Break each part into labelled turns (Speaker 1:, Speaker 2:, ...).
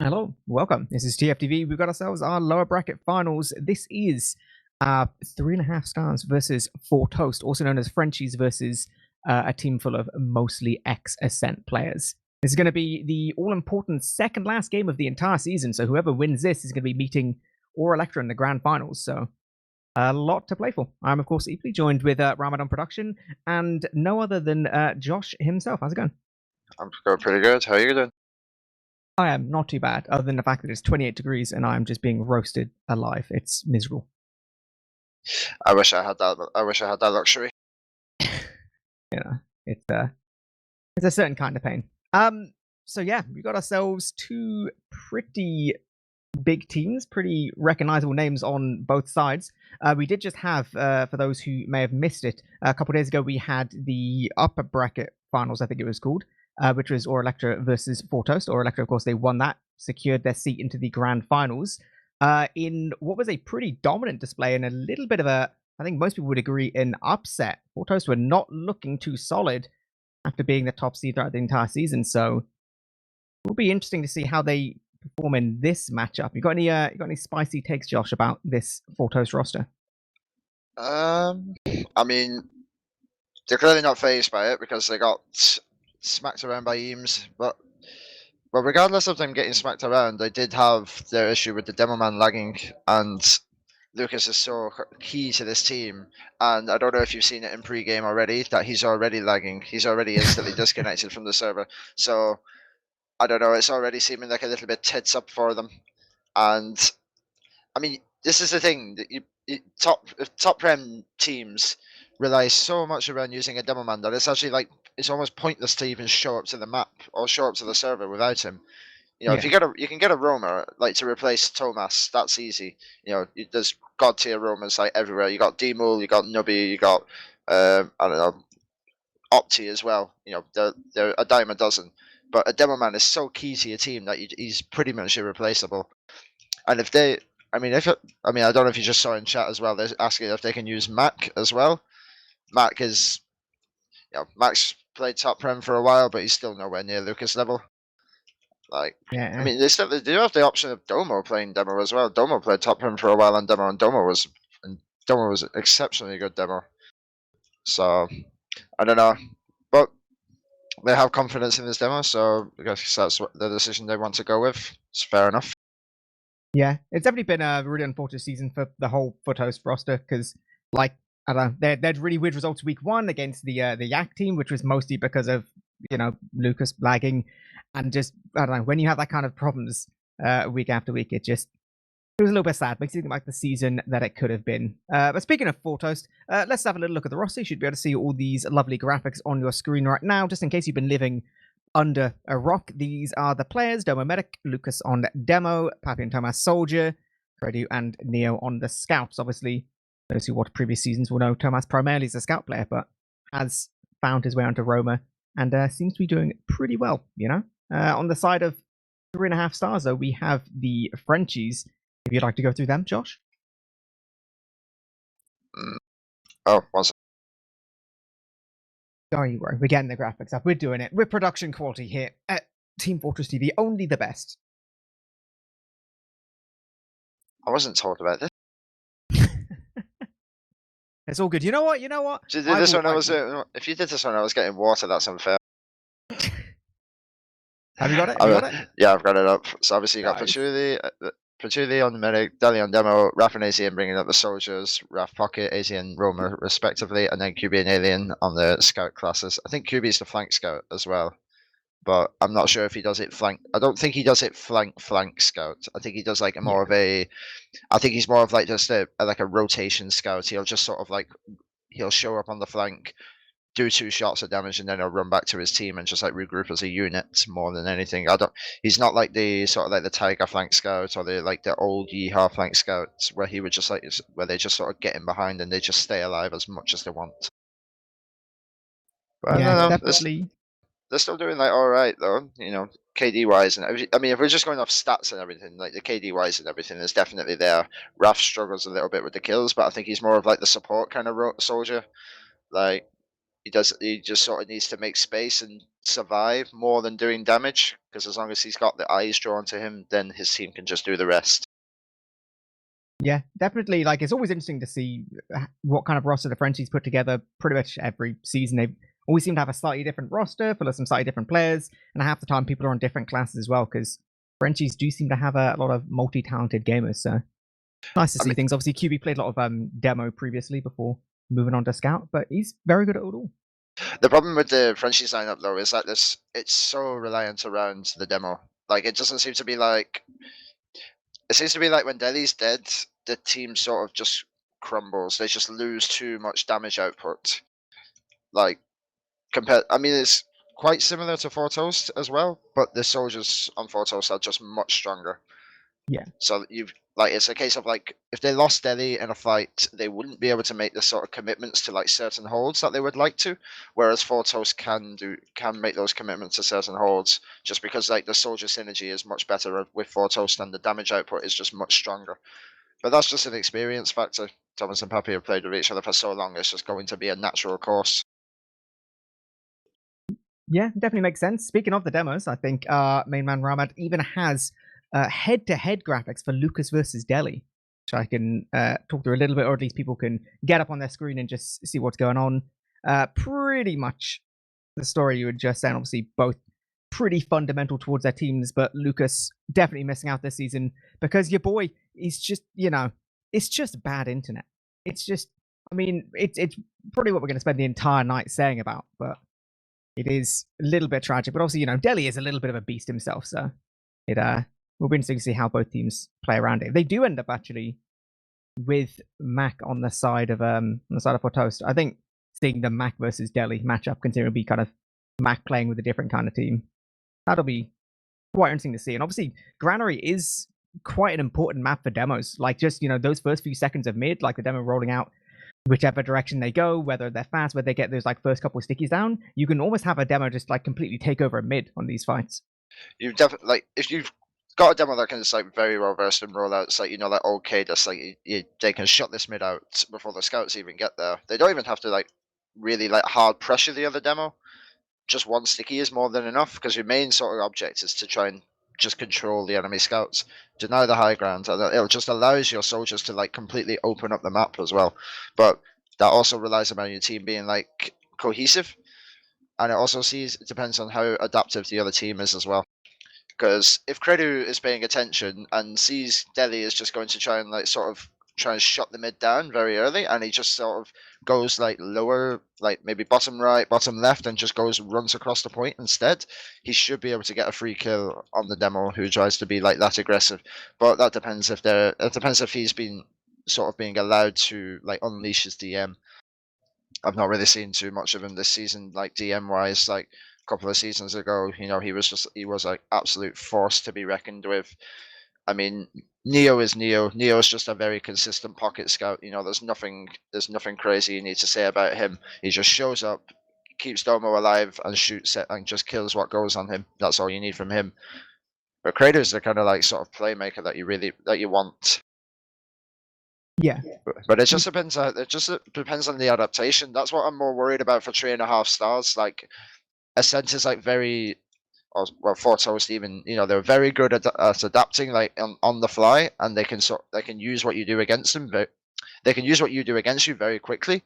Speaker 1: Hello, welcome. This is TFTV. We've got ourselves our lower bracket finals. This is 3.5 stars versus 4Toast, also known as Frenchies versus a team full of mostly ex-Ascent players. This is going to be the all-important second last game of the entire season, so whoever wins this is going to be meeting or Electra in the grand finals, so a lot to play for. I'm, of course, eepily joined with Rahmed on production, and no other than Josh himself. How's it going?
Speaker 2: I'm going pretty good. How are you doing?
Speaker 1: I am not too bad, other than the fact that it's 28 degrees and I'm just being roasted alive. It's miserable.
Speaker 2: I wish I had that. I wish I had that luxury.
Speaker 1: It's a certain kind of pain. So yeah, we got ourselves two pretty big teams, pretty recognizable names on both sides. We did just have, for those who may have missed it, a couple of days ago, we had the upper bracket finals, I think it was called, which was Or Electra versus 4Toast. Or Electra, of course, they won that, secured their seat into the grand finals in what was a pretty dominant display and a little bit of a, I think most people would agree, an upset. 4Toast were not looking too solid after being the top seed throughout the entire season, so it'll be interesting to see how they perform in this matchup. You got any spicy takes, Josh, about this 4Toast roster?
Speaker 2: I mean, they're clearly not phased by it because they got smacked around by Eames, but regardless of them getting smacked around, they did have their issue with the demo man lagging, and Lucas is so key to this team. And I don't know if you've seen it in pre-game already, that he's already lagging. He's already instantly disconnected from the server. So I don't know. It's already seeming like a little bit tits up for them. And I mean, this is the thing that top prem teams rely so much around using a demo man that it's actually like it's almost pointless to even show up to the map or show up to the server without him. You know, if you can get a roamer like to replace Thomas, that's easy. You know, there's god tier roamers like everywhere. You got Demul, you got Nubby, you got I don't know, Opti as well. You know, they're a dime a dozen. But a demo man is so key to your team that he's pretty much irreplaceable. And if they, I mean, I don't know if you just saw in chat as well. They're asking if they can use Mac as well. Mac is, Mac's played top prem for a while, but he's still nowhere near Lucas level. Like, I mean, they do have the option of Domo playing demo as well. Domo played top prem for a while on demo, and Domo was exceptionally good demo. So I don't know, but they have confidence in this demo, so I guess that's the decision they want to go with. It's fair enough.
Speaker 1: Yeah, it's definitely been a really unfortunate season for the whole 4Toast roster because, like, I don't know, they had really weird results week one against the Yak team, which was mostly because of Lucas lagging, and just I don't know, when you have that kind of problems week after week, it was a little bit sad. Makes it like the season that it could have been. But speaking of 4Toast, let's have a little look at the roster. You should be able to see all these lovely graphics on your screen right now, just in case you've been living under a rock. These are the players: Domo Medic, Lucas on Demo, Papi and Thomas Soldier, Fredu and Neo on the Scouts. Obviously, those who watch previous seasons will know Thomas primarily is a Scout player, but has found his way onto Roma and seems to be doing pretty well, on the side of 3.5 stars, though, we have the Frenchies. If you'd like to go through them, Josh.
Speaker 2: Oh, was it?
Speaker 1: Don't you worry, we're getting the graphics up. We're doing it. We're production quality here at Team Fortress TV. Only the best.
Speaker 2: I wasn't told about this.
Speaker 1: It's all good. You know what?
Speaker 2: If you did this when I was getting water, that's unfair.
Speaker 1: Have you got it?
Speaker 2: Yeah, I've got it up. So obviously you got Patchouli on the Medic, Deli on Demo, Raf and AZN bringing up the Soldiers, Raf Pocket, AZN Roma respectively, and then QB and Alien on the Scout classes. I think QB's the Flank Scout as well, but I'm not sure if he does it flank. I don't think he does it flank Scout. I think he does like more of a. I think he's more of like just like a rotation Scout. He'll just sort of like he'll show up on the flank, do 2 shots of damage, and then he'll run back to his team and just like regroup as a unit more than anything. He's not like the sort of like the Tiger Flank Scout or the old Yeehaw Flank Scouts where he would just like where they just sort of get in behind and they just stay alive as much as they want. But
Speaker 1: yeah, definitely.
Speaker 2: They're still doing like all right though, KD wise, and I mean if we're just going off stats and everything, like the KD wise and everything is definitely there. Raf struggles a little bit with the kills, but I think he's more of like the support kind of soldier. Like he just sort of needs to make space and survive more than doing damage, because as long as he's got the eyes drawn to him, then his team can just do the rest.
Speaker 1: Yeah, definitely. Like, it's always interesting to see what kind of roster the Frenchies put together pretty much every season. They always seem to have a slightly different roster full of some slightly different players, and half the time people are on different classes as well, because Frenchies do seem to have a lot of multi-talented gamers, so nice to see things. Obviously, QB played a lot of demo previously before moving on to Scout, but he's very good at it all.
Speaker 2: The problem with the Frenchies lineup, though, is that it's so reliant around the demo. Like, it doesn't seem to be like... It seems to be like when Delhi's dead, the team sort of just crumbles. They just lose too much damage output. Like, I mean, it's quite similar to 4Toast as well, but the soldiers on 4Toast are just much stronger.
Speaker 1: Yeah.
Speaker 2: So it's a case of like, if they lost Delhi in a fight, they wouldn't be able to make the sort of commitments to like certain holds that they would like to, whereas 4Toast can make those commitments to certain holds, just because like the soldier synergy is much better with 4Toast and the damage output is just much stronger. But that's just an experience factor. Thomas and Pappy have played with each other for so long, it's just going to be a natural course.
Speaker 1: Yeah, definitely makes sense. Speaking of the demos, I think main man Rahmed even has head-to-head graphics for Lucas versus Delhi, which I can talk through a little bit, or at least people can get up on their screen and just see what's going on. Pretty much the story you were just saying. Obviously, both pretty fundamental towards their teams, but Lucas definitely missing out this season because your boy is just, it's just bad internet. It's just, I mean, it's probably what we're going to spend the entire night saying about, but it is a little bit tragic. But also, Delhi is a little bit of a beast himself, so it will be interesting to see how both teams play around it. They do end up actually with Mac on the side of 4Toast. I think seeing the Mac versus Delhi matchup, considering it'll be kind of Mac playing with a different kind of team, that'll be quite interesting to see. And obviously, Granary is quite an important map for demos. Like, just those first few seconds of mid, like the demo rolling out, whichever direction they go, whether they're fast, whether they get those like first couple of stickies down, you can almost have a demo just like completely take over a mid on these fights.
Speaker 2: You definitely, like, if you've got a demo that can just like very well versed in rollouts, like like okay, just like they can shut this mid out before the scouts even get there. They don't even have to like really like hard pressure the other demo. Just one sticky is more than enough, because your main sort of object is to try and just control the enemy scouts, deny the high ground, and it just allows your soldiers to like completely open up the map as well. But that also relies on your team being like cohesive, and it also depends on how adaptive the other team is as well. Because if Credu is paying attention and sees Delhi is just going to try and like sort of try and shut the mid down very early, and he just sort of goes like lower, like maybe bottom right, bottom left, and just runs across the point instead, he should be able to get a free kill on the demo who tries to be like that aggressive. But that depends if he's been sort of being allowed to like unleash his DM. I've not really seen too much of him this season, like DM wise. Like a couple of seasons ago, he was like absolute force to be reckoned with. I mean, Neo is Neo. Neo is just a very consistent pocket scout. There's nothing crazy you need to say about him. He just shows up, keeps Domo alive, and shoots it, and just kills what goes on him. That's all you need from him. But Kratos is the kind of like sort of playmaker that you want.
Speaker 1: Yeah,
Speaker 2: but it just depends. It just depends on the adaptation. That's what I'm more worried about for 3.5 stars. Like, Ascent is like very, well, 4Toast even. They're very good at adapting like on the fly, and they can use what you do against them. But they can use what you do against you very quickly.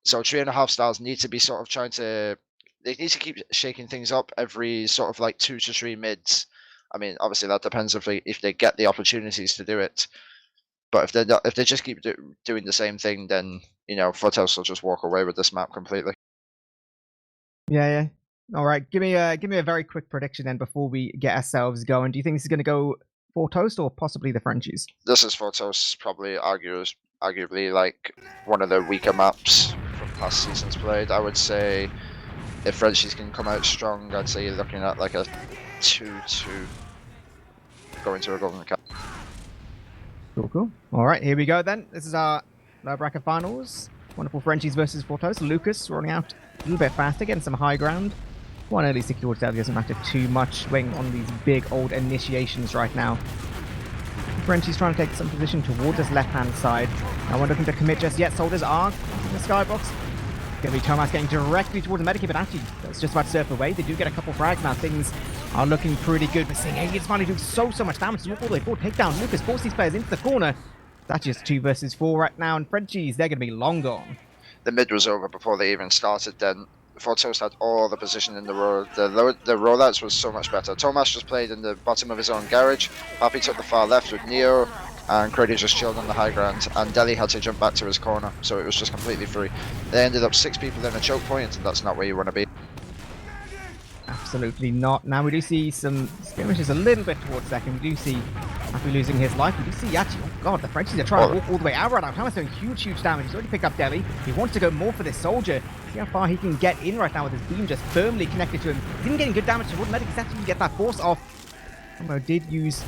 Speaker 2: So 3.5 stars need to be sort of trying to. They need to keep shaking things up every sort of like 2 to 3 mids. I mean, obviously that depends if they get the opportunities to do it. But if they just keep doing the same thing, then 4Toast will just walk away with this map completely.
Speaker 1: Yeah. All right, give me a very quick prediction then before we get ourselves going. Do you think this is going to go 4Toast or possibly the Frenchies?
Speaker 2: This is 4Toast, probably arguably like one of the weaker maps from past seasons played. I would say if Frenchies can come out strong, I'd say you're looking at like a 2-2 going to a golden cap.
Speaker 1: Cool. All right, here we go then. This is our lower bracket finals. Wonderful Frenchies versus 4Toast. Lucas rolling out a little bit faster, getting some high ground. One early sticky towards Delhi doesn't matter too much. Waiting on these big old initiations right now. Frenchies trying to take some position towards this left-hand side. I wonder if they can commit just yet. Soldiers are in the skybox. Gonna be Tomas getting directly towards the Medikit, but actually that's just about to surf away. They do get a couple frags now. Things are looking pretty good. We're seeing Aliens finally doing so much damage. Look all the way forward. Takedown. Lucas forces these players into the corner. That's just 2 versus 4 right now, and Frenchies, they're gonna be long gone.
Speaker 2: The mid was over before they even started then. 4Toast had all the position in the road. The rollouts was so much better. Tomas just played in the bottom of his own garage. Papi took the far left with Neo, and Crady just chilled on the high ground. And Deli had to jump back to his corner, so it was just completely free. They ended up 6 people in a choke point, and that's not where you want to be.
Speaker 1: Absolutely not. Now we do see some skirmishes a little bit towards second. We do see Papi losing his life. We do see actually, oh god, the Frenchies are trying to walk all the way out right now. Thomas doing huge damage. He's already picked up Deli. He wants to go more for this soldier. See how far he can get in right now with his beam just firmly connected to him. He's even getting good damage to Wood Medic. He's actually get that force off. Combo did use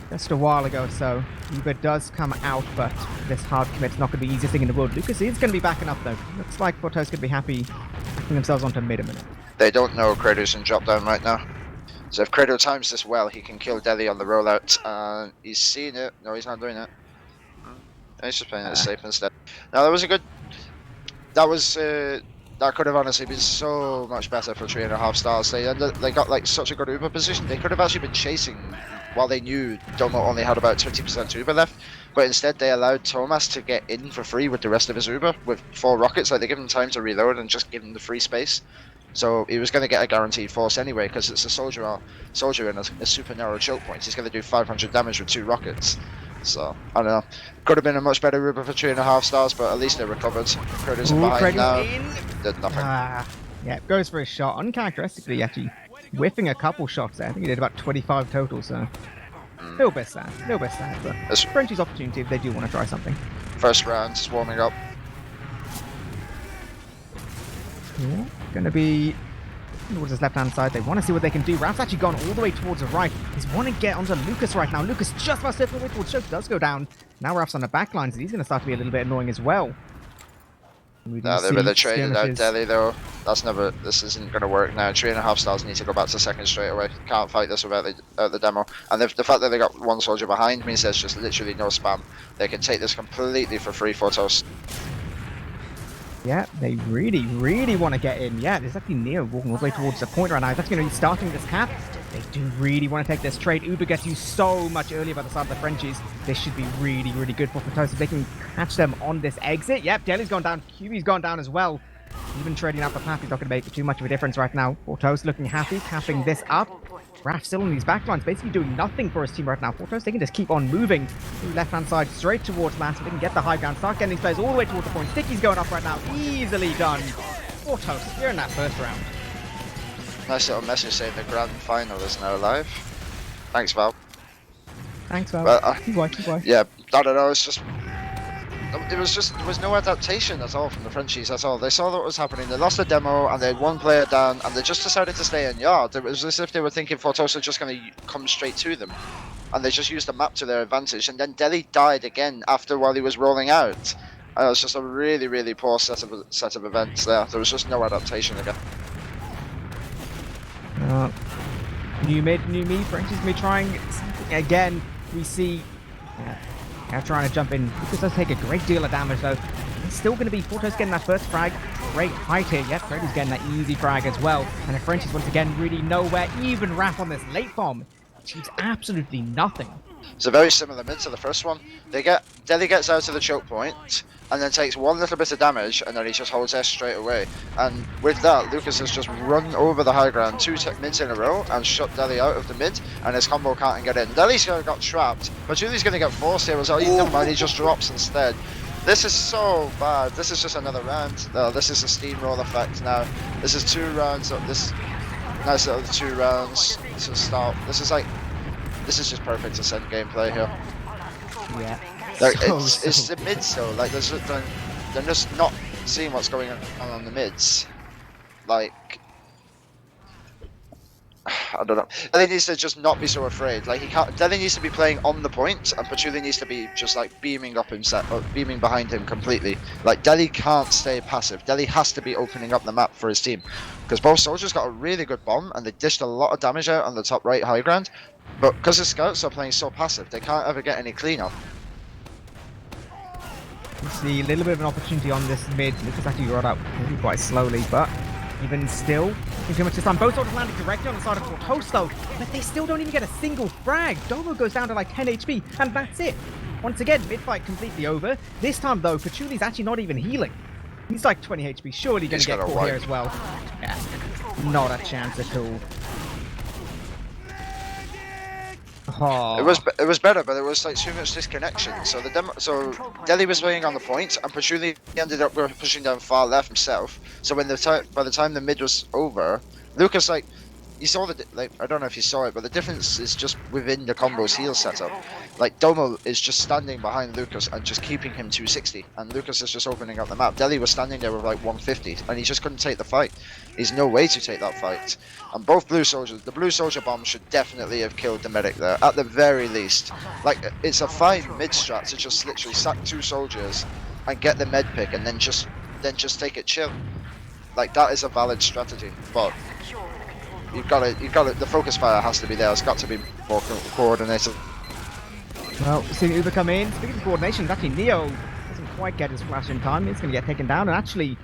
Speaker 1: just a while ago, so Uber does come out, but this hard commit's not going to be the easiest thing in the world. Lucas is going to be backing up though. Looks like 4Toast going to be happy backing themselves onto mid a minute.
Speaker 2: They don't know Kratos in drop down right now. So if Kratos times this well, he can kill Deli on the rollout. And he's seen it. No, he's not doing it. He's just playing it safe instead. Now that was a good. That could have honestly been so much better for 3.5 stars. They got like such a good Uber position. They could have actually been chasing while they knew Domo only had about 20% Uber left. But instead they allowed Tomas to get in for free with the rest of his Uber with 4 rockets. Like they give him time to reload and just give him the free space. So he was going to get a guaranteed force anyway because it's a soldier in a super narrow choke point. He's going to do 500 damage with 2 rockets. So, I don't know. Could have been a much better Uber for 3.5 stars, but at least they recovered. Curtis behind now. Did nothing.
Speaker 1: Yeah, goes for a shot. Uncharacteristically, actually whiffing a couple shots there. I think he did about 25 total, so a little bit sad. But it's Frenchie's opportunity if they do want to try something.
Speaker 2: First round, just warming up.
Speaker 1: Yeah, gonna be towards his left-hand side. They want to see what they can do. Raf's actually gone all the way towards the right. He's want to get onto Lucas right now. Lucas just about stepping away towards Choke. Does go down. Now Raf's on the back line, so he's going to start to be a little bit annoying as well.
Speaker 2: No, they really traded out Deli though. This isn't going to work now. 3.5 stars need to go back to second straight away. Can't fight this without the demo. And the fact that they got 1 soldier behind means there's just literally no spam. They can take this completely for free 4Toast.
Speaker 1: Yeah, they really want to get in. Yeah, there's actually Neo walking all the way towards the point right now. He's actually going to be starting this cap. They do really want to take this trade. Uber gets you so much earlier by the side of the Frenchies. This should be really good for 4Toast if they can catch them on this exit. Yep, Deli's gone down. QB's gone down as well. Even trading out the path is not going to make too much of a difference right now. 4Toast looking happy, capping this up. Raph still on these backlines, basically doing nothing for his team right now. 4Toast, they can just keep on moving through left-hand side straight towards Lance. They can get the high ground, start getting these players all the way towards the point. Sticky's going up right now, easily done. 4Toast, you're in that first round.
Speaker 2: Nice little message saying the grand final is now live. Thanks, Val.
Speaker 1: Thanks, Val.
Speaker 2: Well,
Speaker 1: keep going.
Speaker 2: Yeah, I don't know, it's just... there was no adaptation at all from the Frenchies at all. They saw what was happening. They lost the demo and they had 1 player down and they just decided to stay in yard. It was as if they were thinking 4Toast were just going to come straight to them. And they just used the map to their advantage. And then Deli died again while he was rolling out. And it was just a really poor set of events there. There was just no adaptation again.
Speaker 1: New mid, new me. Frenchies going to be trying something again. We see... Now trying to jump in. Lucas does take a great deal of damage though. It's still going to be 4Toast getting that first frag. Great height here. Yep, Freddy's getting that easy frag as well. And the Frenchies once again really nowhere. Even Raph on this late bomb achieves absolutely nothing.
Speaker 2: It's a very similar mid to the first one. Deli gets out to the choke point and then takes 1 little bit of damage and then he just holds S straight away. And with that, Lucas has just run over the high ground 2 mids in a row and shut Deli out of the mid and his combo can't get in. Deli's got trapped, but Julie's going to get forced here as well. Never mind, he just drops instead. This is so bad. This is just another round. No, this is a steamroll effect now. This is 2 rounds of this nice little 2 rounds to start. This is just perfect to send gameplay here.
Speaker 1: Yeah.
Speaker 2: Like, it's the mids though. Like they're just not seeing what's going on the mids. Like I don't know. Deli needs to just not be so afraid. Like Deli needs to be playing on the point, and Patchouli needs to be just like beaming behind him completely. Like Deli can't stay passive. Deli has to be opening up the map for his team, because both soldiers got a really good bomb and they dished a lot of damage out on the top right high ground. But because the scouts are playing so passive, they can't ever get any cleanup.
Speaker 1: You see a little bit of an opportunity on this mid. Lucas actually got up maybe quite slowly, but even still, too much this time. Both soldiers landing directly on the side of 4Toast though, but they still don't even get a single frag. Domo goes down to like 10 HP, and that's it. Once again, mid-fight completely over. This time though, Pachuli's actually not even healing. He's like 20 HP, surely going to get caught here as well. Yeah, not a chance at all. Oh.
Speaker 2: It was better, but it was like too much disconnection. So Delhi was waiting on the point, and Pachuli ended up pushing down far left himself. So when by the time the mid was over, Lucas you saw I don't know if you saw it, but the difference is just within the combo's heal setup. Like Domo is just standing behind Lucas and just keeping him 260, and Lucas is just opening up the map. Delhi was standing there with like 150, and he just couldn't take the fight. He's no way to take that fight. And both blue soldiers, the blue soldier bomb should definitely have killed the medic there, at the very least. Like it's a fine mid strat to just literally sack 2 soldiers and get the med pick, and then just take it chill. Like that is a valid strategy, but you've got to. The focus fire has to be there. It's got to be more coordinated.
Speaker 1: Well, seeing Uber come in. Speaking of coordination, actually Neo doesn't quite get his flash in time. He's going to get taken down and actually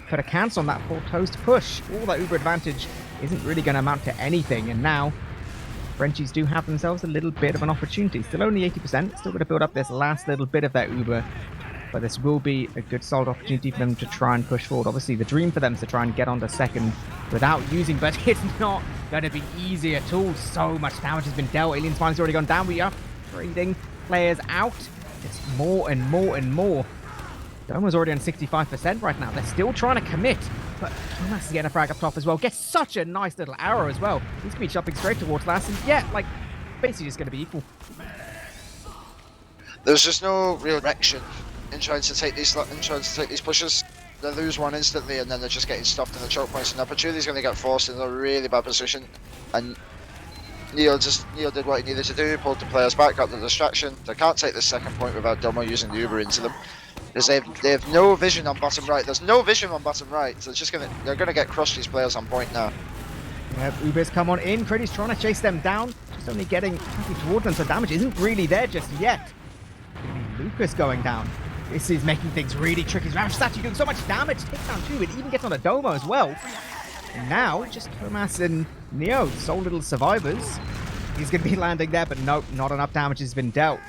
Speaker 1: put a cancel on that 4Toast push. All that Uber advantage isn't really going to amount to anything. And now Frenchies do have themselves a little bit of an opportunity. Still only 80%. Still going to build up this last little bit of their Uber. But this will be a good solid opportunity for them to try and push forward. Obviously, the dream for them is to try and get onto second without using, but it's not going to be easy at all. So much damage has been dealt. Alien Spine's already gone down. We are trading players out. It's more and more and more. Domo's already on 65% right now. They're still trying to commit, but Thomas is getting a frag up top as well. Gets such a nice little arrow as well. He's going to be jumping straight towards last, and yeah, like, basically just going to be equal.
Speaker 2: There's just no real direction in trying to take these pushes. They lose one instantly, and then they're just getting stuffed in the choke points. And now Pachuli's going to get forced in a really bad position, and Neil did what he needed to do, pulled the players back, got the distraction. They can't take the second point without Domo using the Uber into them, because they have no vision on bottom right. There's no vision on bottom right, so they're gonna get crushed, these players on point now.
Speaker 1: Yeah, Uber's come on in. Crady's trying to chase them down, just only getting towards them, so damage isn't really there just yet. Lucas going down. This is making things really tricky. Rash Statue doing so much damage. Takes down 2. It even gets on a Domo as well. And now, just Thomas and Neo, sole little survivors. He's going to be landing there, but nope, not enough damage has been dealt.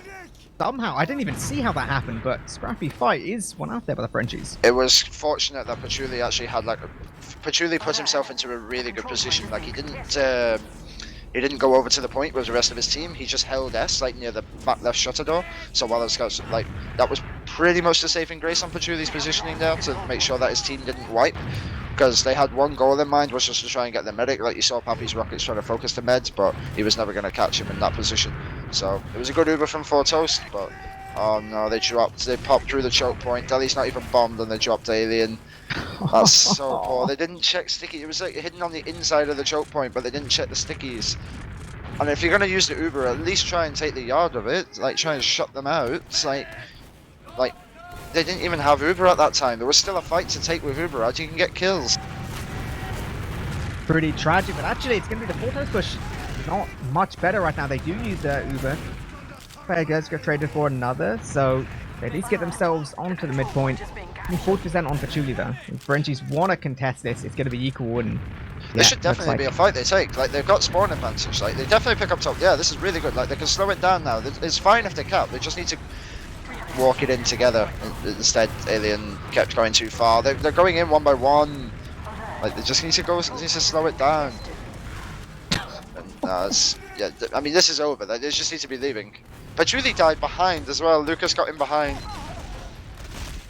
Speaker 1: Somehow, I didn't even see how that happened, but scrappy fight is one out there by the Frenchies.
Speaker 2: It was fortunate that Pachuli actually had Pachuli put himself into a really good position. Like he didn't go over to the point with the rest of his team. He just held S, like near the back left shutter door. So while the scouts, like, that was pretty much the saving grace on Pachuli's positioning there to make sure that his team didn't wipe. Because they had one goal in mind, was just to try and get the medic. Like you saw Pappy's rockets trying to focus the meds, but he was never going to catch him in that position. So it was a good Uber from 4Toast, but oh no, they popped through the choke point. Delhi's not even bombed and they dropped Alien. That's so poor. They didn't check sticky. It was like hidden on the inside of the choke point, but they didn't check the stickies. And if you're gonna use the Uber, at least try and take the yard of it. Like try and shut them out. It's like they didn't even have Uber at that time. There was still a fight to take with Uber. How you can get kills?
Speaker 1: Pretty tragic, but actually it's gonna be the 4Toast push. Not much better right now. They do use Uber. Player guys get traded for another, so they at least get themselves onto the midpoint. 40% on Pachuli though. If Frenchies want to contest this, it's going to be equal. And
Speaker 2: this should definitely be a fight they take. Like they've got spawn advantage. Like they definitely pick up top. Yeah, this is really good. Like they can slow it down now. It's fine if they cap. They just need to walk it in together. Instead, Alien kept going too far. They're going in one by one. Like they just need to slow it down. And, yeah, I mean this is over. They just need to be leaving. Pachuli died behind as well. Lucas got in behind.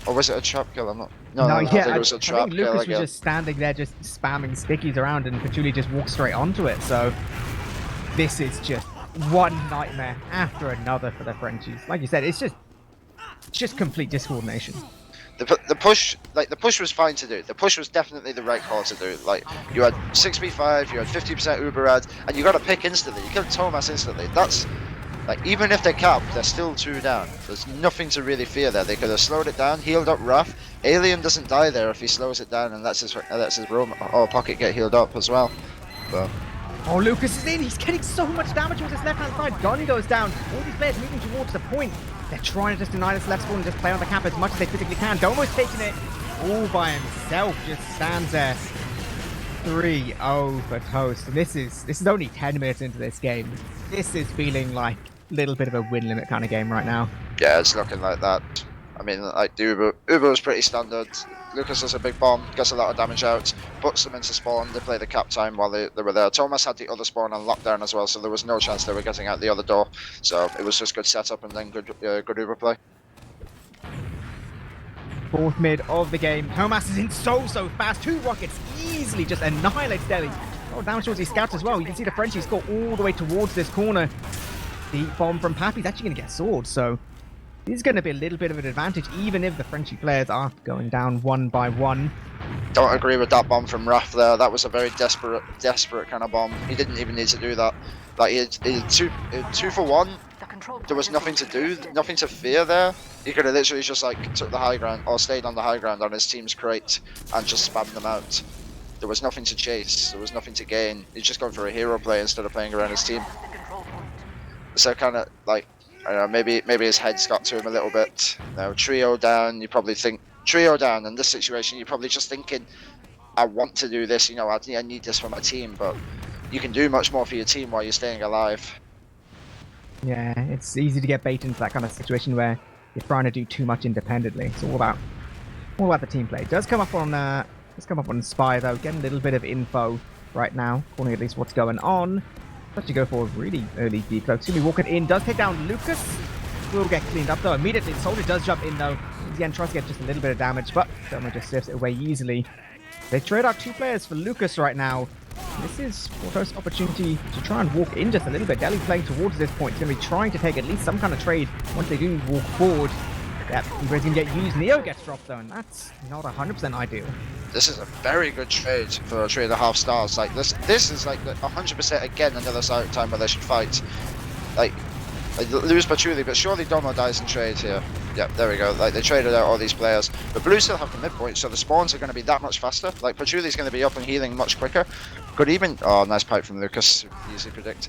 Speaker 2: Or was it a trap kill? I'm not. No, I think it was a trap kill.
Speaker 1: Lucas was just standing there, just spamming stickies around, and Pachuli just walked straight onto it. So this is just one nightmare after another for the Frenchies. Like you said, it's just complete discoordination.
Speaker 2: The push was fine to do. The push was definitely the right call to do. Like you had 6v5, you had 50% Uber ad, and you got a pick instantly. You killed Thomas instantly. That's like, even if they cap, they're still 2 down. There's nothing to really fear there. They could have slowed it down, healed up Raph. Alien doesn't die there if he slows it down and lets his roam or pocket get healed up as well. But
Speaker 1: Oh, Lucas is in. He's getting so much damage with his left-hand side. Gun goes down. All these players moving towards the point. They're trying to just deny this left spawn and just play on the cap as much as they physically can. Domo's taking it all by himself. Just stands there. 3-0 for Toast. And this is only 10 minutes into this game. This is feeling like a little bit of a win limit kind of game right now.
Speaker 2: Yeah, it's looking like that. I mean, like the Uber was pretty standard. Lucas does a big bomb, gets a lot of damage out, puts them into spawn. They play the cap time while they were there. Thomas had the other spawn on lockdown as well, so there was no chance they were getting out the other door. So it was just good setup and then good Uber play.
Speaker 1: Fourth mid of the game. Thomas is in so fast. 2 rockets easily just annihilates Delhi. Oh, damage towards his scouts as well. You can see the Frenchies go all the way towards this corner. The bomb from Pappy's actually going to get swords, so this is going to be a little bit of an advantage, even if the Frenchy players are going down one by one.
Speaker 2: Don't agree with that bomb from Raf there. That was a very desperate kind of bomb. He didn't even need to do that. Like, he had two for one. There was nothing to do, nothing to fear there. He could have literally just like took the high ground or stayed on the high ground on his team's crate and just spammed them out. There was nothing to chase. There was nothing to gain. He's just going for a hero play instead of playing around his team. So kind of like, I don't know, maybe his head's got to him a little bit. You know, trio down. You probably think trio down in this situation. You're probably just thinking, I want to do this. You know, I need this for my team. But you can do much more for your team while you're staying alive.
Speaker 1: Yeah, it's easy to get bait into that kind of situation where you're trying to do too much independently. It's all about the team play. Does come up on Spy though, getting a little bit of info right now, calling at least what's going on. Let's actually go for a really early decloak. He's gonna be walking in, does take down Lucas. Will get cleaned up though immediately. Soldier does jump in though. Again, tries to get just a little bit of damage, but Domo just sifts it away easily. They trade out 2 players for Lucas right now. This is 4Toast's opportunity to try and walk in just a little bit. Delhi playing towards this point. He's going to be trying to take at least some kind of trade once they do walk forward. Yep, he's going to get used. Neo gets dropped though, and that's not 100% ideal.
Speaker 2: This is a very good trade for 3.5 stars. Like this is like 100% again another time where they should fight. Like lose Patchouli, but surely Domo dies in trade here. Yep, there we go. Like they traded out all these players, but Blue still have the midpoint, so the spawns are going to be that much faster. Like Patchouli's going to be up and healing much quicker. Could even nice pipe from Lucas. Easy predict.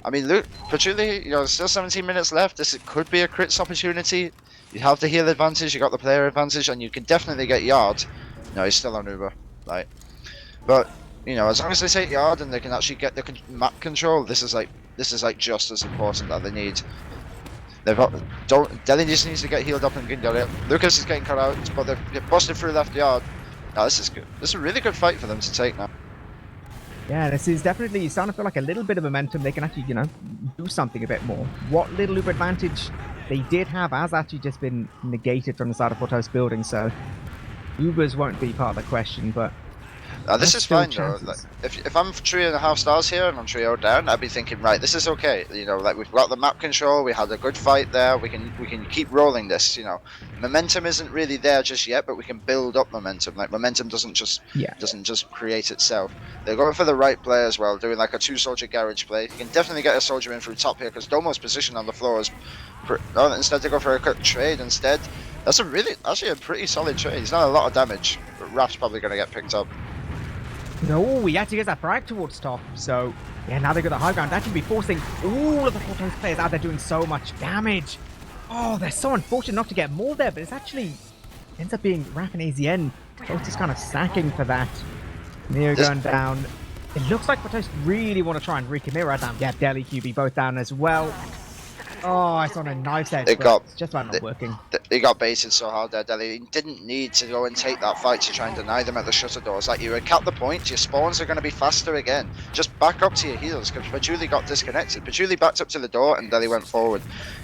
Speaker 2: I mean, Patchouli, you know, still 17 minutes left. This could be a crits opportunity. You have the heal advantage, you got the player advantage, and you can definitely get yard. No, he's still on Uber. Like, but you know, as long as they take yard and they can actually get the map control, this is like just as important that they need. They've got Delhi just needs to get healed up and get it. Lucas is getting cut out, but they've busted through left yard. Now this is good. This is a really good fight for them to take now.
Speaker 1: Yeah, this is definitely starting to feel like a little bit of momentum. They can actually, you know, do something a bit more. What little Uber advantage they did have has actually just been negated from the side of 4Toast building, so Ubers won't be part of the question, but
Speaker 2: this is fine though. Like, if I'm 3.5 stars here and I'm trio down, I'd be thinking, right, this is okay. You know, like we've got the map control, we had a good fight there. We can keep rolling this. You know, momentum isn't really there just yet, but we can build up momentum. Like momentum doesn't just create itself. They're going for the right play as well, doing like a 2-soldier garage play. You can definitely get a soldier in through top here because Domo's position on the floor is. Instead they go for a quick trade instead. That's actually a pretty solid trade. He's not a lot of damage, but Raf's probably going to get picked up.
Speaker 1: No, he actually gets that frag towards top. So, yeah, now they've got the high ground. Actually be forcing all of the 4Toast players out there doing so much damage. Oh, they're so unfortunate not to get more there, but it's actually ends up being Raf and AZN. Toast is kind of sacking for that. Neo going down. It looks like 4Toast really want to try and recommit right now. Yeah, Delhi, QB both down as well. Oh, it's on a knife's edge, it's just about not working.
Speaker 2: He got baited so hard there, Delhi. He didn't need to go and take that fight to try and deny them at the shutter doors. Like, you would cap the point, your spawns are going to be faster again. Just back up to your heals, because Patchouli got disconnected. Patchouli backed up to the door, and Delhi went forward.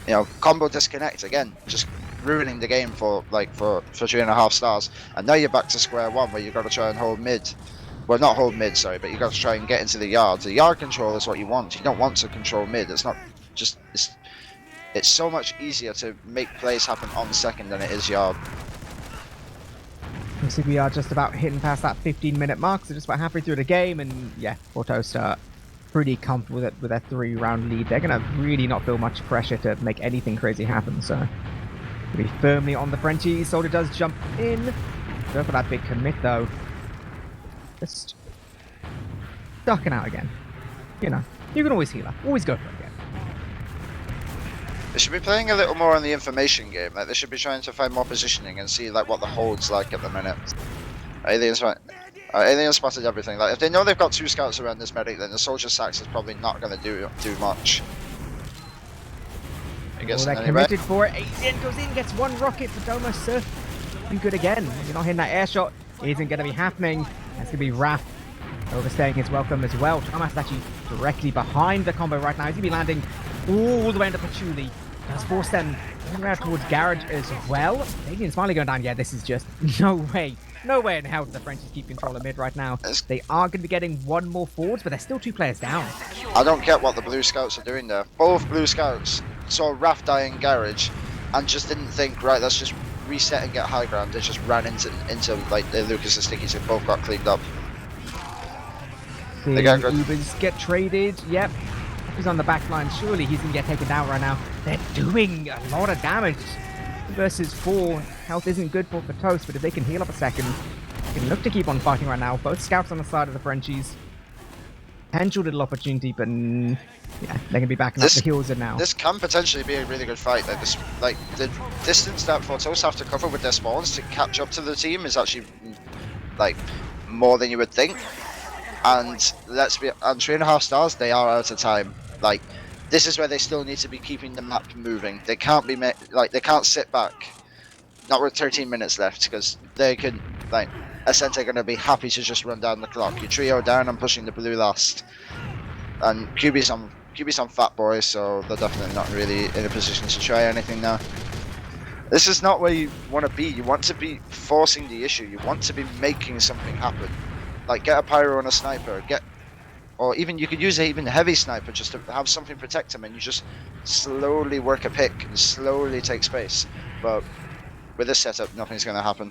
Speaker 2: You know, combo disconnect, again, just ruining the game for 3.5 stars. And now you're back to square one, where you've got to try and hold mid. Well, not hold mid, sorry, but you've got to try and get into the yard. The yard control is what you want. You don't want to control mid. It's not just... It's so much easier to make plays happen on second than it is yard.
Speaker 1: You see, we are just about hitting past that 15-minute mark, so just about halfway through the game, and yeah, 4Toast are pretty comfortable with their 3-round lead. They're going to really not feel much pressure to make anything crazy happen, so be firmly on the Frenchies. Soldier does jump in. Go for that big commit, though. Just ducking out again. you know, you can always heal her. Always go for it again.
Speaker 2: They should be playing a little more on the information game. Like they should be trying to find more positioning and see like what the hold's like at the minute. Aliens, right? Aliens spotted everything. Like if they know they've got 2 scouts around this medic, then the soldier sacks is probably not going to do much.
Speaker 1: They're committed for it. Alien goes in, gets 1 rocket for Domo Surf. Do good again. You're not hitting that air shot. Isn't going to be happening. That's going to be Raph overstaying his welcome as well. Thomas is actually directly behind the combo right now. He's going to be landing all the way under Patchouli. That's forced them around towards Garage as well. Alien's finally going down. Yeah, this is just no way. No way in hell do the Frenchies keep control of mid right now. They are going to be getting 1 more forwards, but they're still 2 players down.
Speaker 2: I don't get what the blue scouts are doing there. Both blue scouts saw Raph die in Garage and just didn't think, right, let's just reset and get high ground. They just ran into like the Lucas and Stickies and both got cleaned up.
Speaker 1: The Ubers get traded. Yep. He's on the back line. Surely he's going to get taken down right now. They're doing a lot of damage. Versus 4. Health isn't good for Toast, but if they can heal up a second, they can look to keep on fighting right now. Both scouts on the side of the Frenchies. Potential little opportunity, but yeah, they're going to be backing up the heals now.
Speaker 2: This can potentially be a really good fight. Like the distance that 4Toast have to cover with their spawns to catch up to the team is actually like more than you would think. And let's be on 3.5 stars, they are out of time. Like this is where they still need to be keeping the map moving. They can't be they can't sit back. Not with 13 minutes left, because they could like essentially going to be happy to just run down the clock. Your trio down and pushing the blue last. And QB's on Fat Boy, so they're definitely not really in a position to try anything now. This is not where you want to be. You want to be forcing the issue. You want to be making something happen. Like get a pyro and a sniper, or even you could use a even heavy sniper just to have something protect him, and you just slowly work a pick and slowly take space. But with this setup, nothing's going to happen.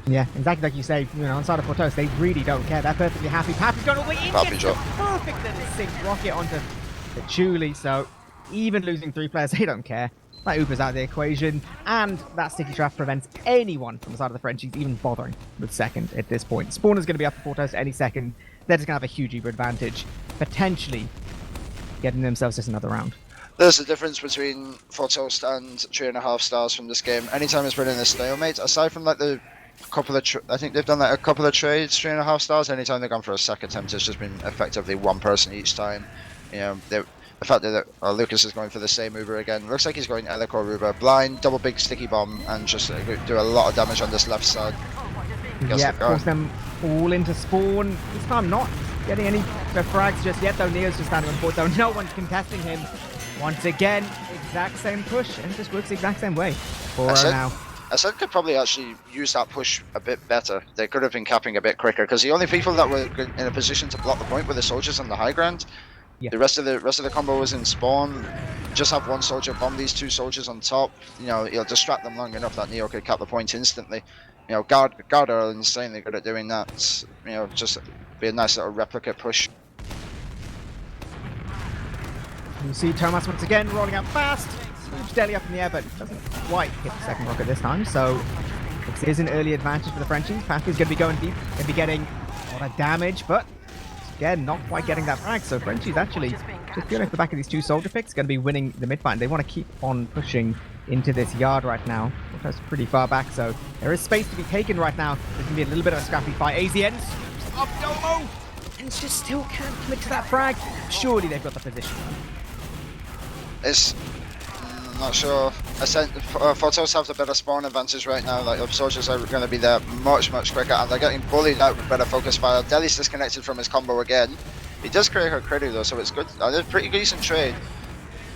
Speaker 1: Yeah, exactly like you say, you know, on side of 4Toast, they really don't care. They're perfectly happy. Pappy's gone all the way in, gets the perfect little 6 rocket onto Patchouli, so even losing 3 players, they don't care. That Uber's out of the equation, and that sticky trap prevents anyone from the side of the Frenchies even bothering with second at this point. Spawner's going to be up for 4Toast any second. They're just going to have a huge Uber advantage, potentially getting themselves just another round.
Speaker 2: There's a difference between 4Toast and 3.5 stars from this game. Anytime it's been in a stalemate, aside from like the couple of, I think they've done like a couple of trades, 3.5 stars. Anytime they've gone for a sack attempt, it's just been effectively 1 person each time. You know, the fact that Lucas is going for the same Uber again. Looks like he's going Elecor Uber, blind, double big sticky bomb, and just do a lot of damage on this left side.
Speaker 1: Yeah, force them all into spawn. This time not getting any frags just yet, though. Neo's just standing on board, though no one's contesting him. Once again, exact same push, and it just works the exact same way. 4-0 now.
Speaker 2: Ascent could probably actually use that push a bit better. They could have been capping a bit quicker, because the only people that were in a position to block the point were the soldiers on the high ground. Yeah. The rest of the combo was in spawn. Just have 1 soldier bomb these 2 soldiers on top. You know, it'll distract them long enough that Neo could cap the point instantly. You know, guard are insanely good at doing that. You know, just be a nice little replicate push.
Speaker 1: You see Thomas once again rolling out fast. Huge deli up in the air, but doesn't quite hit the second rocket this time. So this is an early advantage for the Frenchies. Pappy's going to be going deep, going to be getting a lot of damage, but again, not quite getting that frag. So Frenchies actually just peeling off the back of these 2 soldier picks, going to be winning the mid fight. They want to keep on pushing into this yard right now. That's pretty far back, so there is space to be taken right now. There's going to be a little bit of a scrappy fight. AZN up Domo, and just still can't commit to that frag. Surely they've got the position.
Speaker 2: It's not sure. 4Toast have the better spawn advantage right now. Like, soldiers are going to be there much quicker, and they're getting bullied out with better focus fire. Deli's disconnected from his combo again. He does create her credit though, so it's good. It's a pretty decent trade.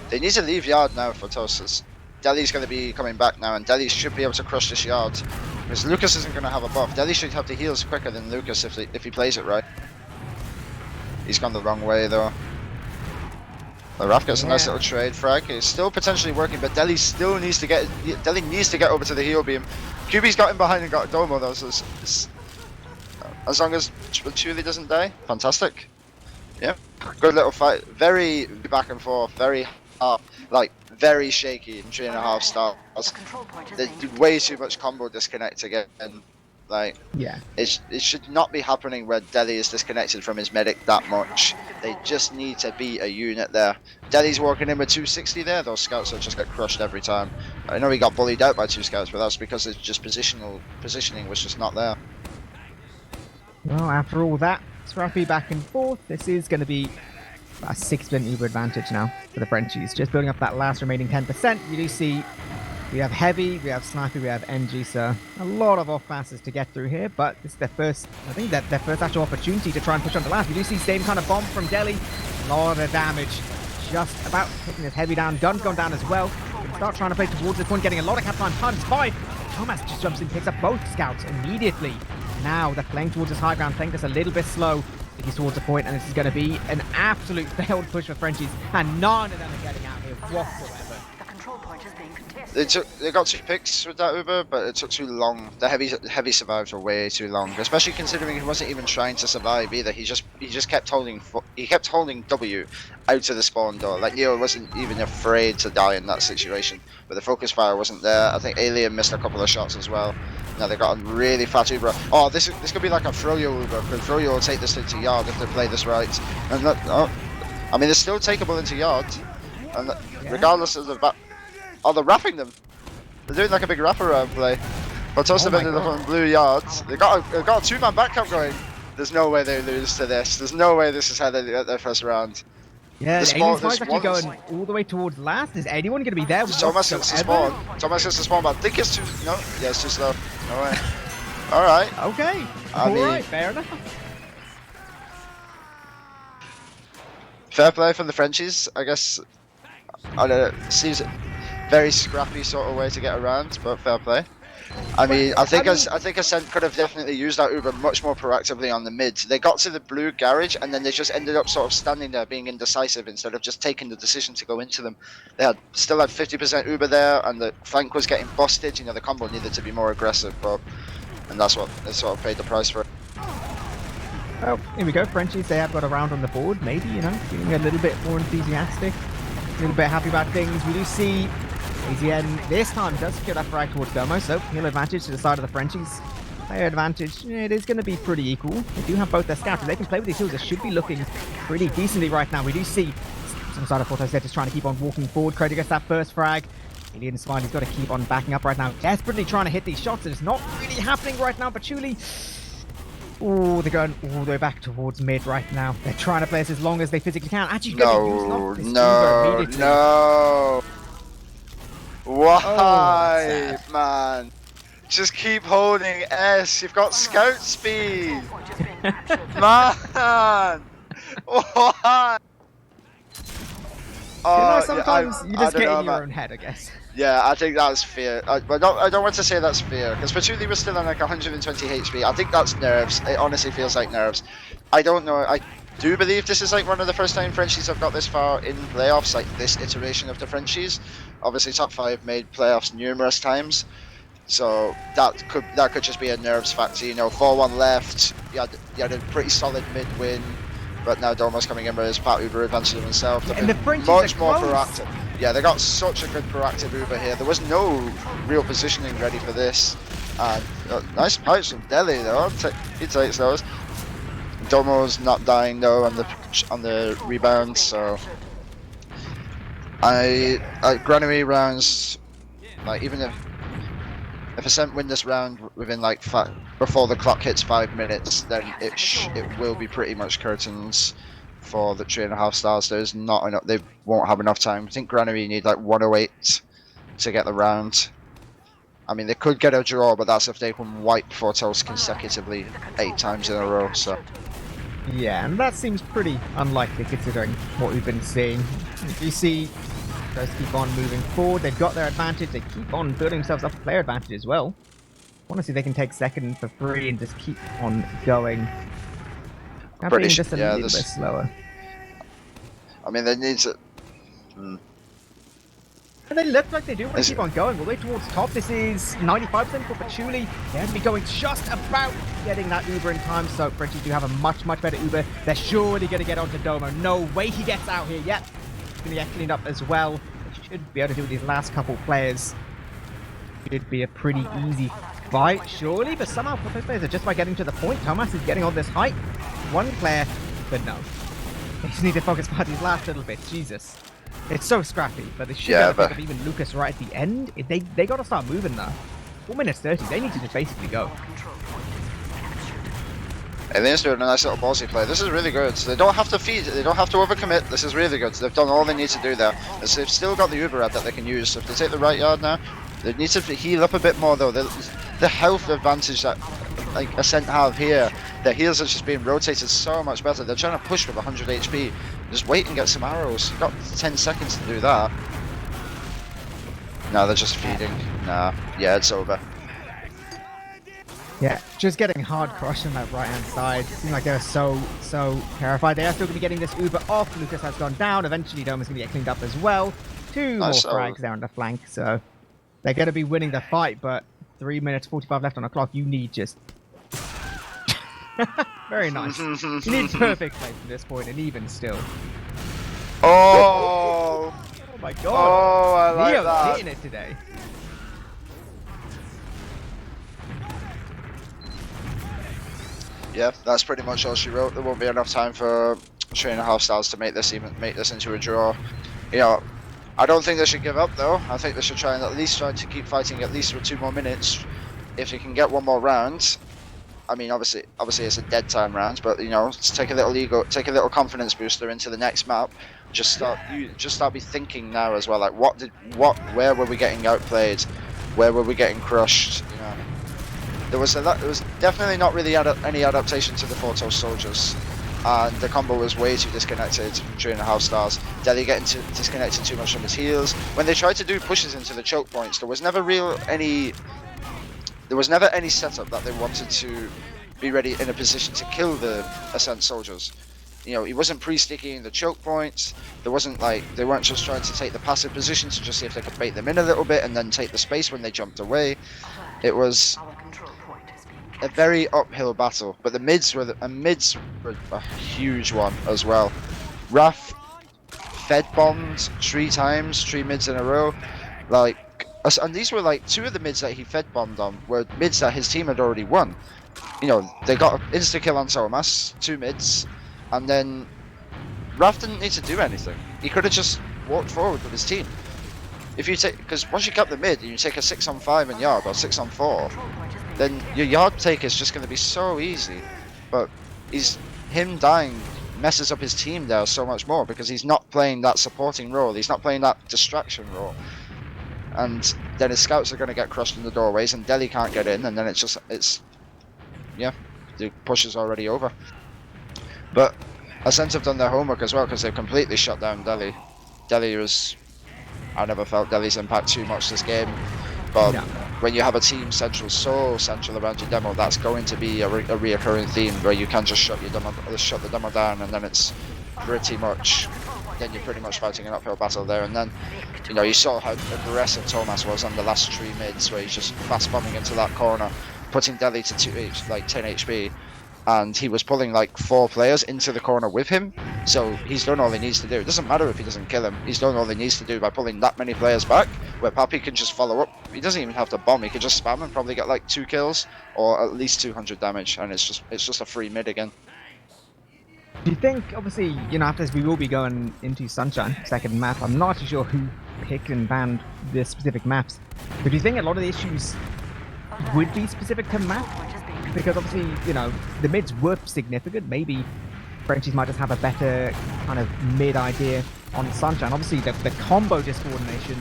Speaker 2: They need to leave yard now for Toasters. Deli's going to be coming back now, and Deli should be able to crush this yard. Because Lucas isn't going to have a buff. Deli should have the heals quicker than Lucas if he plays it right. He's gone the wrong way though. The Raph gets a nice little trade frag. It's still potentially working, but Deli still needs to get over to the heal beam. QB's got him behind and got a Domo though, so as long as Patchouli doesn't die, fantastic. Yeah, good little fight. Very back and forth, very very shaky in 3.5 stars. There's way too much combo disconnect again. Like,
Speaker 1: Yeah.
Speaker 2: it should not be happening where Delhi is disconnected from his medic that much. They just need to be a unit there. Delhi's walking in with 260 there. Those scouts will just get crushed every time. I know he got bullied out by 2 scouts, but that's because it's just positioning was just not there.
Speaker 1: Well, after all that scrappy back and forth, this is going to be a 6% Uber advantage now for the Frenchies. Just building up that last remaining 10%. You do see we have Heavy, we have Sniper, we have NG, so a lot of off classes to get through here, but this is their first, I think that their first actual opportunity to try and push on the last. We do see same kind of bomb from Delhi. A lot of damage. Just about taking this Heavy down. Gun's gone down as well. Can start trying to play towards this point, getting a lot of cap time puns by Thomas. Just jumps in, picks up both scouts immediately. Now they're playing towards this high ground, playing this a little bit slow. He's towards the point, and this is going to be an absolute failed push for Frenchies, and none of them are getting out here whatsoever.
Speaker 2: They got 2 picks with that Uber, but it took too long. The heavy survives for way too long, especially considering he wasn't even trying to survive either. He just kept holding W out of the spawn door. Like, Neo wasn't even afraid to die in that situation, but the focus fire wasn't there. I think Alien missed a couple of shots as well. Now they got a really fat Uber. Oh, this could be like a Froyo Uber, because Froyo will take this into yard if they play this right. And I mean, it's still takeable into yard, and regardless of the back. Oh, they're wrapping them. They're doing like a big wraparound play. But have ended up on blue yards. They got a 2-man back camp going. There's no way they lose to this. There's no way this is how they get their first round.
Speaker 1: Yeah, the Alien Spy's actually going all the way towards last. Is anyone going to be there?
Speaker 2: Thomas gets to spawn. Thomas gets to spawn, but I think it's too... No, yeah, it's too slow. No way. Alright.
Speaker 1: Okay. Alright, fair enough.
Speaker 2: Fair play from the Frenchies, I guess. I don't know, it seems very scrappy sort of way to get around, but fair play. I mean, I think Ascent could have definitely used that Uber much more proactively on the mid. They got to the blue garage, and then they just ended up sort of standing there being indecisive instead of just taking the decision to go into them. They still had 50% Uber there, and the flank was getting busted. You know, the combo needed to be more aggressive, and that's what they sort of paid the price for it.
Speaker 1: Well, here we go. Frenchies, they have got a round on the board, maybe, you know, feeling a little bit more enthusiastic, a little bit happy about things. We do see AZN this time does secure that frag towards Domo, so he'll advantage to the side of the Frenchies. Player advantage, it is going to be pretty equal. They do have both their scouts, and they can play with these tools. It should be looking pretty decently right now. We do see some side of 4Toast just trying to keep on walking forward. Craig gets that first frag. Alien Smiley's got to keep on backing up right now, desperately trying to hit these shots, and it's not really happening right now. But Chuli, oh, they're going all the way back towards mid right now. They're trying to play this as long as they physically can. Actually,
Speaker 2: no. Why, man? Just keep holding S. You've got scout speed, man. Why?
Speaker 1: Sometimes you just get in your own head, I guess.
Speaker 2: Yeah, I think that's fear. I don't want to say that's fear, because Patchouli was still on like 120 HP. I think that's nerves. It honestly feels like nerves. I don't know. I do believe this is like one of the first time Frenchies have got this far in playoffs, like this iteration of the Frenchies. Obviously, top 5 made playoffs numerous times, so that could just be a nerves factor. You know, 4-1 left. You had a pretty solid mid win, but now Domo's coming in with his Pat Uber advantage of himself.
Speaker 1: Yeah, and the Frenchies
Speaker 2: much more proactive. Yeah, they got such a good proactive Uber here. There was no real positioning ready for this. And nice pipes from Delhi though. He takes those. Domo's not dying though on the rebound, so Granary rounds, like even if Ascent win this round within like before the clock hits 5 minutes, then it will be pretty much curtains for the 3.5 stars. There's not enough. They won't have enough time. I think Granary need like 108 to get the round. I mean, they could get a draw, but that's if they can wipe 4Toast consecutively 8 times in a row. So
Speaker 1: yeah, and that seems pretty unlikely considering what we've been seeing. You see, those keep on moving forward. They've got their advantage. They keep on building themselves up a player advantage as well. I want to see if they can take second for free and just keep on going. Being just a little bit slower.
Speaker 2: I mean, they need to.
Speaker 1: And they look like they do want to keep on going all the way towards top. This is 95% for Patchouli. They have to be going just about getting that Uber in time. So Frenchies do have a much better Uber. They're surely going to get onto Domo. No way he gets out here yet. He's going to get cleaned up as well. They should be able to do with these last couple players. Should be a pretty easy fight, surely, but somehow FourToast players are just by getting to the point. Thomas is getting on this height. One player, but no. They just need to focus party's last little bit. Jesus. It's so scrappy, but they should have picked up even Lucas right at the end. They got to start moving now. 4 minutes 30. They need to just basically go.
Speaker 2: Alien's doing a nice little ballsy play. This is really good. They don't have to feed, they don't have to overcommit. This is really good. They've done all they need to do there. They've still got the Uber ad that they can use. So if they take the right yard now, they need to heal up a bit more though. The health advantage that like Ascent have here, their heals are just being rotated so much better. They're trying to push with 100 HP. Just wait and get some arrows. You've got 10 seconds to do that. No, they're just feeding. Nah, yeah, it's over.
Speaker 1: Yeah, just getting hard crushed on that right-hand side. Seems like they're so terrified. They are still going to be getting this Uber off. Lucas has gone down. Eventually, Dome is going to get cleaned up as well. Two more frags there on the flank, so they're going to be winning the fight, but 3 minutes 45 left on the clock. You need just... Very nice. You need perfect play from this point, and even still.
Speaker 2: Oh!
Speaker 1: Oh my god.
Speaker 2: Oh, I like
Speaker 1: Neo's
Speaker 2: that.
Speaker 1: hitting it today.
Speaker 2: Yeah, that's pretty much all she wrote. There won't be enough time for 3.5 stars to make this into a draw. You know, I don't think they should give up though. I think they should try to keep fighting at least for 2 more minutes. If they can get one more round, I mean, obviously it's a dead time round, but you know, let's take a little confidence booster into the next map. Just start be thinking now as well. Like, where were we getting outplayed? Where were we getting crushed? You know. There was definitely not really any adaptation to the 4Toast soldiers, and the combo was way too disconnected from 3.5 stars. Delhi getting disconnected too much from his heals. When they tried to do pushes into the choke points, there was never any setup that they wanted to be ready in a position to kill the Ascent soldiers. You know, he wasn't pre-sticking the choke points. There wasn't like, they weren't just trying to take the passive position to just see if they could bait them in a little bit and then take the space when they jumped away. It was a very uphill battle, but the mids were a huge one as well. Raf fed bombed 3 times, 3 mids in a row, and these were like 2 of the mids that he fed bombed on were mids that his team had already won. You know, they got an insta kill on Thomas, 2 mids, and then Raf didn't need to do anything. He could have just walked forward with his team. If you take, because once you cap the mid, you take a 6-on-5 in yard or 6-on-4. Then your yard take is just going to be so easy. But him dying messes up his team there so much more because he's not playing that supporting role. He's not playing that distraction role. And then his scouts are going to get crushed in the doorways and Delhi can't get in, and then yeah, the push is already over. But Ascent have done their homework as well because they've completely shut down Delhi. I never felt Delhi's impact too much this game. But when you have a team so central around your demo, that's going to be a reoccurring theme where you can just shut the demo down, and then it's pretty much fighting an uphill battle there. And then, you know, you saw how aggressive Thomas was on the last 3 mids, where he's just fast bombing into that corner, putting Delhi to 10 HP, and he was pulling like 4 players into the corner with him. So he's done all he needs to do. It doesn't matter if he doesn't kill him. He's done all he needs to do by pulling that many players back, where Papi can just follow up. He doesn't even have to bomb. He can just spam and probably get like 2 kills or at least 200 damage, and it's just a free mid again.
Speaker 1: Do you think, obviously, you know, after this we will be going into Sunshine, second map. I'm not too sure who picked and banned the specific maps, but do you think a lot of the issues would be specific to map? Because obviously, you know, the mids were significant. Maybe Frenchies might just have a better kind of mid idea on Sunshine. Obviously, the combo discoordination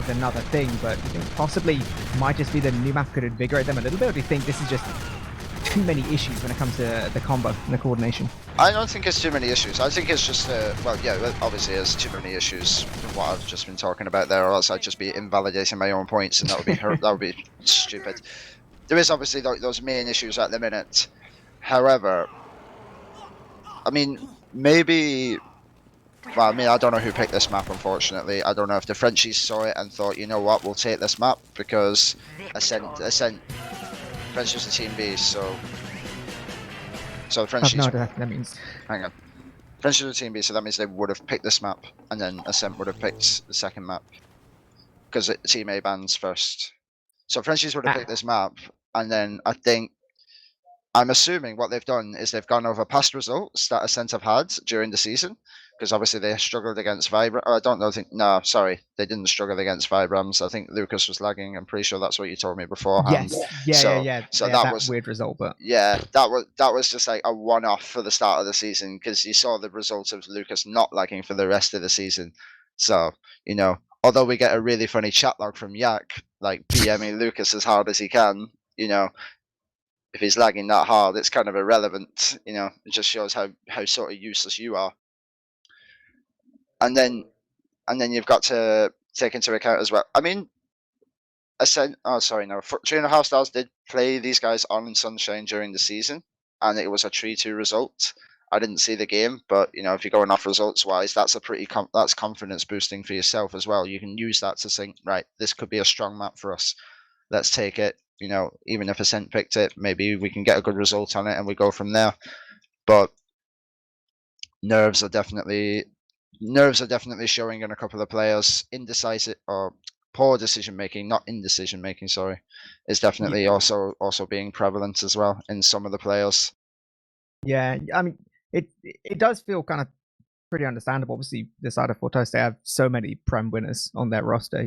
Speaker 1: is another thing, but do you think possibly might just be the new map could invigorate them a little bit, or do you think this is just too many issues when it comes to the combo and the coordination?
Speaker 2: I don't think it's too many issues. I think it's just, well, yeah, obviously there's too many issues from what I've just been talking about there, or else I'd just be invalidating my own points, and that would be that would be stupid. There is obviously those main issues at the minute. However, I mean, maybe... Well, I mean, I don't know who picked this map, unfortunately. I don't know if the Frenchies saw it and thought, you know what, we'll take this map, because Ascent Frenchies are Team B, so Frenchies...
Speaker 1: I have no idea what that means.
Speaker 2: Hang on. Frenchies are Team B, so that means they would have picked this map, and then Ascent would have picked the second map, because Team A bans first. So Frenchies would have picked this map, and then I'm assuming what they've done is they've gone over past results that Ascent have had during the season, because obviously they struggled against Vibram. I don't know. No, sorry, they didn't struggle against Vibrams. I think Lucas was lagging. I'm pretty sure that's what you told me beforehand.
Speaker 1: Yes, yeah.
Speaker 2: So
Speaker 1: They had
Speaker 2: that
Speaker 1: that
Speaker 2: was
Speaker 1: weird result, but
Speaker 2: that was just like a one-off for the start of the season, because you saw the result of Lucas not lagging for the rest of the season. So although we get a really funny chat log from Yak, like BMing Lucas as hard as he can, if he's lagging that hard, it's kind of irrelevant. It just shows how sort of useless you are. And then you've got to take into account as well. I mean, Ascent. Oh, sorry, no. 3.5 stars did play these guys on Sunshine during the season, and it was a 3-2 result. I didn't see the game, but if you're going off results wise, that's a pretty that's confidence boosting for yourself as well. You can use that to think, right, this could be a strong map for us. Let's take it. Even if Ascent picked it, maybe we can get a good result on it, and we go from there. But nerves are definitely showing in a couple of players. Indecisive or poor decision making, not indecision making. Sorry, is definitely also being prevalent as well in some of the players.
Speaker 1: Yeah, I mean, it does feel kind of pretty understandable. Obviously, the side of 4Toast, they have so many Prem winners on their roster.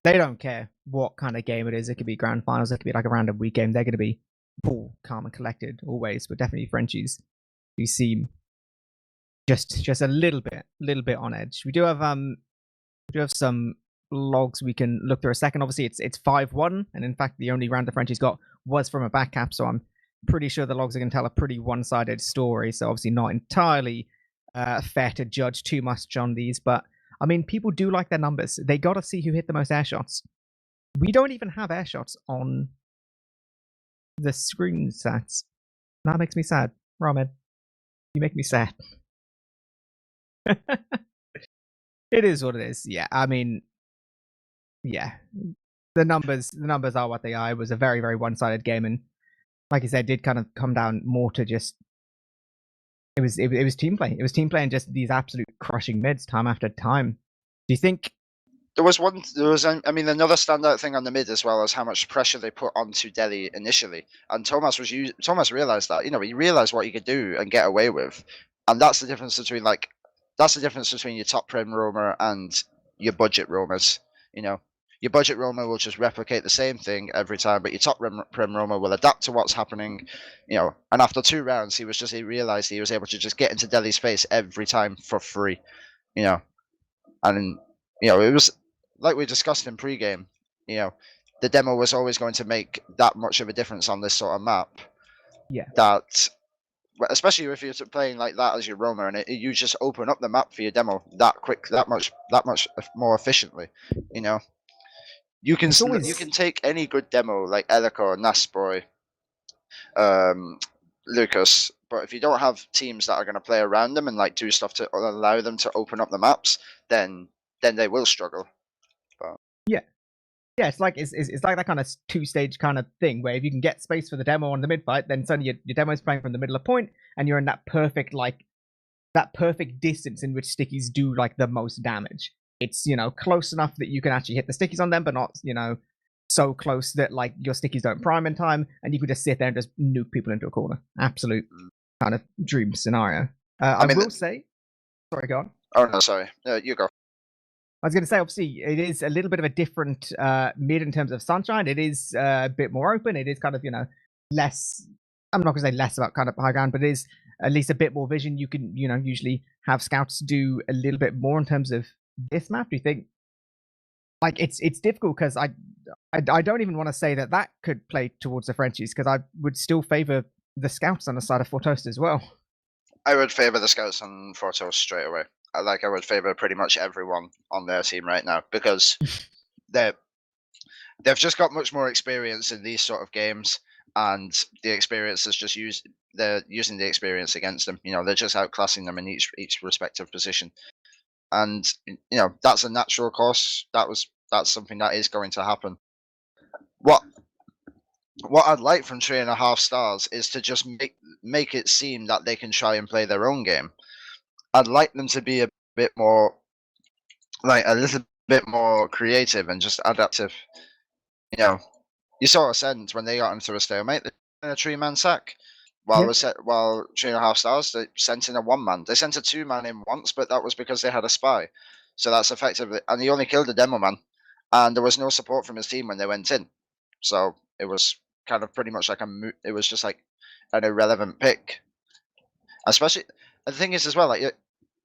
Speaker 1: They don't care what kind of game it is. It could be grand finals. It could be like a random week game. They're going to be cool, calm, and collected always. But definitely Frenchies, who seem just a little bit on edge. We do have some logs we can look through a second. Obviously, it's 5-1, and in fact, the only round the Frenchies got was from a back cap. So I'm pretty sure the logs are going to tell a pretty one-sided story. So obviously, not entirely fair to judge too much on these. But I mean, people do like their numbers. They got to see who hit the most air shots. We don't even have air shots on the screen stats. That makes me sad. Rahmed, you make me sad. It is what it is. Yeah, I mean, yeah, the numbers are what they are. It was a very, very one-sided game, and like I said, it did kind of come down more to just it was team play. It was team play and just these absolute crushing mids time after time. Do you think
Speaker 2: There was another standout thing on the mid as well as how much pressure they put onto Delhi initially, and Thomas realized that. He realized what he could do and get away with, and that's the difference between your top prem roamer and your budget roamers. Your budget roamer will just replicate the same thing every time, but your top prem roamer will adapt to what's happening. And after 2 rounds, he realized he was able to just get into Delhi's face every time for free. And it was like we discussed in pre-game. The demo was always going to make that much of a difference on this sort of map.
Speaker 1: Yeah.
Speaker 2: That, especially if you're playing like that as your roamer, and you just open up the map for your demo that quick, that much more efficiently. You can take any good demo like Eliko, Nasboy, Lucas, but if you don't have teams that are going to play around them and like do stuff to allow them to open up the maps, then they will struggle.
Speaker 1: Yeah, it's like that kind of 2-stage kind of thing where if you can get space for the demo on the mid fight, then suddenly your demo is playing from the middle of point, and you're in that perfect distance in which stickies do like the most damage. It's close enough that you can actually hit the stickies on them, but not so close that like your stickies don't prime in time, and you can just sit there and just nuke people into a corner. Absolute kind of dream scenario. I will say, sorry, go on.
Speaker 2: Oh no, sorry, you go.
Speaker 1: I was going to say, obviously, it is a little bit of a different mid in terms of Sunshine. It is a bit more open. It is kind of, less. I'm not going to say less about kind of high ground, but it is at least a bit more vision. You can, usually have scouts do a little bit more in terms of this map. Do you think? Like, it's difficult because I don't even want to say that could play towards the Frenchies, because I would still favor the scouts on the side of 4Toast as well.
Speaker 2: I would favor the scouts on 4Toast straight away. I would favor pretty much everyone on their team right now, because they've just got much more experience in these sort of games, and the experience is they're using the experience against them. They're just outclassing them in each respective position, and that's a natural course. That's something that is going to happen. What I'd like from 3.5 stars is to just make it seem that they can try and play their own game. I'd like them to be a bit more, like a little bit more creative and just adaptive. You know, you saw Ascent when they got into a stalemate, they in a 3-man sack.
Speaker 1: Yeah.
Speaker 2: While 3.5 stars, they sent in a 1-man. They sent a 2-man in once, but that was because they had a spy. So that's effectively, and he only killed the demo man, and there was no support from his team when they went in. So it was kind of pretty much like it was just like an irrelevant pick. Especially, the thing is as well, like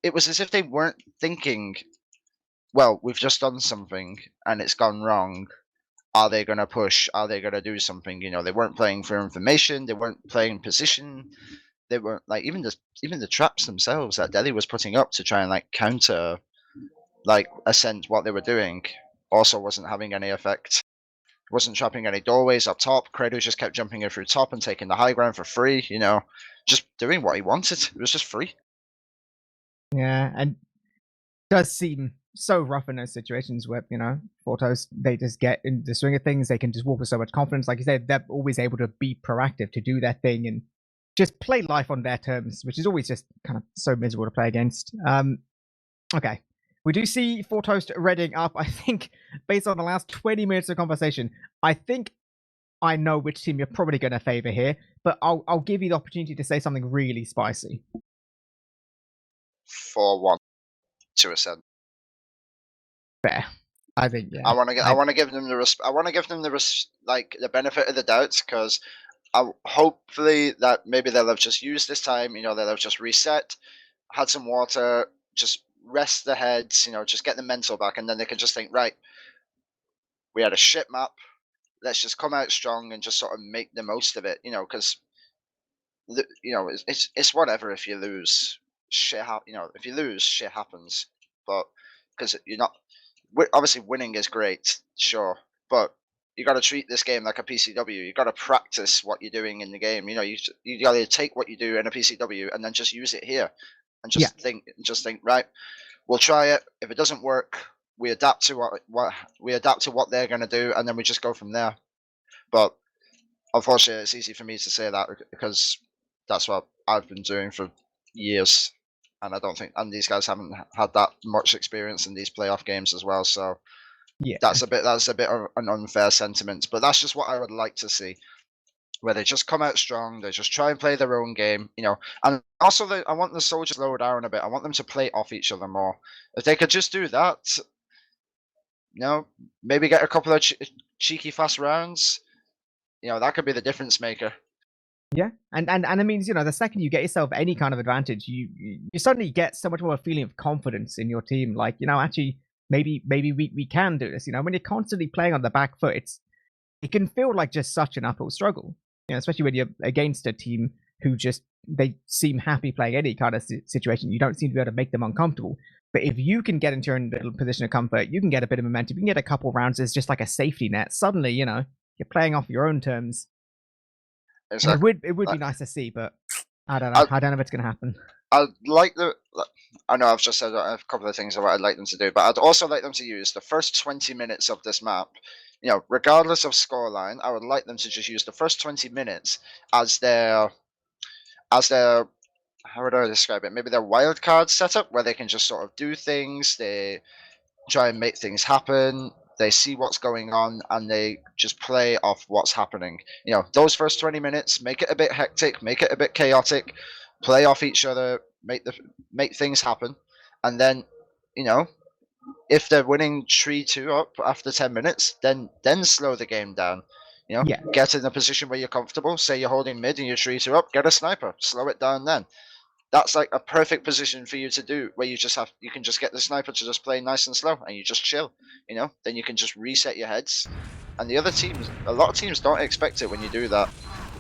Speaker 2: it was as if they weren't thinking, well, we've just done something and it's gone wrong. Are they going to push? Are they going to do something? You know, they weren't playing for information. They weren't playing position. They weren't like even the traps themselves that Delhi was putting up to try and like counter like Ascent what they were doing also wasn't having any effect. Wasn't trapping any doorways up top. Credo just kept jumping in through top and taking the high ground for free. You know, just doing what he wanted. It was just free.
Speaker 1: Yeah, and does seem so rough in those situations where, you know, 4Toast, they just get in the swing of things. They can just walk with so much confidence. Like you said, they're always able to be proactive, to do their thing and just play life on their terms, which is always just kind of so miserable to play against. Okay. We do see 4Toast reading up. I think, based on the last 20 minutes of conversation, I think I know which team you're probably going to favor here, but I'll give you the opportunity to say something really spicy.
Speaker 2: 4-1 to Ascent.
Speaker 1: Fair. I think, yeah.
Speaker 2: I want to give them the benefit of the doubt, because hopefully that maybe they'll have just used this time. You know, they'll have just reset, had some water, just rest their heads. You know, just get the mental back, and then they can just think, right, we had a shit map. Let's just come out strong and just sort of make the most of it. You know, because you know it's whatever if you lose. You know, if you lose, shit happens. But because you're not obviously winning is great, sure, but you got to treat this game like a PCW. You got to practice what you're doing in the game. You know, you got to take what you do in a PCW and then just use it here, and just think, right, we'll try it. If it doesn't work, we adapt to what they're going to do, and then we just go from there. But unfortunately, it's easy for me to say that because that's what I've been doing for years, and I don't think, and these guys haven't had that much experience in these playoff games as well. So
Speaker 1: yeah,
Speaker 2: that's a bit of an unfair sentiment, but that's just what I would like to see, where they just come out strong, they just try and play their own game, you know. And also, I want the soldiers to slow down a bit. I want them to play off each other more. If they could just do that, you know, maybe get a couple of cheeky fast rounds, you know, that could be the difference maker.
Speaker 1: Yeah, and it means, you know, the second you get yourself any kind of advantage, you suddenly get so much more a feeling of confidence in your team. Like, you know, actually, maybe we can do this. You know, when you're constantly playing on the back foot, it can feel like just such an uphill struggle. You know, especially when you're against a team who just, they seem happy playing any kind of situation. You don't seem to be able to make them uncomfortable. But if you can get into your own little position of comfort, you can get a bit of momentum. You can get a couple rounds as just like a safety net. Suddenly, you know, you're playing off your own terms. Exactly. It would be nice to see, but I don't know. I don't know if it's going to happen.
Speaker 2: I know I've just said a couple of things of what I'd like them to do, but I'd also like them to use the first 20 minutes of this map. You know, regardless of scoreline, I would like them to just use the first 20 minutes as their how would I describe it? Maybe their wild card setup, where they can just sort of do things. They try and make things happen. They see what's going on and they just play off what's happening. You know, those first 20 minutes, make it a bit hectic, make it a bit chaotic, play off each other, make things happen, and then, you know, if they're winning 3-2 up after 10 minutes, then slow the game down. You know, get in a position where you're comfortable. Say you're holding mid and you're 3-2 up, get a sniper, slow it down then. That's like a perfect position for you to do, where you can just get the sniper to just play nice and slow and you just chill, you know. Then you can just reset your heads, and the other teams, a lot of teams don't expect it when you do that,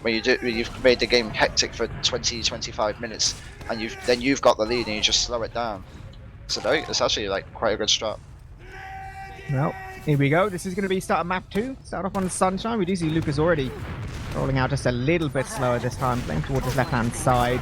Speaker 2: when you've made the game hectic for 20-25 minutes and you've got the lead and you just slow it down. It's actually like quite a good strat.
Speaker 1: Well, here we go. This is going to be start of map 2. Start off on Sunshine. We do see Lucas already rolling out just a little bit slower this time, playing towards his left-hand side.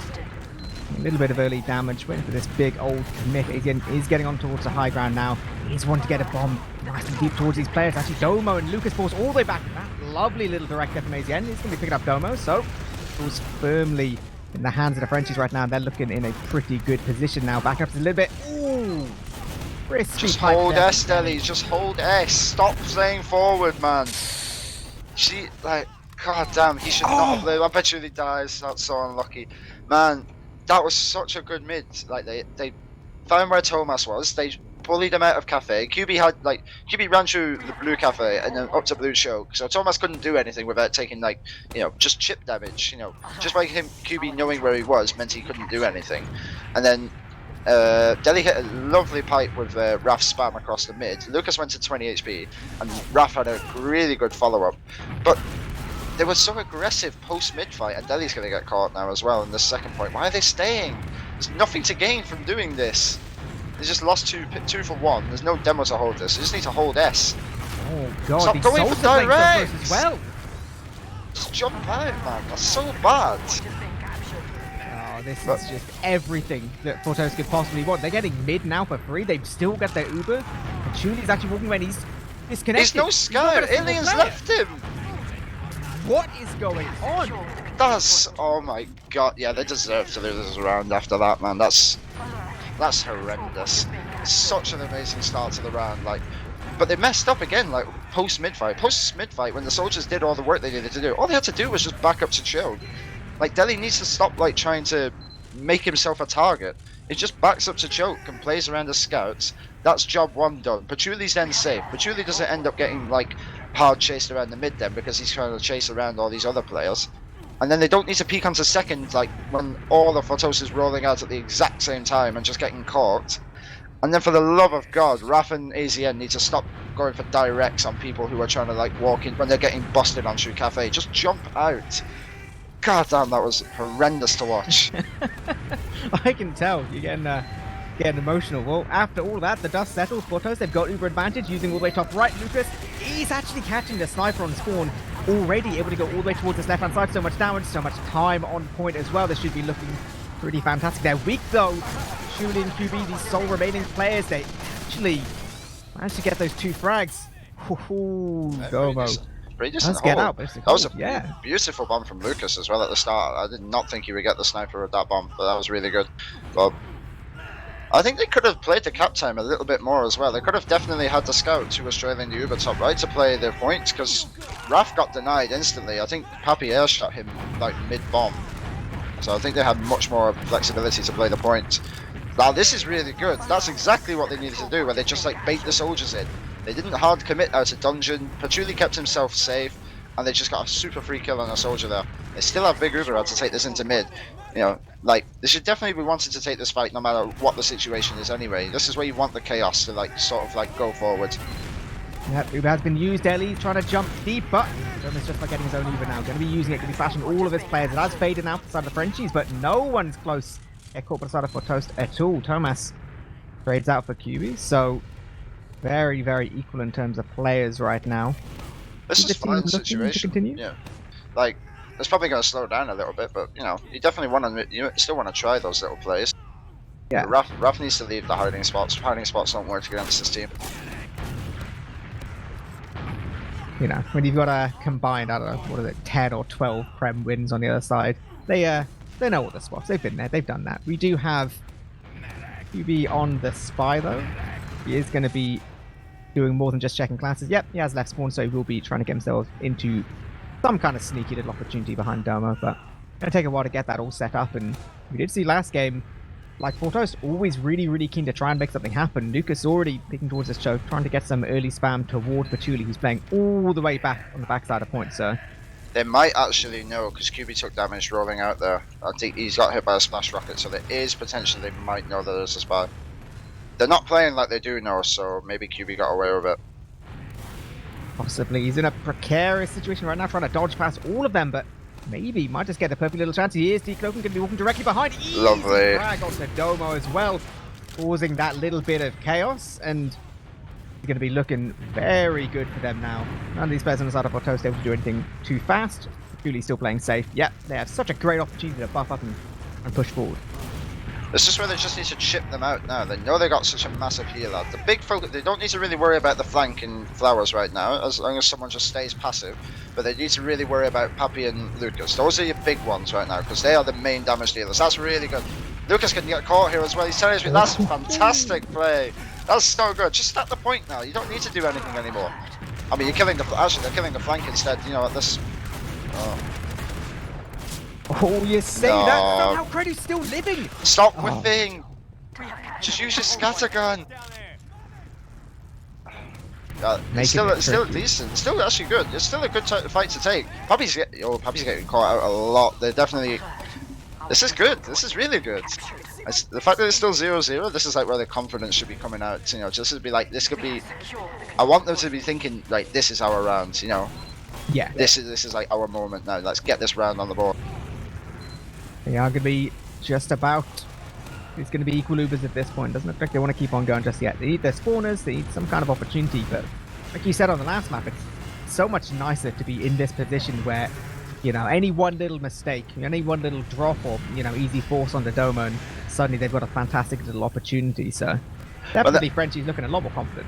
Speaker 1: A little bit of early damage, waiting for this big old commit. He's getting on towards the high ground now. He's wanting to get a bomb nice and deep towards these players. Actually, Domo and Lucas falls all the way back. That lovely little direct there from AZN. He's going to be picking up Domo, so falls firmly in the hands of the Frenchies right now. They're looking in a pretty good position now. Back up a little bit. Ooh,
Speaker 2: just hold S, Deli. Just hold S. Stop playing forward, man. God damn, he should not have played. I bet you he dies. That's so unlucky. Man, that was such a good mid. Like, they found where Thomas was. They bullied him out of cafe. QB ran through the blue cafe and then up to blue choke. So Thomas couldn't do anything without taking, like, you know, just chip damage. You know, just by him, QB knowing where he was meant he couldn't do anything. And then Deli hit a lovely pipe with Raf spam across the mid. Lucas went to 20 HP and Raf had a really good follow-up. But they were so aggressive post-mid fight, and Deli's going to get caught now as well in the second point. Why are they staying? There's nothing to gain from doing this. They just lost two for one. There's no demo to hold this. They just need to hold S.
Speaker 1: Oh god,
Speaker 2: stop going for direct
Speaker 1: as well.
Speaker 2: Just jump out, man. That's so bad.
Speaker 1: Oh, this is just everything that 4Toast could possibly want. They're getting mid now for free. They've still got their Uber. And Chuli's actually walking when he's disconnected.
Speaker 2: He's no scout. Aliens left him.
Speaker 1: What is going on?
Speaker 2: Oh my god. Yeah, they deserve to lose this round after that, man. That's horrendous. Such an amazing start to the round, like, but they messed up again, like post mid fight when the soldiers did all the work they needed to do. All they had to do was just back up to choke. Like, Deli needs to stop like trying to make himself a target. He just backs up to choke and plays around the scouts. That's job one done. Pachuli's then safe. Pachuli doesn't end up getting like hard chased around the mid then, because he's trying to chase around all these other players. And then they don't need to peek onto second, like when all the 4Toast is rolling out at the exact same time and just getting caught. And then for the love of God, Raf and AZN need to stop going for directs on people who are trying to like walk in when they're getting busted on Shoe Cafe. Just jump out. God damn, that was horrendous to watch.
Speaker 1: I can tell you're getting emotional. Well, after all that, the dust settles. 4Toast, they've got Uber advantage using all the way top right. Lucas, he's actually catching the sniper on spawn. Already able to go all the way towards this left hand side. So much damage, so much time on point as well. This should be looking pretty fantastic. They're weak though. Shuli and QB, these sole remaining players, they actually managed to get those two frags. Ooh, Gomo.
Speaker 2: Let's
Speaker 1: get out, basically.
Speaker 2: That was a beautiful bomb from Lucas as well at the start. I did not think he would get the sniper with that bomb, but that was really good. But I think they could have played the cap time a little bit more as well. They could have definitely had the scouts who were trailing the Uber top right to play their points, because Raf got denied instantly. I think Papi air shot him like mid-bomb. So I think they had much more flexibility to play the point. Now this is really good. That's exactly what they needed to do, where they just like bait the soldiers in. They didn't hard commit out of dungeon. Pachuli kept himself safe, and they just got a super free kill on a soldier there. They still have big Uber to take this into mid. You know, like, they should definitely be wanting to take this fight no matter what the situation is anyway. This is where you want the chaos to like sort of like go forward.
Speaker 1: Yep, Uber has been used. Ellie trying to jump deep, but German's just like getting his own Uber now. Going to be using it, going to be flashing all of his players. It has faded now beside the Frenchies, but no one's close. Get caught beside of 4Toast at all. Thomas trades out for QB, so very, very equal in terms of players right now.
Speaker 2: This is a fine situation. Yeah, like, it's probably going to slow down a little bit, but you know, you definitely want to, you still want to try those little plays. Yeah, Raf needs to leave the hiding spots. Hiding spots don't work against this team.
Speaker 1: You know, when you've got a combined, I don't know, what is it, 10 or 12 Prem wins on the other side, they know all the spots. They've been there. They've done that. We do have QB on the spy though. He is going to be doing more than just checking classes. Yep, he has left spawn, so he will be trying to get himself into some kind of sneaky little opportunity behind Domo, but it's going to take a while to get that all set up. And we did see last game, like 4Toast, always really, really keen to try and make something happen. Lucas already picking towards this choke, trying to get some early spam toward Pachuli, who's playing all the way back on the backside of point, so
Speaker 2: they might actually know, because QB took damage rolling out there. I think he's got hit by a splash rocket, so there is potential they might know that there's a spy. They're not playing like they do know, so maybe QB got away with it.
Speaker 1: Possibly. He's in a precarious situation right now, trying to dodge past all of them, but maybe might just get a perfect little chance. He is decloaking, going to be walking directly behind. Easy
Speaker 2: lovely
Speaker 1: drag onto Domo as well, causing that little bit of chaos, and it's going to be looking very good for them now. None of these players on the side of 4Toast able to do anything too fast. Julie still playing safe. Yep, they have such a great opportunity to buff up and push forward.
Speaker 2: It's just where they just need to chip them out now. They know they got such a massive healer. The big focus, they don't need to really worry about the flank in Flowers right now, as long as someone just stays passive. But they need to really worry about Papi and Lucas. Those are your big ones right now, because they are the main damage dealers. That's really good. Lucas can get caught here as well. He's telling me that's a fantastic play. That's so good. Just at the point now. You don't need to do anything anymore. I mean, you're killing the actually they're killing the flank instead. You know what this?
Speaker 1: Oh, you say that? Somehow Creddy's still living.
Speaker 2: Stop whiffing. Just use your scattergun. It's still decent. Still actually good. It's still a good fight to take. Poppy's getting caught out a lot. They're definitely. This is good. This is really good. The fact that it's still 0-0, this is like where the confidence should be coming out. You know, just to be like, this could be. I want them to be thinking like, this is our round. You know.
Speaker 1: Yeah.
Speaker 2: This is like our moment now. Let's get this round on the board.
Speaker 1: They are going to be just about. It's going to be equal Ubers at this point. Doesn't look like they want to keep on going just yet. They need their spawners. They need some kind of opportunity. But like you said on the last map, it's so much nicer to be in this position where, you know, any one little mistake, any one little drop or, you know, easy force on the Domo, and suddenly they've got a fantastic little opportunity. So definitely Frenchie's looking a lot more confident.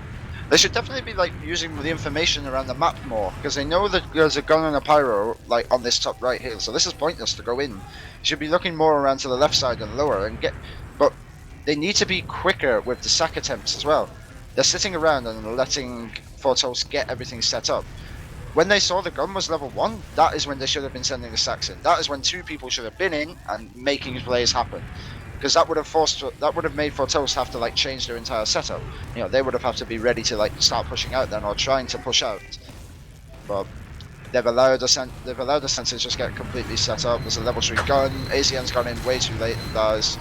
Speaker 2: They should definitely be like using the information around the map more, because they know that there's a gun and a pyro like on this top right here. So this is pointless to go in. You should be looking more around to the left side and lower and get. But they need to be quicker with the sack attempts as well. They're sitting around and letting 4Toast get everything set up. When they saw the gun was level 1, that is when they should have been sending the sacks in. That is when 2 people should have been in and making plays happen. Because that would have made 4Toast have to like change their entire setup. You know, they would have to be ready to like start pushing out then, or trying to push out. But they've allowed the sensors just get completely set up. There's a level 3 gun. ACN's gone in way too late, guys.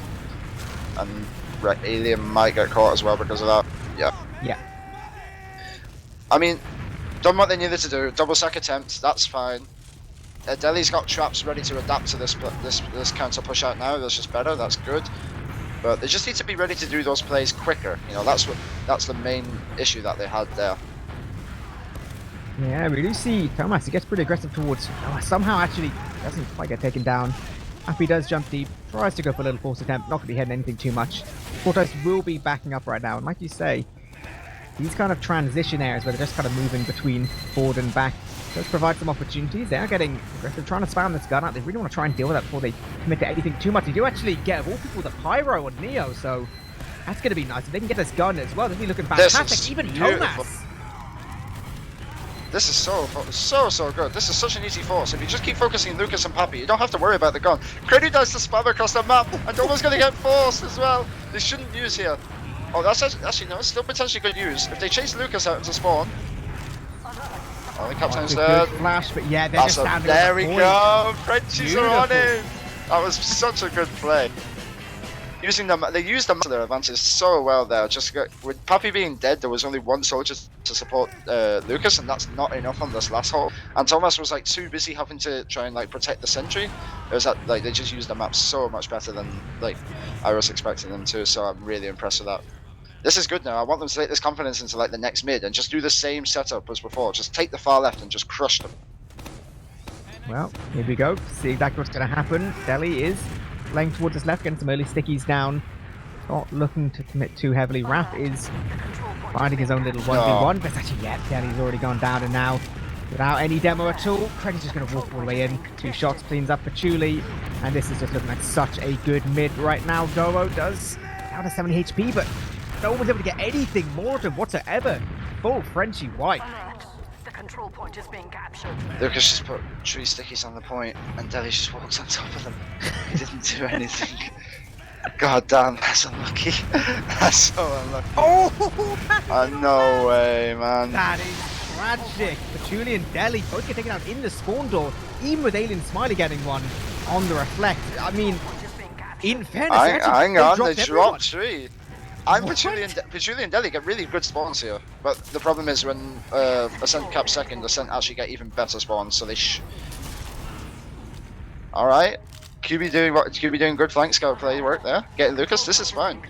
Speaker 2: And Alien might get caught as well because of that. Yeah. I mean, done what they needed to do. Double sack attempt, that's fine. Delhi's got traps ready to adapt to this counter push out now. That's just better. That's good. But they just need to be ready to do those plays quicker. You know, that's the main issue that they had there.
Speaker 1: Yeah, we do see Thomas. He gets pretty aggressive towards. Somehow actually doesn't quite get taken down. Happy does jump deep, tries to go for a little force attempt, not going to be hitting anything too much. 4Toast will be backing up right now, and like you say, these kind of transition areas where they're just kind of moving between forward and back does provide some opportunities. They are getting aggressive, trying to spam this gun out. They really want to try and deal with that before they commit to anything too much. They do actually get, of all people, the Pyro on Neo, so that's going to be nice. If they can get this gun as well, they'll be looking fantastic. Even Thomas.
Speaker 2: This is so good. This is such an easy force. If you just keep focusing Lucas and Pappy, you don't have to worry about the gun. Credit does the spam across the map, and Domo's going to get forced as well. They shouldn't use here. Oh, that's actually no, it's still potentially good use. If they chase Lucas out into spawn. Oh, the captain's dead.
Speaker 1: Flash, but yeah, they're just standing.
Speaker 2: There we go. Frenchies are on him. That was such a good play. They used them to their advantage so well there. Just with Pappy being dead, there was only one soldier to support Lucas, and that's not enough on this last hole. And Thomas was like too busy having to try and like protect the sentry. It was that like they just used the map so much better than like I was expecting them to. So I'm really impressed with that. This is good now. I want them to take this confidence into like the next mid and just do the same setup as before. Just take the far left and just crush them.
Speaker 1: Well, here we go. See exactly what's going to happen. Delhi is laying towards his left, getting some early stickies down. Not looking to commit too heavily. Raph is finding his own little 1v1, but actually, yeah, Delhi's already gone down, and now, without any demo at all, Craig's just going to walk all the way in. 2 shots, cleans up for Chuli, and this is just looking like such a good mid right now. Domo does down to 70 HP, but no one's able to get anything more to whatsoever. Full Frenchie white.
Speaker 3: The control point is being captured.
Speaker 2: Lucas just put 3 stickies on the point, and Delhi just walks on top of them. He didn't do anything. God damn, that's unlucky. That's so unlucky.
Speaker 1: Oh!
Speaker 2: No way, man.
Speaker 1: That is tragic. Patchouli and Delhi both get taken out in the spawn door, even with Alien Smiley getting one on the reflect. I mean, in fairness,
Speaker 2: hang on, they
Speaker 1: dropped
Speaker 2: dropped 3. Patchouli and Delhi get really good spawns here, but the problem is when Ascent cap second, Ascent actually get even better spawns, so they Alright, QB doing good flank scout play work there, getting Lucas, this is fine.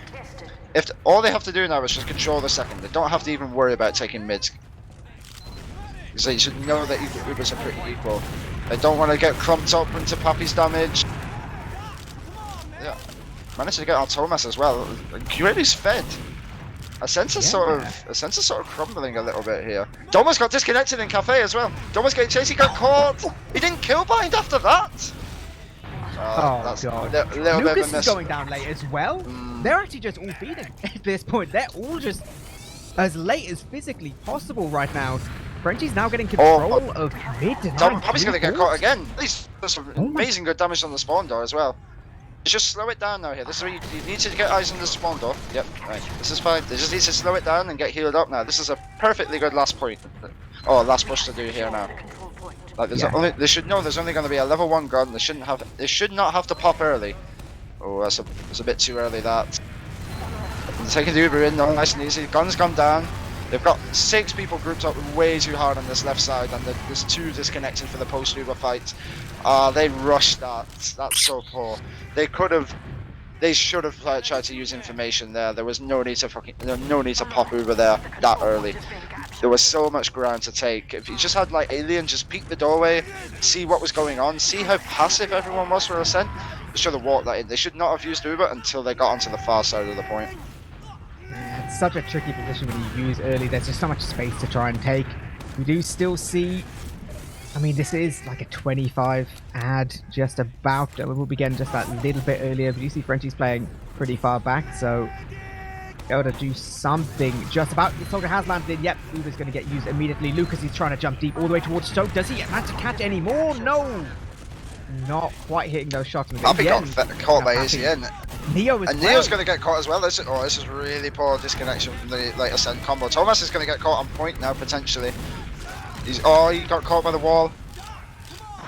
Speaker 2: All they have to do now is just control the second, they don't have to even worry about taking mids. Because they should know that Ubers are pretty equal. They don't want to get clumped up into Pappy's damage. Yeah. Managed to get our Thomas as well. Granny's fed. Ascent's sort of crumbling a little bit here. Domo's got disconnected in Cafe as well. Domo's getting chased, he got caught. He didn't kill bind after that.
Speaker 1: That's god. Lucas is going down late as well. They're actually just all feeding at this point. They're all just as late as physically possible right now. Frenchie's now getting control of mid.
Speaker 2: Poppy's going to get caught again. At least there's some amazing good damage on the spawn door as well. Just slow it down now here. This is where you need to get eyes on the spawn door. Yep, right. This is fine. They just need to slow it down and get healed up now. This is a perfectly good last point. Oh, last push to do here now. Like they should know there's only going to be a level 1 gun. They should not have to pop early. Oh, that's a bit too early that. They're taking the Uber in, no, nice and easy. Guns come down. They've got 6 people grouped up way too hard on this left side, and there's 2 disconnected for the post-Uber fight. They rushed that. That's so poor. They should have tried to use information there. There was no need to pop Uber there that early. There was so much ground to take. If you just had like Alien just peek the doorway, see what was going on, see how passive everyone was for Ascent, they should have walked that in. They should not have used Uber until they got onto the far side of the point.
Speaker 1: Yeah, it's such a tricky position when you use early. There's just so much space to try and take. We do still see, I mean, this is like a 25 ad, just about. We'll begin just that little bit earlier, but you see Frenchie's playing pretty far back, so able to do something just about. The Soldier has landed in. Yep, Uber's going to get used immediately. Lucas is trying to jump deep all the way towards Stoke. Does he manage to catch any more? No! Not quite hitting those shots.
Speaker 2: Pappy got caught by ACN.
Speaker 1: Neo is
Speaker 2: Neo's going to get caught as well. This is really poor disconnection from the Ascent combo. Thomas is going to get caught on point now, potentially. He got caught by the wall.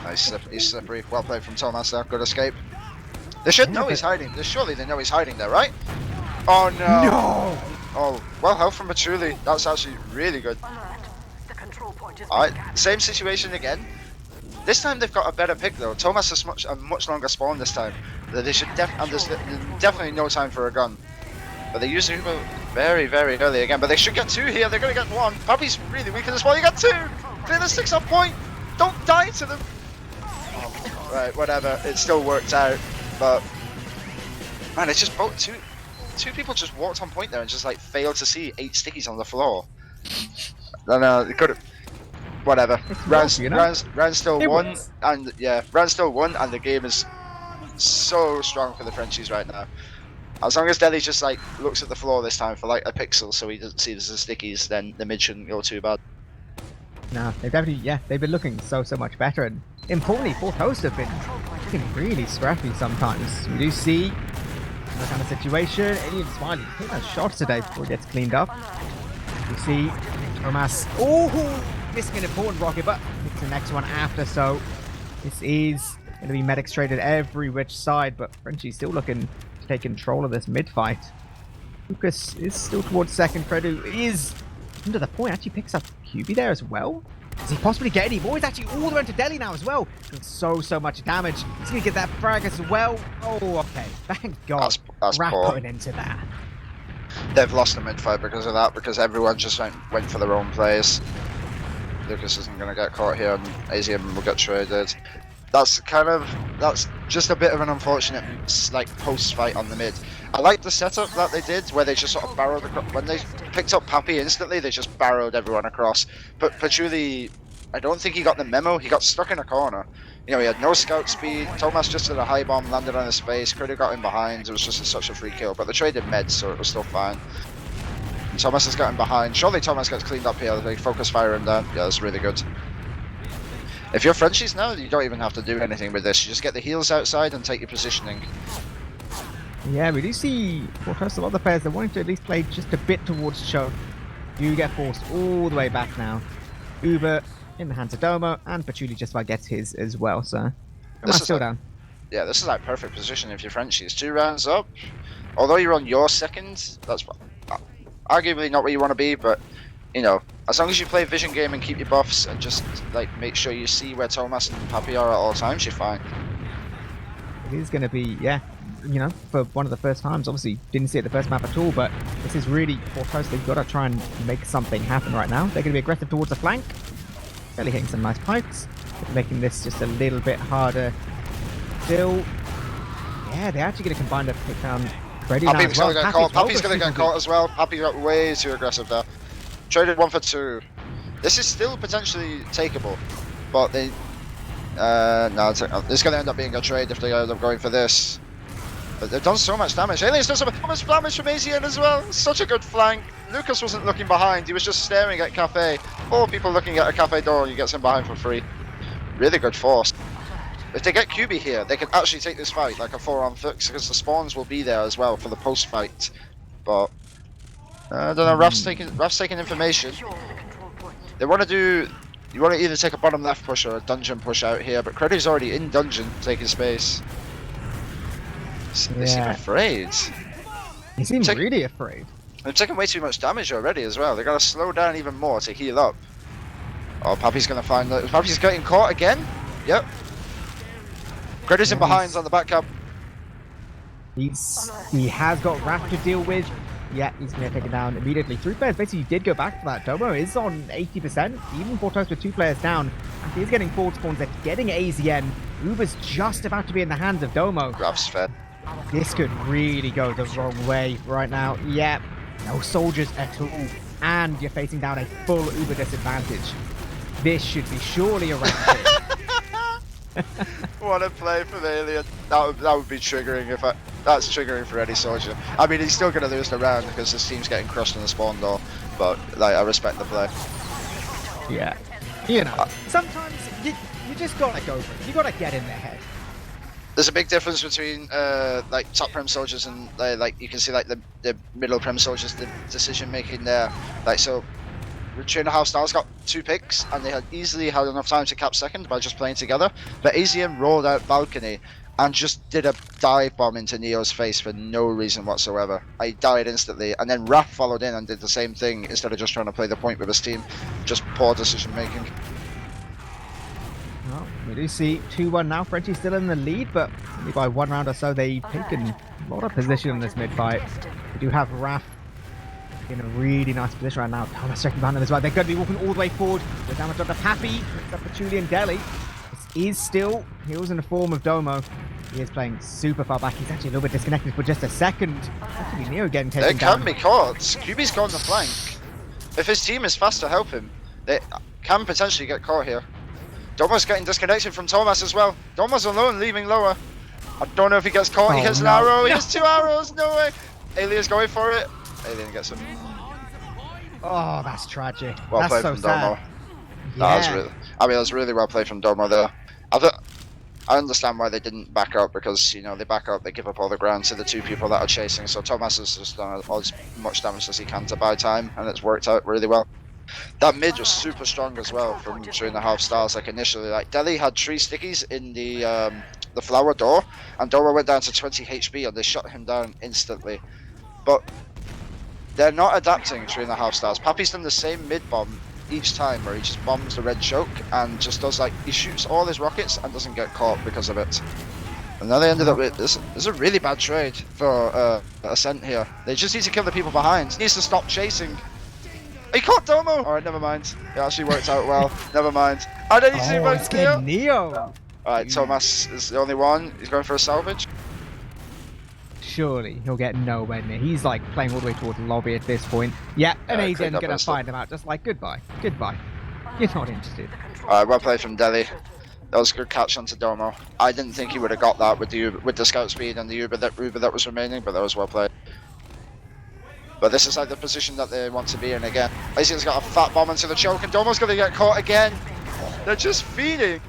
Speaker 2: Nice, he's slippery. Well played from Thomas there. Good escape. They should know he's hiding. Surely they know he's hiding there, right? Oh no! No! Oh, well health from Patchouli. That's actually really good. Alright, same situation again. This time they've got a better pick though. Thomas has a much longer spawn this time. They should and there's definitely no time for a gun. But they use Uber very, very early again. But they should get 2 here. They're going to get 1. Pappy's really weak in this one. You got 2! Clear the 6 off point! Don't die to them! Oh, right, whatever. It still worked out. But man, it's just both two people just walked on point there and just like failed to see 8 stickies on the floor. No, they could have. Whatever. Round still won, and yeah, round still won, and the game is so strong for the Frenchies right now. As long as Deli just like looks at the floor this time for like a pixel, so he doesn't see there's the stickies, then the mid shouldn't go too bad.
Speaker 1: No, they've definitely, they've been looking so much better, and importantly, 4Toast have been looking really scrappy sometimes. We do see that kind of situation. Alien Smiley taking those shots today before it gets cleaned up. We see Thomas, missing an important rocket, but it's the next one after, so this is going to be medics traded every which side, but Frenchie's still looking to take control of this mid-fight. Lucas is still towards second. Fredu is under the point, actually picks up QB there as well. Does he possibly get any more? He's actually all the way to Delhi now as well. Doing so much damage. He's going to get that frag as well. Oh, okay. Thank God.
Speaker 2: That's
Speaker 1: Wrap
Speaker 2: poor.
Speaker 1: putting into that.
Speaker 2: They've lost the mid-fight because of that, because everyone just went for their own plays. Lucas isn't going to get caught here, and AZM will get traded. That's just a bit of an unfortunate like post-fight on the mid. I like the setup that they did, where they just sort of barreled across. When they picked up Pappy instantly, they just barreled everyone across. But Patchouli, I don't think he got the memo. He got stuck in a corner. You know, he had no scout speed. Thomas just did a high bomb, landed on his face. Critter got in behind. It was just such a free kill. But they traded meds, so it was still fine. And Thomas has gotten behind. Surely Thomas gets cleaned up here. They focus fire him down. Yeah, that's really good. If you're Frenchies now, you don't even have to do anything with this. You just get the heals outside and take your positioning.
Speaker 1: Yeah, we do see 4Toast, a lot of the players that wanting to at least play just a bit towards Cho. You get forced all the way back now. Uber in the hands of Domo, and Patchouli just about gets his as well, so
Speaker 2: this is
Speaker 1: still
Speaker 2: like,
Speaker 1: down.
Speaker 2: Yeah, this is like perfect position if you're Frenchies. 2 rounds up. Although you're on your second, that's arguably not where you want to be, but you know, as long as you play vision game and keep your buffs and just like make sure you see where Thomas and Pappy are at all times, you're fine.
Speaker 1: It is going to be, yeah, you know, for one of the first times. Obviously, didn't see it the first map at all, but this is really 4Toast. They've got to try and make something happen right now. They're going to be aggressive towards the flank. Really hitting some nice pipes, making this just a little bit harder. Still, yeah, they're actually going to combine to pick down Freddy now as well.
Speaker 2: Pappy's going to get caught as well. Pappy got way too aggressive there. Traded 1 for 2. This is still potentially takeable, but they no, it's going to end up being a trade if they end up going for this. But they've done so much damage. Aliens done so much damage from AZN as well. Such a good flank. Lucas wasn't looking behind. He was just staring at Cafe. 4 people looking at a Cafe door and he gets him behind for free. Really good force. If they get QB here, they can actually take this fight like a 4-on-6 because the spawns will be there as well for the post-fight. But I don't know. Raf's taking information. They want to do. You want to either take a bottom left push or a dungeon push out here, but Creddy's already in dungeon taking space. They seem afraid.
Speaker 1: He seems really afraid.
Speaker 2: They've taken way too much damage already as well. They've got to slow down even more to heal up. Oh, Pappy's going to find that. Pappy's getting caught again? Yep. Creddy's in behinds on the back cab.
Speaker 1: He has got Raph to deal with. Yeah, he's going to take it down immediately. 3 players basically did go back for that. Domo is on 80%. Even 4Toast with 2 players down. He's getting forward spawns. They're getting AZN. Uber's just about to be in the hands of Domo.
Speaker 2: Raf's fed.
Speaker 1: This could really go the wrong way right now. Yeah, no soldiers at all. And you're facing down a full Uber disadvantage. This should be surely a round 2.
Speaker 2: What a play from Alien. That would be triggering if that's triggering for any soldier. I mean, he's still going to lose the round because his team's getting crushed in the spawn door. But like, I respect the play.
Speaker 1: Yeah, you know, sometimes you just gotta go for it. You gotta get in their head.
Speaker 2: There's a big difference between like top prem soldiers and like you can see like the middle prem soldiers, the decision making there. Like so, 2.5 stars got 2 picks and they had easily had enough time to cap second by just playing together. But AZM rolled out balcony and just did a dive bomb into Neo's face for no reason whatsoever. I died instantly, and then Raph followed in and did the same thing instead of just trying to play the point with his team. Just poor decision making.
Speaker 1: Well, we do see 2-1 now. Frenchie's still in the lead, but only by 1 round or so. They've taken a lot of position in this mid-fight. We do have Raph in a really nice position right now. Thomas checking behind them as well. They're going to be walking all the way forward. The damage on the Pappy. Picks up the Julian Deli. This is still heals in the form of Domo. He is playing super far back. He's actually a little bit disconnected for just a second. Actually, Neo getting taken down.
Speaker 2: They can be caught. QB's got on the flank. If his team is fast to help him, they can potentially get caught here. Domo's getting disconnected from Thomas as well. Domo's alone, leaving lower. I don't know if he gets caught. He hits an arrow. He has 2 arrows. No way. Alien's going for it. Alien gets him.
Speaker 1: Oh, that's tragic.
Speaker 2: Well
Speaker 1: that's
Speaker 2: played
Speaker 1: so
Speaker 2: from Domo.
Speaker 1: sad.
Speaker 2: That was really, I mean, that was really well played from Domo there. I understand why they didn't back up because, you know, they back up, they give up all the ground to the 2 people that are chasing. So Thomas has just done as much damage as he can to buy time, and it's worked out really well. That mid was super strong as well from 2.5 stars. Like initially, like Delhi had 3 stickies in the flower door, and Dora went down to 20 HP, and they shut him down instantly. But they're not adapting 3.5 stars. Pappy's done the same mid bomb each time, where he just bombs the red choke and just does like he shoots all his rockets and doesn't get caught because of it. And now they ended up with this is a really bad trade for Ascent here. They just need to kill the people behind. He needs to stop chasing. He caught Domo! Alright, never mind. It actually worked out well. Never mind. I don't need to see about
Speaker 1: Neo!
Speaker 2: Alright, Thomas is the only one. He's going for a salvage.
Speaker 1: Surely he'll get nowhere near. He's like playing all the way towards the lobby at this point. Yeah, and Aiden's gonna find him out just like goodbye. Goodbye. You're not interested.
Speaker 2: Alright, well played from Delhi. That was a good catch onto Domo. I didn't think he would have got that with the scout speed and the Uber that was remaining, but that was well played. But this is like the position that they want to be in again. Aizen's got a fat bomb into the choke and Domo's gonna get caught again. They're just feeding.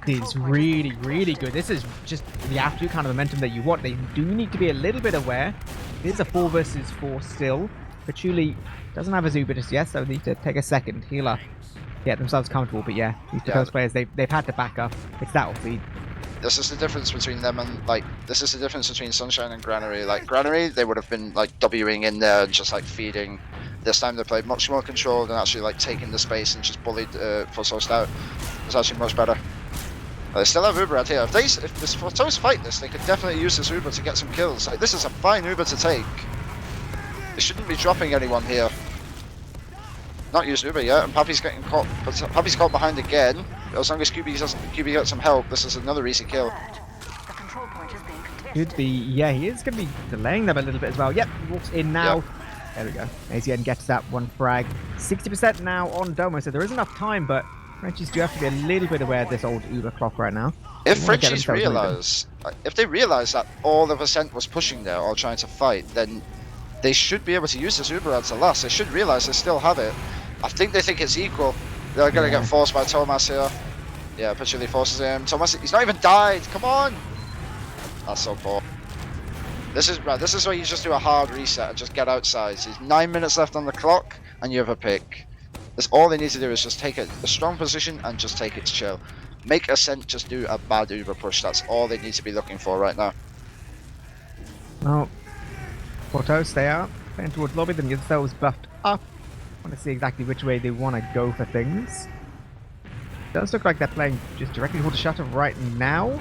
Speaker 1: Is really, really good. This is just the absolute kind of momentum that you want. They do need to be a little bit aware. It is a 4 versus 4 still. Patchouli doesn't have a Zuba just yet, so they need to take a second healer. Get themselves comfortable, but yeah, these first players, they've had to back up. It's that or feed.
Speaker 2: This is the difference between them and, like, this is the difference between Sunshine and Granary. Like, Granary, they would have been, like, Wing in there and just, like, feeding. This time they played much more controlled and actually, like, taking the space and just bullied 4Toast out. It's actually much better. They still have Uber out here. If this 4Toast fight this, they could definitely use this Uber to get some kills. Like, this is a fine Uber to take. They shouldn't be dropping anyone here. Not use Uber yet, and Pappy's getting caught. But Pappy's caught behind again. As long as QB gets some help, this is another easy kill.
Speaker 1: Could be, yeah, he is going to be delaying them a little bit as well. Yep, he walks in now. Yep. There we go. AZN gets that 1 frag. 60% now on Domo, so there is enough time, but Frenchies do have to be a little bit aware of this old Uber clock right now.
Speaker 2: If
Speaker 1: They wanna get
Speaker 2: Frenchies
Speaker 1: themselves moving.
Speaker 2: realise, if they realise that all of Ascent was pushing there or trying to fight, then they should be able to use this Uber ad to last. They should realise they still have it. I think they think it's equal. They're gonna get forced by Thomas here. Yeah, Patchouli forces him. Thomas, he's not even died. Come on. That's so poor. This is right. This is where you just do a hard reset and just get outside. There's 9 minutes left on the clock, and you have a pick. That's all they need to do is just take a strong position and just take it to chill. Make Ascent just do a bad Uber push. That's all they need to be looking for right now.
Speaker 1: Well, 4Toast, they are playing towards lobby. Them get themselves buffed up. Want to see exactly which way they want to go for things. Does look like they're playing just directly towards the shutter right now.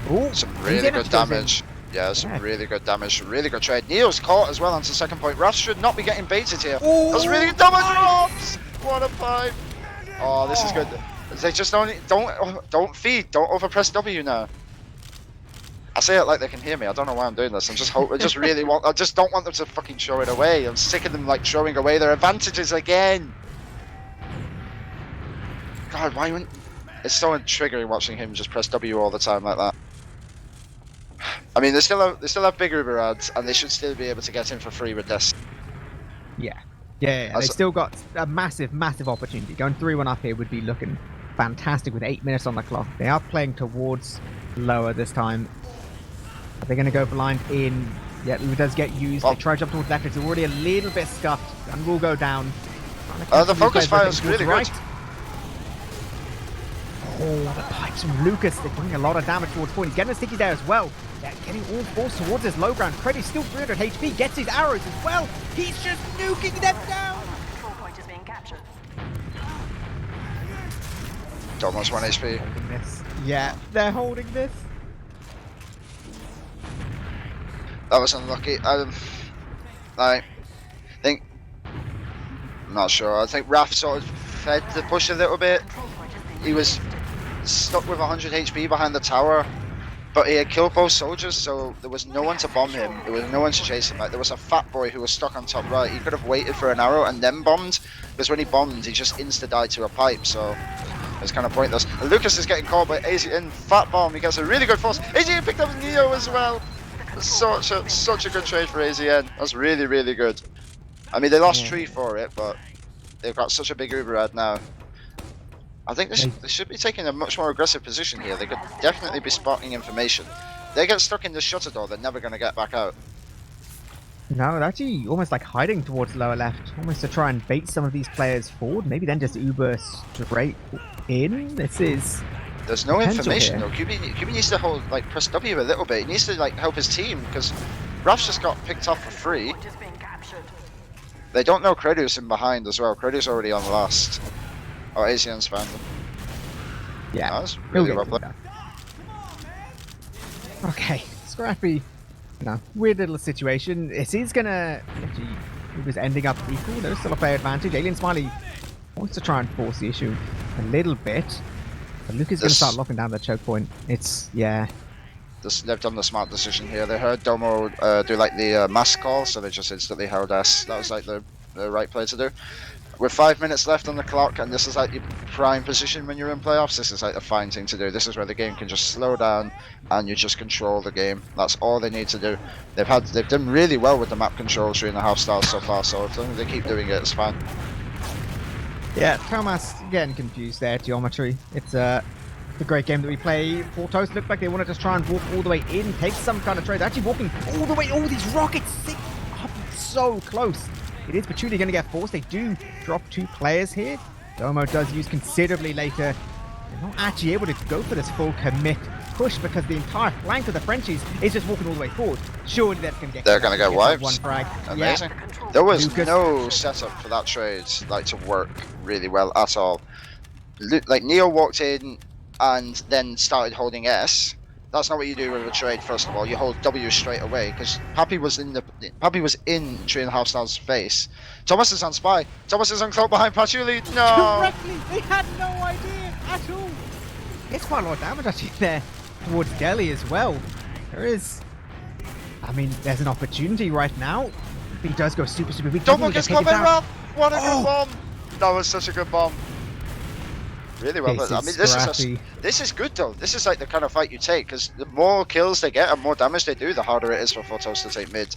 Speaker 1: Oh,
Speaker 2: some really good damage. Yeah, some really good damage. Really good trade. Neo's caught as well onto the second point. Raf should not be getting baited here.
Speaker 1: Ooh,
Speaker 2: that's really good damage, Robs! What a fight! Oh, this is good. They just don't feed. Don't overpress W now. I say it like they can hear me. I don't know why I'm doing this. I just don't want them to fucking throw it away. I'm sick of them like throwing away their advantages again. God, why wouldn't... It's so triggering watching him just press W all the time like that. I mean, they still have big Uber ads, and they should still be able to get in for free with this.
Speaker 1: Yeah. They still got a massive opportunity. Going 3-1 up here would be looking fantastic with 8 minutes on the clock. They are playing towards lower this time. Are they going to go blind in? Yeah, Uber does get used. They try to jump towards left. It's already a little bit scuffed, and will go down.
Speaker 2: The focus fire is really good.
Speaker 1: Oh, the pipes from Lucas. They're doing a lot of damage towards point. He's getting a sticky there as well. Yeah, getting all forced towards his low ground. Creddy's still 300 HP. Gets his arrows as well. He's just nuking them down.
Speaker 3: Control point is being captured.
Speaker 2: Almost 1 HP.
Speaker 1: Holding this. Yeah, they're holding this.
Speaker 2: That was unlucky. I think... I'm not sure. I think Raf sort of fed the push a little bit. He was stuck with 100 HP behind the tower, but he had killed both soldiers, so there was no one to bomb him. There was no one to chase him. Like, there was a fat boy who was stuck on top right. He could have waited for an arrow and then bombed, because when he bombed, he just insta-died to a pipe, so it's kind of pointless. And Lucas is getting caught by AZN. Fat bomb. He gets a really good force. AZN picked up Neo as well. Such a good trade for AZN. That's really, really good. I mean, they lost Tree for it, but they've got such a big Uber ad now. I think they should be taking a much more aggressive position here. They could definitely be spotting information. They get stuck in the shutter door, they're never going to get back out.
Speaker 1: No, they're actually almost like hiding towards lower left, almost to try and bait some of these players forward. Maybe then just Uber straight in.
Speaker 2: There's no information though. QB needs to hold, like, press W a little bit. He needs to like help his team, because Raf's just got picked off for free. They don't know Credu's in behind as well. Credu's already on last. Oh, AZN's found them.
Speaker 1: Yeah,
Speaker 2: that was really well played.
Speaker 1: Okay, Scrappy. Weird little situation. It is gonna actually, it was ending up equal. There's still a fair advantage. Alien Smiley wants to try and force the issue a little bit, but Luke is gonna start locking down the choke point.
Speaker 2: They've done the smart decision here. They heard Domo do like the mass call, so they just instantly held S. That was like the right play to do. With 5 minutes left on the clock, and this is like your prime position when you're in playoffs, this is like the fine thing to do. This is where the game can just slow down and you just control the game. That's all they need to do. They've done really well with the map control 3.5 stars so far, so as long as they keep doing it, it's fine.
Speaker 1: Yeah, Thomas getting confused there, geometry. It's a great game that we play. 4Toast looked like they want to just try and walk all the way in, take some kind of trade. They're actually walking all the way, all these rockets up so close. It is Patchouli going to get forced. They do drop 2 players here. Domo does use considerably later. They're not actually able to go for this full commit push because the entire flank of the Frenchies is just walking all the way forward. Surely that's going to get...
Speaker 2: They're going to get wiped.
Speaker 1: One frag.
Speaker 2: Amazing. Yeah. There was no setup for that trade like to work really well at all. Like, Neo walked in and then started holding S. That's not what you do with a trade. First of all, you hold W straight away because Pappy was in 3.5 stars face. Thomas is on spy. Thomas is on cloak behind Patchouli. No.
Speaker 1: Correctly, they had no idea at all. It's quite a lot of damage actually there towards Gelly as well. There's an opportunity right now. He does go super weak.
Speaker 2: Double gets coming, Ralph. What a good bomb. That was such a good bomb. Really well.
Speaker 1: This
Speaker 2: I
Speaker 1: is
Speaker 2: mean,
Speaker 1: scrappy.
Speaker 2: this is good though. This is like the kind of fight you take, because the more kills they get and more damage they do, the harder it is for 4Toast to take mid.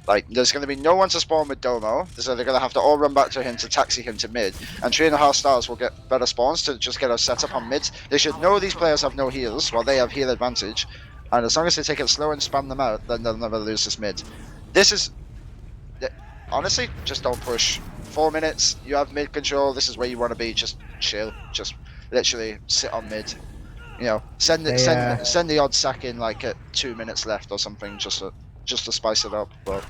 Speaker 2: Like, there's going to be no one to spawn with Domo, so they're going to have to all run back to him to taxi him to mid. And 3.5 stars will get better spawns to just get us set up on mid. They should know these players have no heals, while they have heal advantage. And as long as they take it slow and spam them out, then they'll never lose this mid. This is... Honestly, just don't push. 4 minutes, you have mid control, this is where you want to be, just chill. Just literally sit on mid. You know, send the odd sack in like at 2 minutes left or something, just to spice it up. But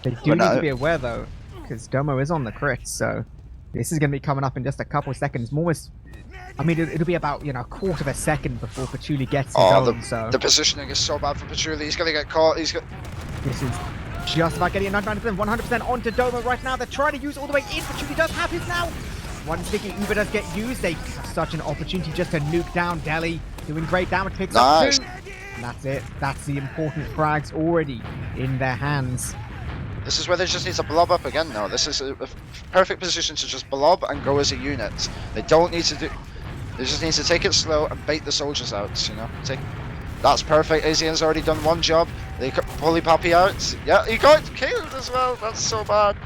Speaker 1: they do need to be aware though, because Domo is on the crit, so this is going to be coming up in just a couple seconds. Almost, I mean, it'll be about a quarter of a second before Patchouli gets his own. So
Speaker 2: the positioning is so bad for Patchouli. He's going to get caught. This
Speaker 1: is just about getting a 99%, 100% onto Domo right now. They're trying to use all the way in. Patchouli does have his now. One sticky Uber does get used. They have such an opportunity just to nuke down Delhi. Doing great damage, picks up 2. And that's it. That's the important frags already in their hands.
Speaker 2: This is where they just need to blob up again now. This is a perfect position to just blob and go as a unit. They don't need to do... They just need to take it slow and bait the soldiers out, you know. That's perfect. Asian's already done one job. They pull Papi out. Yeah, he got killed as well. That's so bad.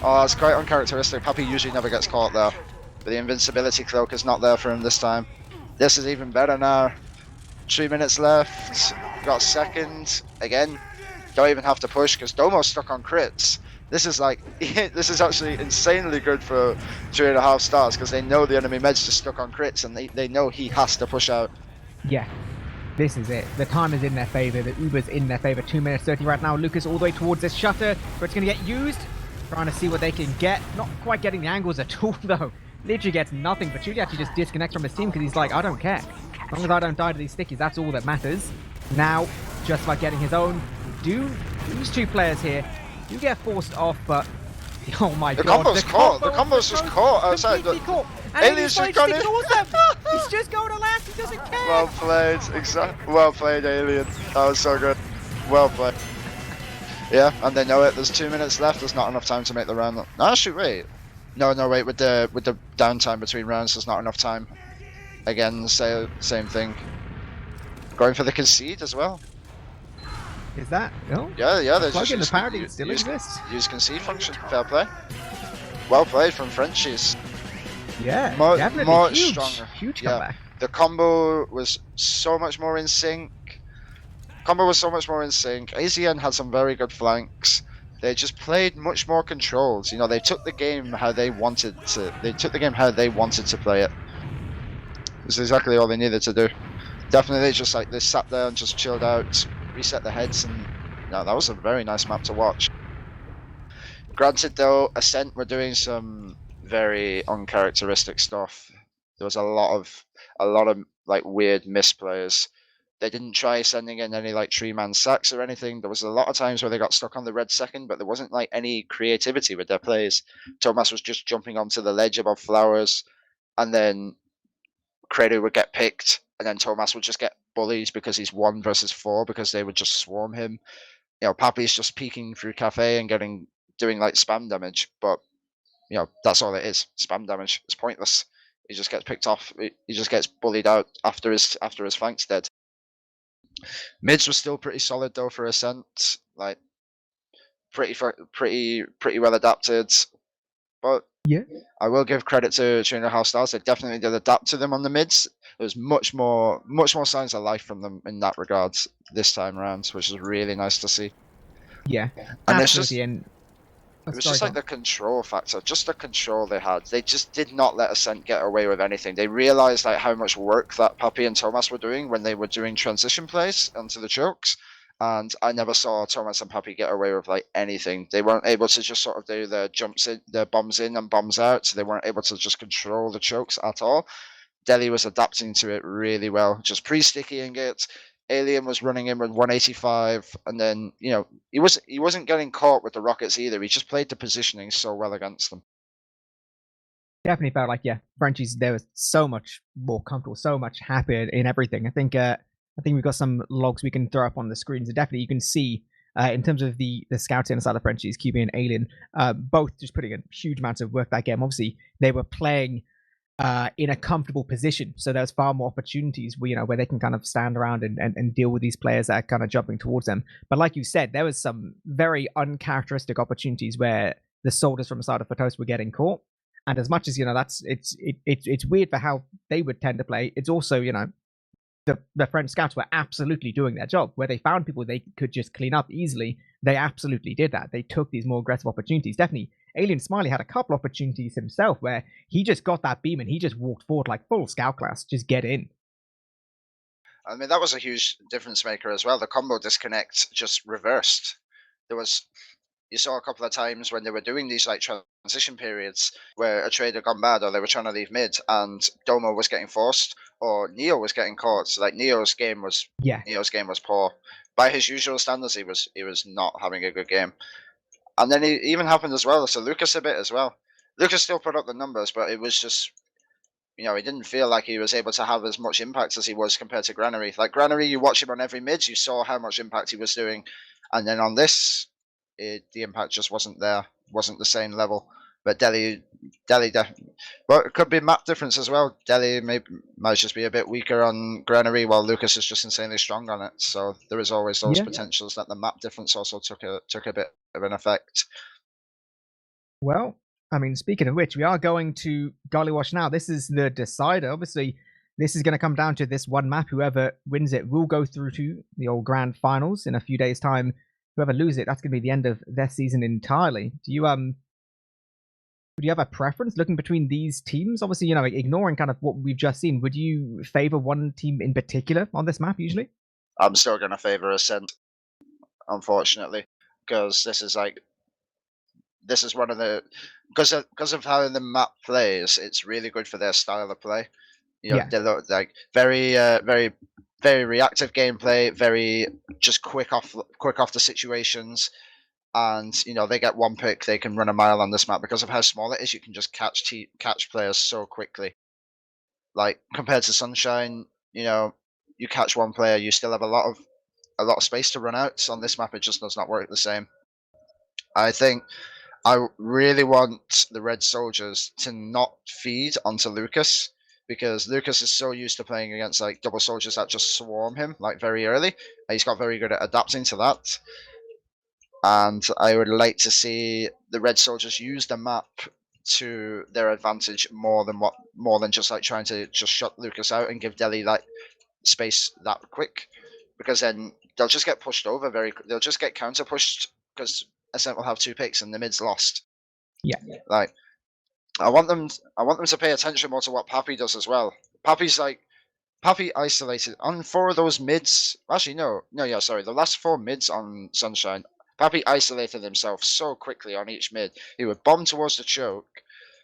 Speaker 2: Oh, that's quite uncharacteristic. Papi usually never gets caught there. But the invincibility cloak is not there for him this time. This is even better now. 3 minutes left. Got second. Again, don't even have to push because Domo's stuck on crits. This is like, this is actually insanely good for 3.5 stars because they know the enemy med's just stuck on crits and they know he has to push out.
Speaker 1: Yeah. This is it. The time is in their favor. The Uber's in their favor. 2 minutes 30 right now. Lucas all the way towards this shutter, but it's going to get used. Trying to see what they can get. Not quite getting the angles at all, though. Literally gets nothing. But Patchouli actually just disconnects from his team because he's like, I don't care. As long as I don't die to these stickies, that's all that matters. Now, just like getting his own, these 2 players here do get forced off, but oh my god.
Speaker 2: The combo's just caught outside.
Speaker 1: And Alien's just gone in. He's just going to last. He doesn't care.
Speaker 2: Well played. Exactly. Well played, Alien. That was so good. Well played. Yeah, and they know it. There's 2 minutes left. There's not enough time to make the round. No, actually, wait. No, wait. With the downtime between rounds, there's not enough time. Again, same thing. Going for the concede as well.
Speaker 1: Is that? No?
Speaker 2: Yeah. There's
Speaker 1: plug in the parity still exists.
Speaker 2: Use concede function. Fair play. Well played from Frenchies.
Speaker 1: Yeah, definitely
Speaker 2: much
Speaker 1: huge,
Speaker 2: stronger.
Speaker 1: Huge comeback.
Speaker 2: The combo was so much more in sync. AZN had some very good flanks. They just played much more controlled. You know, they took the game how they wanted to. They took the game how they wanted to play it. This is exactly all they needed to do. Definitely, just like they sat there and just chilled out, reset their heads, and no, that was a very nice map to watch. Granted, though, Ascent were doing some very uncharacteristic stuff. There was a lot of like weird misplays. They didn't try sending in any like 3-man sacks or anything. There was a lot of times where they got stuck on the red second, but there wasn't like any creativity with their plays. Thomas was just jumping onto the ledge above flowers, and then Credo would get picked, and then Thomas would just get bullied because he's 1 versus 4 because they would just swarm him. You know, Papi's just peeking through cafe and doing like spam damage, but you know, that's all it is. Spam damage. It's pointless. He just gets picked off. He just gets bullied out after his flank's dead. Mids was still pretty solid though for Ascent. Like pretty well adapted. But
Speaker 1: yeah,
Speaker 2: I will give credit to 3.5 stars. They definitely did adapt to them on the mids. There was much more signs of life from them in that regard this time around, which is really nice to see.
Speaker 1: Yeah,
Speaker 2: and it's just it was just like the control factor, just the control they had. They just did not let Ascent get away with anything. They realized like how much work that Papi and Thomas were doing when they were doing transition plays onto the chokes. And I never saw Thomas and Papi get away with like anything. They weren't able to just sort of do the jumps in, the bombs in and bombs out. So they weren't able to just control the chokes at all. Delhi was adapting to it really well, just pre-stickying it. Alien was running in with 185, and then you know he wasn't getting caught with the rockets either. He just played the positioning so well against them.
Speaker 1: Definitely felt like Frenchies they were so much more comfortable, so much happier in everything. I think we've got some logs we can throw up on the screens. And definitely you can see in terms of the scouts inside the Frenchies, QB and Alien, both just putting in huge amounts of work that game. Obviously they were playing in a comfortable position. So there's far more opportunities where they can kind of stand around and deal with these players that are kind of jumping towards them. But like you said, there was some very uncharacteristic opportunities where the soldiers from the side of 4Toast were getting caught. And as much as it's weird for how they would tend to play, it's also the French scouts were absolutely doing their job. Where they found people they could just clean up easily, they absolutely did that. They took these more aggressive opportunities. Definitely, Alien Smiley had a couple opportunities himself where he just got that beam and he just walked forward like full scout class, just get in.
Speaker 2: I mean, that was a huge difference maker as well. The combo disconnect just reversed. You saw a couple of times when they were doing these like transition periods where a trade had gone bad or they were trying to leave mid and Domo was getting forced or Neo was getting caught. So like Neo's game was poor. By his usual standards, he was not having a good game. And then it even happened as well. So Lucas a bit as well. Lucas still put up the numbers, but it was just he didn't feel like he was able to have as much impact as he was compared to Granary. Like Granary, you watch him on every mid, you saw how much impact he was doing, and then on this, the impact just wasn't there, wasn't the same level. But Delhi, well, it could be map difference as well. Delhi might just be a bit weaker on Granary, while Lucas is just insanely strong on it. So there is always those potentials that the map difference also took a bit of an effect.
Speaker 1: Well, I mean, speaking of which, we are going to Gullywash now. This is the decider. Obviously, this is going to come down to this one map. Whoever wins it will go through to the old grand finals in a few days' time. Whoever loses it, that's going to be the end of their season entirely. Do you have a preference looking between these teams? Obviously, ignoring kind of what we've just seen, would you favor one team in particular on this map usually?
Speaker 2: I'm still going to favor Ascent, unfortunately, because this is one of the because of how the map plays, it's really good for their style of play. They look like very very reactive gameplay, very just quick off the situations, and they get one pick, they can run a mile on this map because of how small it is. You can just catch players so quickly. Like compared to Sunshine, you catch one player, you still have a lot of space to run out. So on this map, it just does not work the same. I think I really want the Red Soldiers to not feed onto Lucas, because Lucas is so used to playing against like double soldiers that just swarm him like very early. And he's got very good at adapting to that. And I would like to see the Red Soldiers use the map to their advantage more than just like trying to just shut Lucas out and give Delhi like space that quick, because then they'll just get pushed over they'll just get counter pushed because Ascent will have two picks and the mid's lost.
Speaker 1: Yeah.
Speaker 2: Like I want them to pay attention more to what Pappy does as well. Pappy isolated on 4 of those mids. Actually, the last 4 mids on Sunshine, Pappy isolated himself so quickly on each mid. He would bomb towards the choke,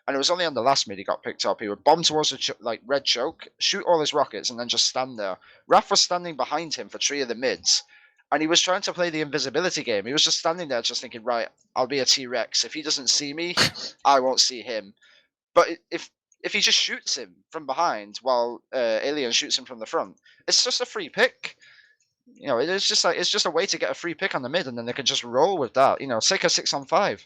Speaker 2: and it was only on the last mid he got picked up. He would bomb towards the red choke, shoot all his rockets, and then just stand there. Raph was standing behind him for 3 of the mids, and he was trying to play the invisibility game. He was just standing there just thinking, right, I'll be a T-Rex. If he doesn't see me, I won't see him. But if he just shoots him from behind while Alien shoots him from the front, it's just a free pick. It's just a way to get a free pick on the mid, and then they can just roll with that. Take a 6-on-5.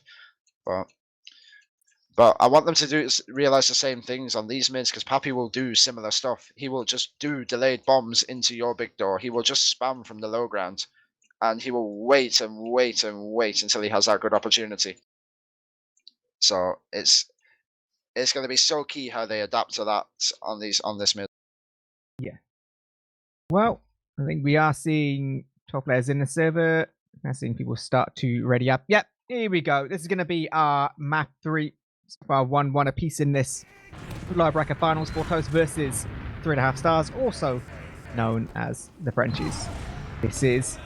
Speaker 2: But I want them to realize the same things on these mids, because Pappy will do similar stuff. He will just do delayed bombs into your big door. He will just spam from the low ground, and he will wait and wait and wait until he has that good opportunity. So it's going to be so key how they adapt to that on this mid.
Speaker 1: Yeah. Well, I think we are seeing top players in the server. I'm seeing people start to ready up. Yep, here we go. This is going to be our map 3. Our 1-1 apiece in this lower bracket finals. 4Toast versus 3.5 stars, also known as the Frenchies. This is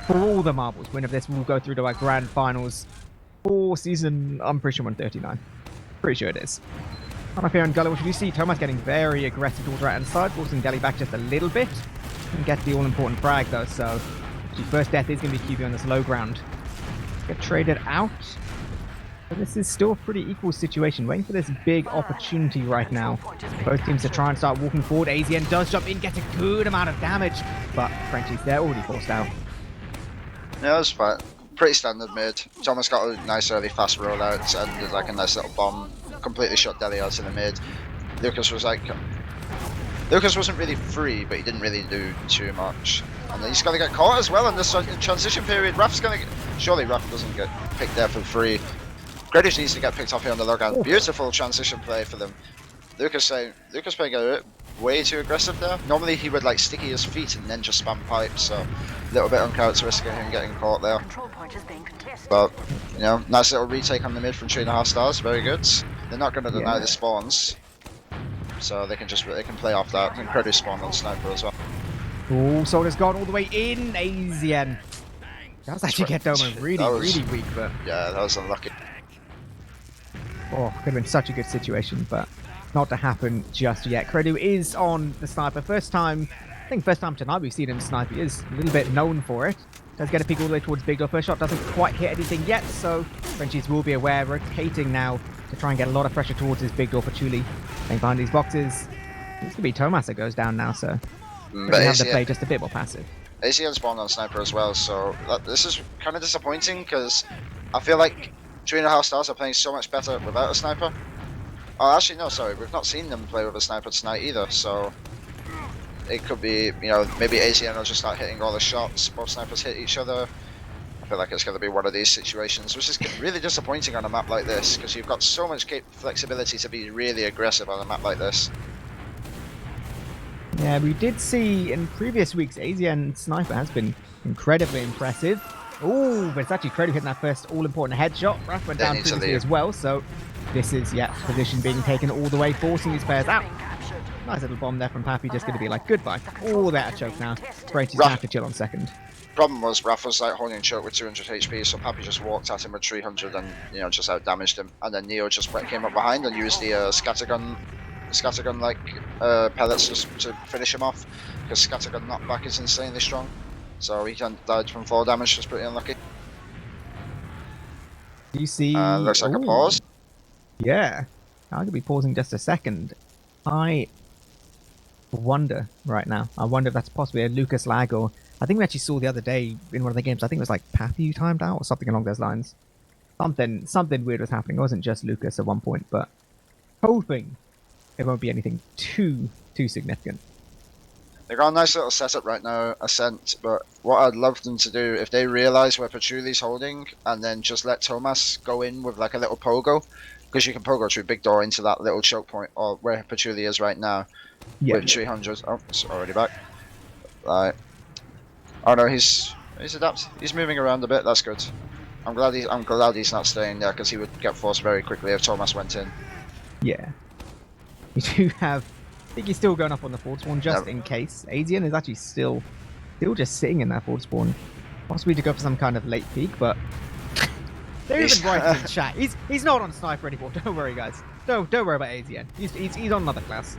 Speaker 1: for all the marbles. Winner of this will go through to our grand finals for season, I'm pretty sure 139. Pretty sure it is. I'm up here on Gullywash. You see Thomas getting very aggressive towards right hand side, forcing Delhi back just a little bit. And get the all-important frag though, so the first death is going to be QB on this low ground. Get traded out. But this is still a pretty equal situation. Waiting for this big opportunity right now. Both teams to try and start walking forward. AZN does jump in, gets a good amount of damage. But Frenchies, they're already forced out.
Speaker 2: Yeah, that's fine. Pretty standard mid. Thomas got a nice early fast rollout and did like a nice little bomb. Completely shut Delhi out in the mid. Lucas was like, Lucas wasn't really free, but he didn't really do too much. And then he's going to get caught as well in this transition period. Raf's going to get, surely Raf doesn't get picked there for free. Gradish needs to get picked off here on the log-out. Beautiful transition play for them. Lucas playing a way too aggressive there. Normally he would like sticky his feet and then just spam pipes, so a little bit uncharacteristic of him getting caught there. But, you know, nice little retake on the mid from 3.5 stars, very good. They're not going to deny the spawns, so they can play off that. And Gradish spawned on sniper as well.
Speaker 1: Oh, Soldier's gone all the way in. AZN. That was actually get Doma really weak, but
Speaker 2: yeah, that was unlucky.
Speaker 1: Oh, could have been such a good situation, but not to happen just yet. Credu is on the sniper. First time tonight we've seen him snipe. He is a little bit known for it. Does get a peek all the way towards Big Door. First shot doesn't quite hit anything yet, so Frenchies will be aware. Rotating now to try and get a lot of pressure towards his Big Door for Chuli. Playing behind these boxes. It's going to be Tomas that goes down now, so
Speaker 2: but
Speaker 1: have to play just a bit more passive.
Speaker 2: ACN spawned on sniper as well, so this is kind of disappointing because I feel like 3.5 stars are playing so much better without a sniper. Oh, actually, no, sorry, we've not seen them play with a sniper tonight either, so it could be, you know, maybe ACN will just start hitting all the shots, both snipers hit each other. I feel like it's going to be one of these situations, which is really disappointing on a map like this, because you've got so much flexibility to be really aggressive on a map like this.
Speaker 1: Yeah, we did see in previous weeks, AZN Sniper has been incredibly impressive. Oh, but it's actually Credu hitting that first all-important headshot. Raf went down previously as well, so this is, position being taken all the way, forcing these players out. Nice little bomb there from Pappy, just going to be like, goodbye. Oh, they're at choke now. Brady's going to have to chill on second.
Speaker 2: Problem was, Raf was like holding choke with 200 HP, so Pappy just walked at him with 300 and, you know, just out-damaged him. And then Neo just came up behind and used the scattergun like pellets just to finish him off, because scattergun knockback is insanely strong. So he died from 4 damage, just pretty unlucky.
Speaker 1: Do you see?
Speaker 2: Looks like a pause.
Speaker 1: Yeah, I'm gonna be pausing just a second. I wonder right now. I wonder if that's possibly a Lucas lag, or I think we actually saw the other day in one of the games. I think it was like Pappy timed out or something along those lines. Something weird was happening. It wasn't just Lucas at one point, but hoping it won't be anything too significant.
Speaker 2: They got a nice little setup right now, Ascent, but what I'd love them to do, if they realise where Pachuli's holding, and then just let Tomas go in with like a little pogo, because you can pogo through Big Door into that little choke point, or where Pachuli is right now, with 300. Oh, it's already back. Right. Oh no, he's adapted. He's moving around a bit. That's good. I'm glad he's not staying there, because he would get forced very quickly if Tomas went in.
Speaker 1: Yeah. We do have. I think he's still going up on the forward spawn just in case. AZN is actually still just sitting in that forward spawn, possibly to go for some kind of late peek, but they're even writing in chat. He's not on sniper anymore. Don't worry, guys. Don't worry about AZN. He's on another class.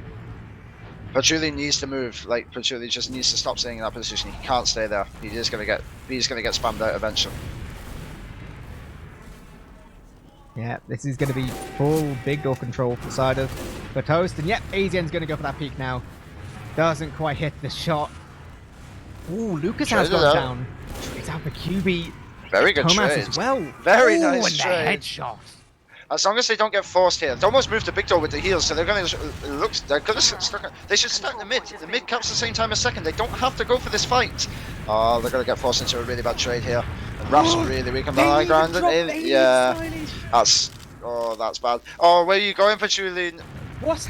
Speaker 2: Pachuli needs to move. Like Pachuli just needs to stop staying in that position. He can't stay there. He's gonna get spammed out eventually.
Speaker 1: Yeah, this is going to be full Big Door control for the side of 4Toast. And yep, AZN's going to go for that peek now. Doesn't quite hit the shot. Ooh, Lucas has gone down. It's out for QB.
Speaker 2: Very good
Speaker 1: Tomas
Speaker 2: trade.
Speaker 1: as well.
Speaker 2: Very nice trade.
Speaker 1: And the headshot.
Speaker 2: As long as they don't get forced here, they almost moved to Big Door with the heals, so they're going to they should start in the mid. The mid caps the same time as second. They don't have to go for this fight. Oh, they're going to get forced into a really bad trade here. And Raf's really weak on the high ground. Yeah, that's bad. Oh, where are you going, Pachuli?
Speaker 1: What?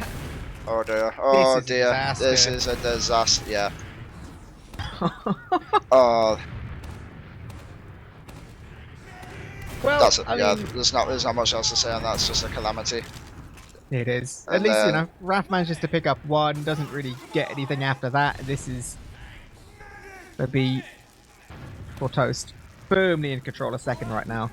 Speaker 2: Oh dear. Oh dear. This is a disaster. Yeah. Oh.
Speaker 1: Well,
Speaker 2: that's it. Yeah, there's not much else to say on that. It's just a calamity.
Speaker 1: It is. At least, you know, Raf manages to pick up one, doesn't really get anything after that. This is going to be 4Toast firmly in control of second right now.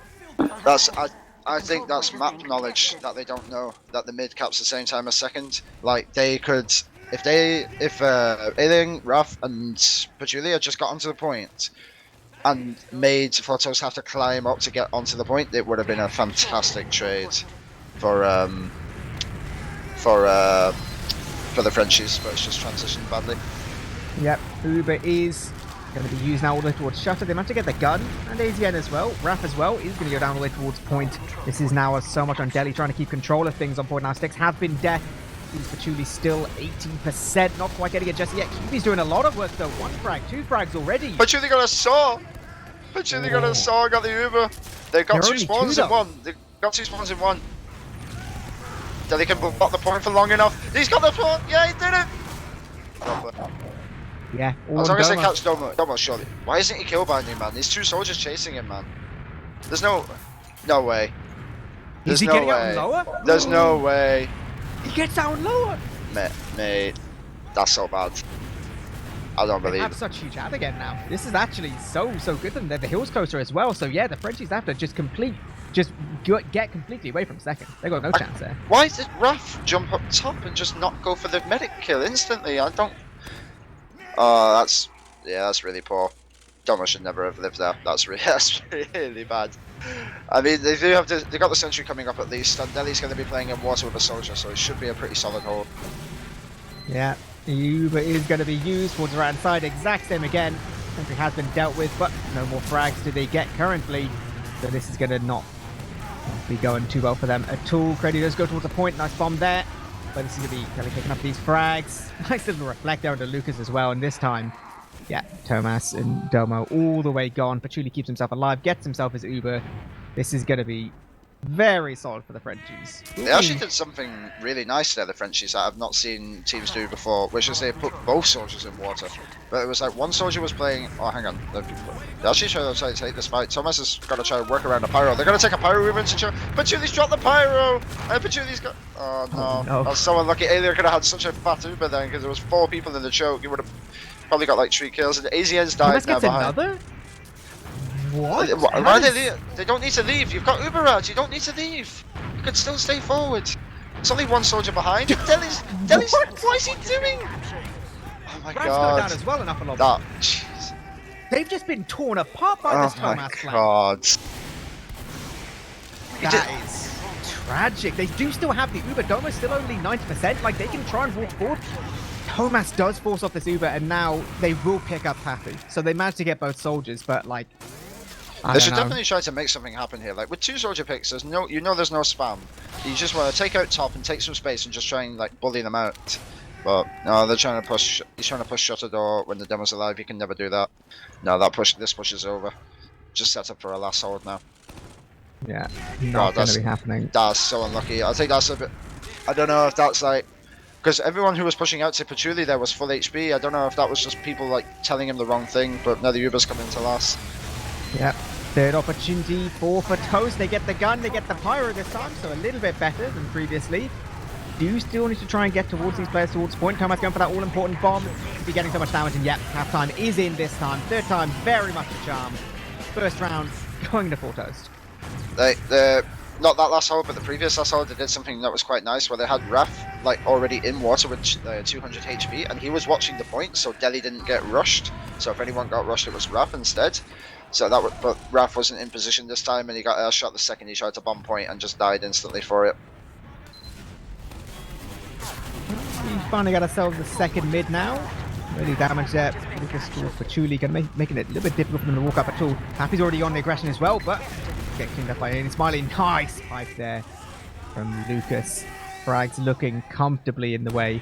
Speaker 2: I think that's map knowledge that they don't know, that the mid cap's the same time as second. Like, they could, if Alien, Raf and Pachulia just got onto the point and made 4Toast have to climb up to get onto the point, it would have been a fantastic trade for the Frenchies, but it's just transitioned badly.
Speaker 1: Yep, Uber is going to be used now all the way towards Shutter. They managed to get the gun, and AZN as well. Raf as well is going to go down all the way towards point. This is now so much on Delhi trying to keep control of things on point now. Sticks have been death. seems Patchouli still 18%, not quite getting it just yet. Cuby's doing a lot of work though. 1 frag, 2 frags already.
Speaker 2: Patchouli got a saw. Patchouli got a saw, got the Uber. They've got 2 spawns in one. They've got 2 spawns in one. They can block the point for long enough. He's got the spawn. Yeah, he did it.
Speaker 1: Yeah.
Speaker 2: As long as they catch Domo, surely. Why isn't he kill binding, man? There's 2 soldiers chasing him, man. There's no way.
Speaker 1: Is he getting out lower?
Speaker 2: There's no way.
Speaker 1: He gets down lower.
Speaker 2: Mate, that's so bad. I don't believe
Speaker 1: they have such huge ad again now. This is actually so good for them. The hill's closer as well. So yeah, the Frenchies have to just get completely away from second. They got no chance there.
Speaker 2: Why did Raf jump up top and just not go for the medic kill instantly? I don't. Oh, that's really poor. Domo should never have lived there. That's really bad. I mean, they got the sentry coming up at least, and Deli's going to be playing in water with a soldier, so it should be a pretty solid hold.
Speaker 1: Yeah, the Uber is going to be used towards the right side. Exact same again. Sentry has been dealt with, but no more frags do they get currently. So this is going to not be going too well for them at all. Crady does go towards the point. Nice bomb there. But this is going to be picking up these frags. Nice little reflect down to Lucas as well. And this time, yeah, Thomas and Domo all the way gone. Patchouli keeps himself alive, gets himself his Uber. This is going to be very solid for the Frenchies.
Speaker 2: They actually did something really nice there, the Frenchies, that I've not seen teams do before, which is they put both soldiers in water. But it was like one soldier was playing. Oh, hang on. They actually tried to take this fight. Thomas has got to try to work around the pyro. They're going to take a pyro Uber into Patchouli's dropped the pyro! And Patchouli's got. Oh no. That's so unlucky. Alien could have had such a fat Uber then because there was 4 people in the choke. He would have probably got like 3 kills. And AZN's died now behind.
Speaker 1: Another? What?
Speaker 2: Why they don't need to leave. You've got Uber out. You don't need to leave. You could still stay forward. There's only 1 soldier behind. Deli's. What is he doing? Oh my god.
Speaker 1: Down as well enough a lot.
Speaker 2: Jeez.
Speaker 1: They've just been torn apart by this Thomas flank.
Speaker 2: God.
Speaker 1: That is tragic. They do still have the Uber. Domo's still only 90%. Like, they can try and walk forward. Thomas does force off this Uber, and now they will pick up Pappy. So they managed to get both soldiers, but like,
Speaker 2: they should definitely try to make something happen here. Like with 2 soldier picks, there's no spam. You just want to take out top and take some space and just try and like bully them out. But no, they're trying to push. He's trying to push shutter door when the demo's alive. He can never do that. No, this push is over. Just set up for a last hold now.
Speaker 1: Yeah, not going to be happening.
Speaker 2: That's so unlucky. I think that's a bit. I don't know if that's like. Because everyone who was pushing out to Patchouli there was full HP. I don't know if that was just people like telling him the wrong thing, but now the Uber's coming to last.
Speaker 1: Yep. Third opportunity for Toast. They get the gun, they get the pyro this time, so a little bit better than previously. Do still need to try and get towards these players towards point. Thomas going for that all-important bomb. Could be getting so much damage, and yep, half-time is in this time. Third time, very much a charm. First round, going to 4Toast.
Speaker 2: Not that last hold, but the previous last hold, they did something that was quite nice, where they had Raf like already in water with 200 HP, and he was watching the point, so Deli didn't get rushed. So if anyone got rushed, it was Raf instead. So but Raf wasn't in position this time, and he got airshot the second he tried to bomb point and just died instantly for it.
Speaker 1: We finally got ourselves the second mid now. Really damage there. Lucas towards Patchouli, making it a little bit difficult for them to walk up at all. Happy's already on the aggression as well, but get cleaned up by Alien Smiley. Nice pipe there from Lucas. Frags looking comfortably in the way.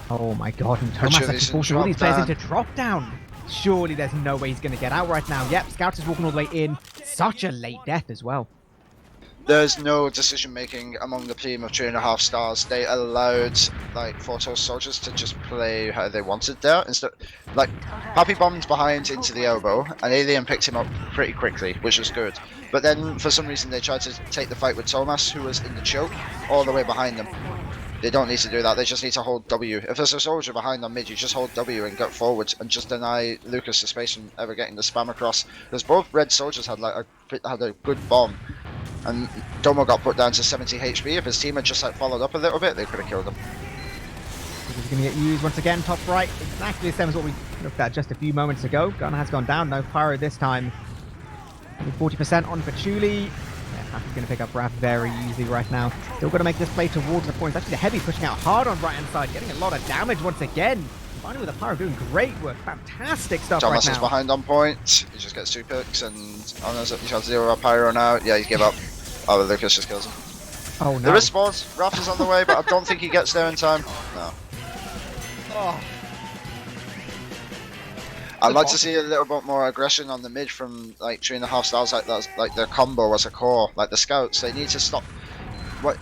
Speaker 1: Oh my god, and Thomas actually forcing all these players into drop down. Surely there's no way he's going to get out right now. Yep, Scouts is walking all the way in. Such a late death as well.
Speaker 2: There's no decision making among the team of 2.5 stars. They allowed like 4Toast soldiers to just play how they wanted there. Instead, like Happy bombed behind into the elbow, and Alien picked him up pretty quickly, which was good. But then for some reason they tried to take the fight with Thomas, who was in the choke, all the way behind them. They don't need to do that. They just need to hold W. If there's a soldier behind on mid, you just hold W and get forward and just deny Lucas the space from ever getting the spam across. Because both red soldiers had like a good bomb. And Domo got put down to 70 HP. If his team had just like followed up a little bit, they could have killed him.
Speaker 1: He's going to get used once again, top right. Exactly the same as what we looked at just a few moments ago. Gun has gone down, no pyro this time. 40% on Patchouli. Yeah, Happy's going to pick up Raf very easily right now. Still got to make this play towards the points. Actually, the heavy pushing out hard on right hand side, getting a lot of damage once again. Combining with the pyro, doing great work. Fantastic stuff
Speaker 2: Thomas
Speaker 1: right now.
Speaker 2: is behind on point. He just gets 2 picks and he tries to 0 pyro now. Yeah, he gave up. Oh, Lucas just kills him.
Speaker 1: Oh no.
Speaker 2: There is spawns. Raph is on the way, but I don't think he gets there in time. No.
Speaker 1: Oh.
Speaker 2: I'd like to see a little bit more aggression on the mid from like 3.5 stars, like that's like their combo as a core. Like the scouts, they need to stop. What?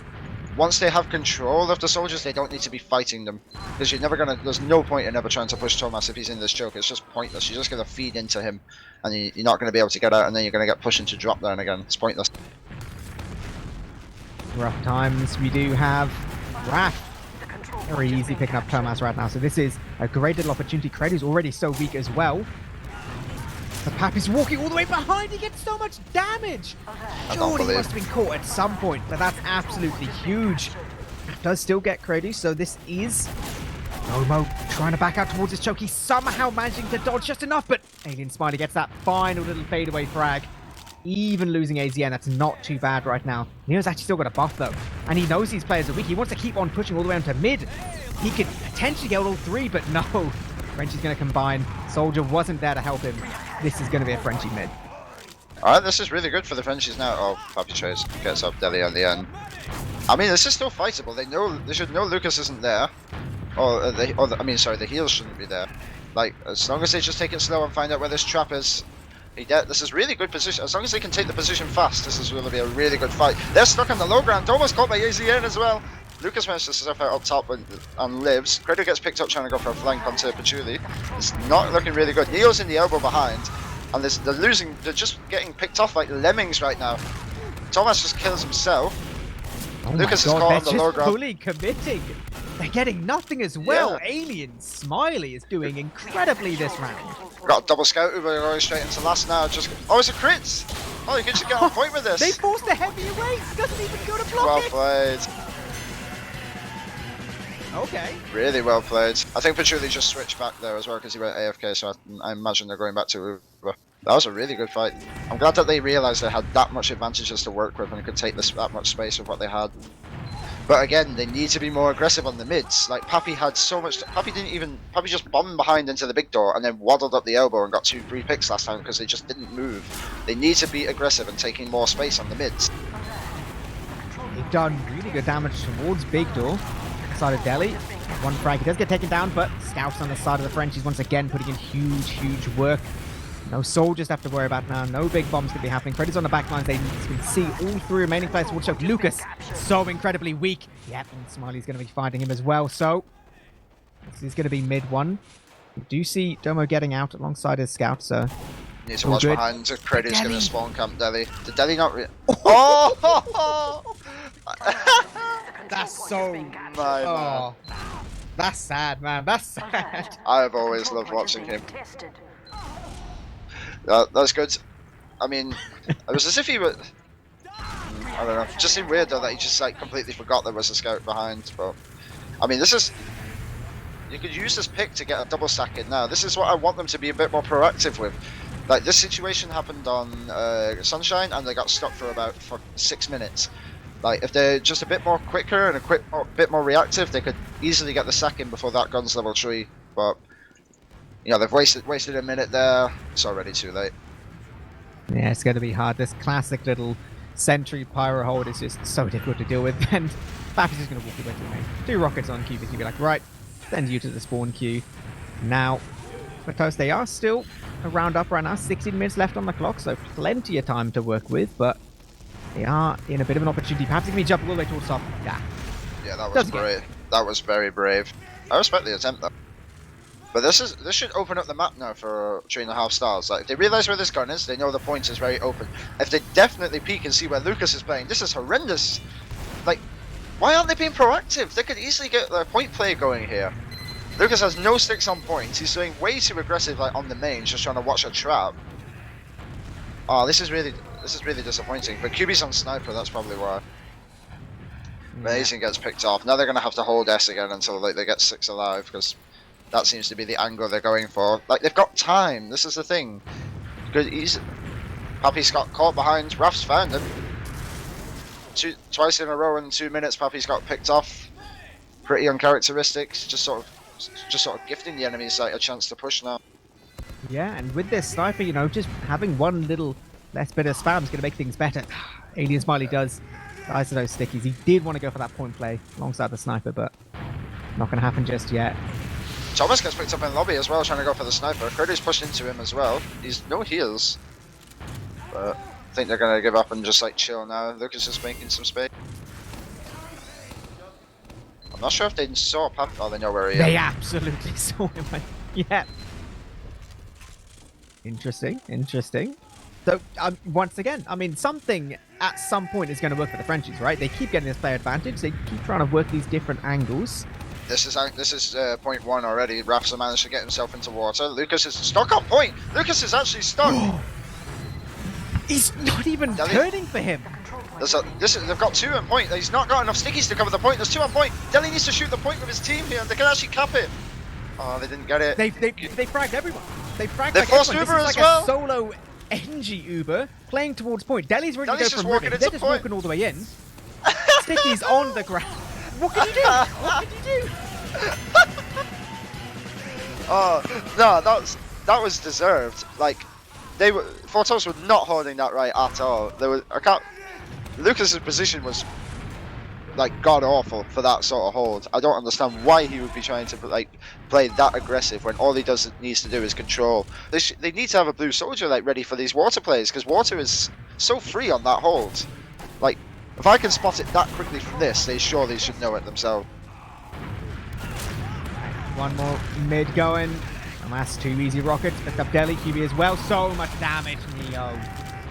Speaker 2: Once they have control of the soldiers, they don't need to be fighting them, because you're never gonna. There's no point in ever trying to push Thomas if he's in this choke. It's just pointless. You're just gonna feed into him, and you're not gonna be able to get out, and then you're gonna get pushed into drop down again. It's pointless.
Speaker 1: Rough times. We do have Raph.
Speaker 3: The control
Speaker 1: Very
Speaker 3: point is
Speaker 1: easy
Speaker 3: being
Speaker 1: picking up
Speaker 3: captured.
Speaker 1: Thomas right now. So this is a great little opportunity. Craig is already so weak as well. The Pap is walking all the way behind. He gets so much damage.
Speaker 2: I don't
Speaker 1: Surely he
Speaker 2: believe.
Speaker 1: must have been caught at some point, but that's absolutely huge. Does still get Craig, so this is Momo trying to back out towards his choke. He's somehow managing to dodge just enough, but Alien Smiley gets that final little fadeaway frag. Even losing AZN, that's not too bad right now. Neo's actually still got a buff though, and he knows these players are weak. He wants to keep on pushing all the way onto mid. He could potentially get all three, but no. Frenchie's going to combine. Soldier wasn't there to help him. This is going to be a Frenchie mid.
Speaker 2: Alright, this is really good for the Frenchies now. Oh, Pappy Trace gets up Deli on the end. I mean, this is still fightable. They should know Lucas isn't there. The heals shouldn't be there. Like, as long as they just take it slow and find out where this trap is. This is really good position. As long as they can take the position fast, this is going to be a really good fight. They're stuck on the low ground, almost caught by AZN as well. Lucas managed to surf out up top and lives. Credo gets picked up trying to go for a flank onto Patchouli. It's not looking really good. Neo's in the elbow behind, and they're just getting picked off like lemmings right now. Thomas just kills himself.
Speaker 1: Oh
Speaker 2: Lucas
Speaker 1: my
Speaker 2: is
Speaker 1: God,
Speaker 2: caught
Speaker 1: they're
Speaker 2: on the
Speaker 1: just
Speaker 2: low ground.
Speaker 1: fully committing. They're getting nothing as well.
Speaker 2: Yeah.
Speaker 1: Alien Smiley is doing incredibly this round.
Speaker 2: Got a double scout who are going straight into last now. It's a crit! Oh, you can just get on point with this.
Speaker 1: They forced the heavy away. Doesn't even go to block
Speaker 2: Well
Speaker 1: it.
Speaker 2: played.
Speaker 1: Okay.
Speaker 2: Really well played. I think Patchouli just switched back there as well because he went AFK, so I imagine they're going back to Uber. That was a really good fight. I'm glad that they realised they had that much advantages to work with and could take that much space with what they had. But again, they need to be more aggressive on the mids. Like Pappy had so much. Pappy just bombed behind into the big door and then waddled up the elbow and got 2 free picks last time because they just didn't move. They need to be aggressive and taking more space on the mids.
Speaker 1: They've done really good damage towards big door. Side of Delhi. One frag. He does get taken down, but Scouts on the side of the Frenchies once again putting in huge work. No soldiers to have to worry about now. No big bombs to be happening. Credits on the back lines. They can see all 3 remaining players towards choke. Lucas, so incredibly weak. Yep, and Smiley's going to be fighting him as well. So, this is going to be mid 1. We do see Domo getting out alongside his Scouts.
Speaker 2: Need to
Speaker 1: all
Speaker 2: watch
Speaker 1: good.
Speaker 2: behind. Credit's going
Speaker 1: Delhi.
Speaker 2: to spawn camp Delhi. Did Delhi not Oh!
Speaker 1: That's so...
Speaker 2: My
Speaker 1: Oh, that's sad, man. That's sad.
Speaker 2: I've always loved watching him.
Speaker 3: Tested.
Speaker 2: That's good. I mean, it was as if he was. I don't know. It just seemed weird though that he just like completely forgot there was a scout behind. But I mean, this is. You could use this pick to get a double stack in now. This is what I want them to be a bit more proactive with. Like this situation happened on Sunshine, and they got stuck for 6 minutes. Like if they're just a bit more quicker and a bit more reactive, they could easily get the sack in before that gun's level 3. But you know they've wasted a minute there. It's already too late.
Speaker 1: Yeah, it's going to be hard. This classic little sentry pyro hold is just so difficult to deal with. And Bappy's just going to walk away from him. 2 rockets on Q, he'll be like, right, send you to the spawn queue. Now, 4Toast, they are still a round up right now. 16 minutes left on the clock, so plenty of time to work with. But they are in a bit of an opportunity. Perhaps they can be jumping all the way towards top.
Speaker 2: Yeah, that was great. That was very brave. I respect the attempt though. But this should open up the map now for 3.5 stars. Like if they realise where this gun is, they know the point is very open. If they definitely peek and see where Lucas is playing, this is horrendous. Like, why aren't they being proactive? They could easily get their point play going here. Lucas has no sticks on points. He's doing way too aggressive, like on the main, just trying to watch a trap. Oh, this is really disappointing. But QB's on sniper. That's probably why. Amazing gets picked off. Now they're gonna have to hold S again until like they get 6 alive because. That seems to be the angle they're going for. Like, they've got time. This is the thing. Pappy's got caught behind. Raf's found him. Twice in a row in 2 minutes, Pappy's got picked off. Pretty uncharacteristic. Just sort of gifting the enemies like a chance to push now.
Speaker 1: Yeah, and with this sniper, you know, just having one little less bit of spam is going to make things better. Alien Smiley does Eyes to those stickies. He did want to go for that point play alongside the sniper, but not going to happen just yet.
Speaker 2: Thomas gets picked up in lobby as well, trying to go for the sniper. Crady's pushed into him as well. He's no heals. But I think they're going to give up and just like chill now. Lucas is making some space. I'm not sure if they saw Pap. Oh, they know where he is.
Speaker 1: They absolutely saw him. Yeah. Interesting, interesting. So, once again, I mean, something at some point is going to work for the Frenchies, right? They keep getting this player advantage. They keep trying to work these different angles.
Speaker 2: This is point one already. Raf's managed to get himself into water. Lucas is stuck on point. Lucas is actually stuck.
Speaker 1: He's not even turning for him.
Speaker 2: They've got 2 on point. He's not got enough stickies to cover the point. There's 2 on point. Deli needs to shoot the point with his team here, and they can actually cap it. Oh, they didn't get it.
Speaker 1: They fragged everyone. They
Speaker 2: forced Uber as well.
Speaker 1: A solo NG Uber playing towards point. Deli's ready to go for a moving. They're just walking all the way in. Stickies on the ground. What can you do? What can you do?
Speaker 2: Oh no, that was deserved. Like 4Toast were not holding that right at all. Lucas's position was like god awful for that sort of hold. I don't understand why he would be trying to like play that aggressive when all he needs to do is control. They need to have a blue soldier like ready for these water plays, because water is so free on that hold. Like if I can spot it that quickly from this, they surely should know it themselves.
Speaker 1: One more mid going. And that's 2 easy rockets. Picked up Deli QB as well. So much damage. Neo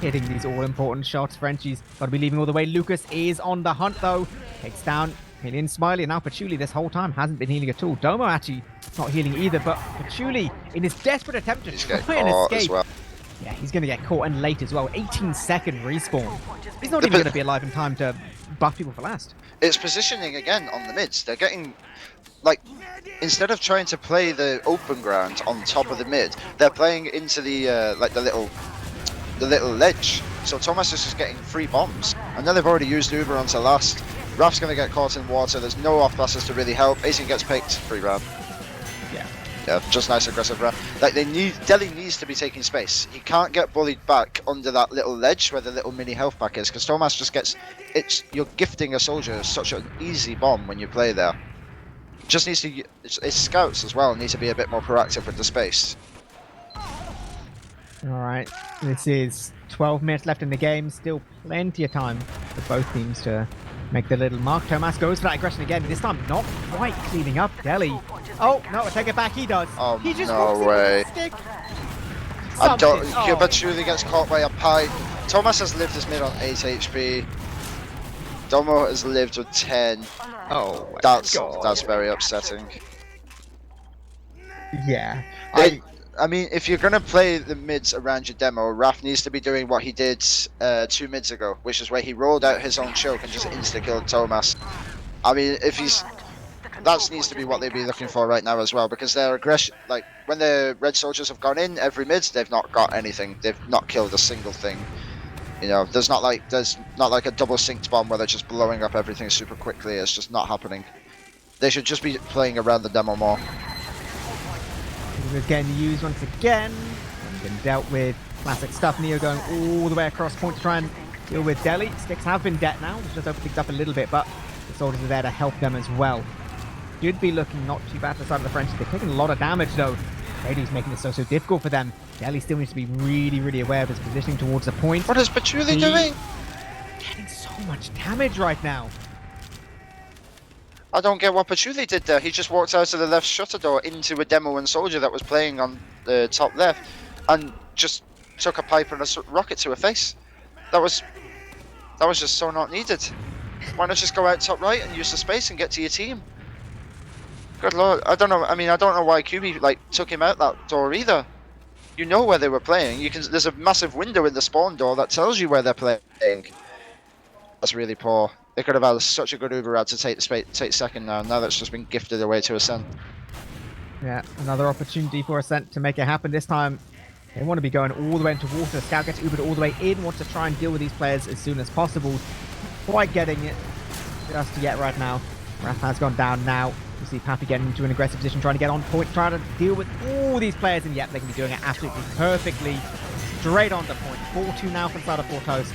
Speaker 1: hitting these all-important shots. Frenchies got to be leaving all the way. Lucas is on the hunt though. Takes down Alien Smiley. And now Patchouli this whole time hasn't been healing at all. Domo actually not healing either. But Patchouli, in his desperate attempt to try and escape.
Speaker 2: Well.
Speaker 1: Yeah, he's going to get caught and late as well. 18-second respawn. He's not even going to be alive in time to buff people for last.
Speaker 2: It's positioning again on the mids. They're getting, like, instead of trying to play the open ground on top of the mid, they're playing into the like the little ledge. So Thomas is just getting free bombs, and then they've already used Uber onto last. Raf's going to get caught in water. There's no off passes to really help. Asian gets picked. Free round. Yeah, just nice aggressive round. Like Deli needs to be taking space. He can't get bullied back under that little ledge where the little mini health pack is, because Thomas just gets. You're gifting a soldier such an easy bomb when you play there. Just needs to. His scouts as well need to be a bit more proactive with the space.
Speaker 1: All right, this is 12 minutes left in the game. Still plenty of time for both teams to make the little mark. Tomas goes for that aggression again. This time not quite cleaning up Deli. Oh no, I take it back. He does.
Speaker 2: Oh,
Speaker 1: he just
Speaker 2: no way.
Speaker 1: Oh.
Speaker 2: But Julie gets caught by a pipe. Thomas has lived his mid on 8 HP. Domo has lived with 10.
Speaker 1: Oh,
Speaker 2: that's very upsetting.
Speaker 1: Yeah.
Speaker 2: I mean, if you're going to play the mids around your demo, Raf needs to be doing what he did 2 mids ago, which is where he rolled out his own choke and just insta-killed Thomas. I mean, that needs to be what they'd be looking for right now as well, because their aggression, like, when the red soldiers have gone in every mid, they've not got anything. They've not killed a single thing. You know, there's not like a double synced bomb where they're just blowing up everything super quickly. It's just not happening. They should just be playing around the demo more.
Speaker 1: We're getting used once again. Been dealt with. Classic stuff. Neo going all the way across point to try and deal with Deli. Sticks have been dead now, which just opened things up a little bit, but the soldiers are there to help them as well. Should be looking not too bad for the side of the French. They're taking a lot of damage though. Brady's making it so difficult for them. Deli still needs to be really aware of his positioning towards the point.
Speaker 2: What is Patchouli doing?
Speaker 1: Getting so much damage right now.
Speaker 2: I don't get what Patchouli did there. He just walked out of the left shutter door into a demo and soldier that was playing on the top left, and just took a pipe and a rocket to her face. That was just so not needed. Why not just go out top right and use the space and get to your team? Good lord, I don't know. I mean, I don't know why QB like took him out that door either. You know where they were playing. There's a massive window in the spawn door that tells you where they're playing. That's really poor. They could have had such a good Uber ad to take second now. Now that's just been gifted away to Ascent.
Speaker 1: Yeah, another opportunity for Ascent to make it happen. This time, they want to be going all the way into water. Scout gets Ubered all the way in. Wants to try and deal with these players as soon as possible. Quite getting it just yet right now. Raph has gone down now. You see Pappy getting into an aggressive position, trying to get on point, trying to deal with all these players, and yet they can be doing it absolutely perfectly. Straight on the point. 4-2 now from side of 4Toast.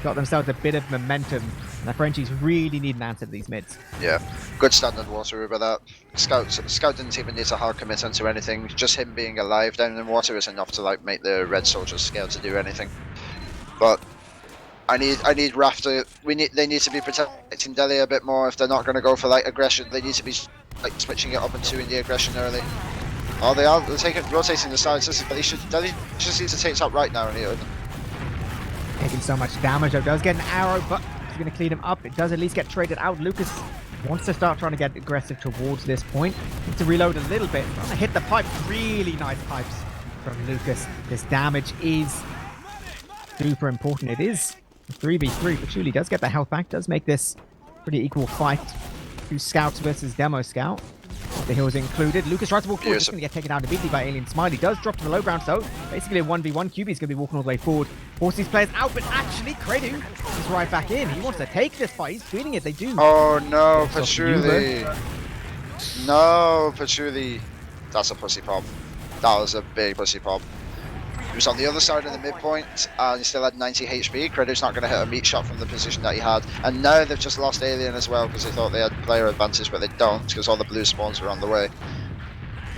Speaker 1: got themselves a bit of momentum. And the Frenchies really need an answer to these mids.
Speaker 2: Yeah, good standard water Uber that. Scout didn't even need to hard commit onto anything. Just him being alive down in water is enough to like make the red soldiers scared to do anything. But I need Raf to. They need to be protecting Delhi a bit more if they're not going to go for like aggression. They need to be like switching it up and doing the aggression early. Oh, they are. They're rotating the sides. Delhi just needs to take top right now.
Speaker 1: Taking so much damage, though. Does get an arrow, but he's going to clean him up. It does at least get traded out. Lucas wants to start trying to get aggressive towards this point. Needs to reload a little bit. Trying to hit the pipe. Really nice pipes from Lucas. This damage is super important. It is 3v3, but Julie does get the health back. Does make this pretty equal fight. 2 scouts versus demo scout. The hills included. Lucas tries to walk forward. Just going to get taken out immediately by Alien Smiley. Does drop to the low ground, so basically a 1v1. QB is going to be walking all the way forward. Force these players out, but actually Credu is right back in. He wants to take this fight. He's feeling it. They do.
Speaker 2: Oh no, Patchouli. No, Patchouli. That's a pussy pop. That was a big pussy pop. He was on the other side of the midpoint and he still had 90 HP. Credu's not going to hit a meat shot from the position that he had. And now they've just lost Alien as well because they thought they had player advantage, but they don't because all the blue spawns are on the way.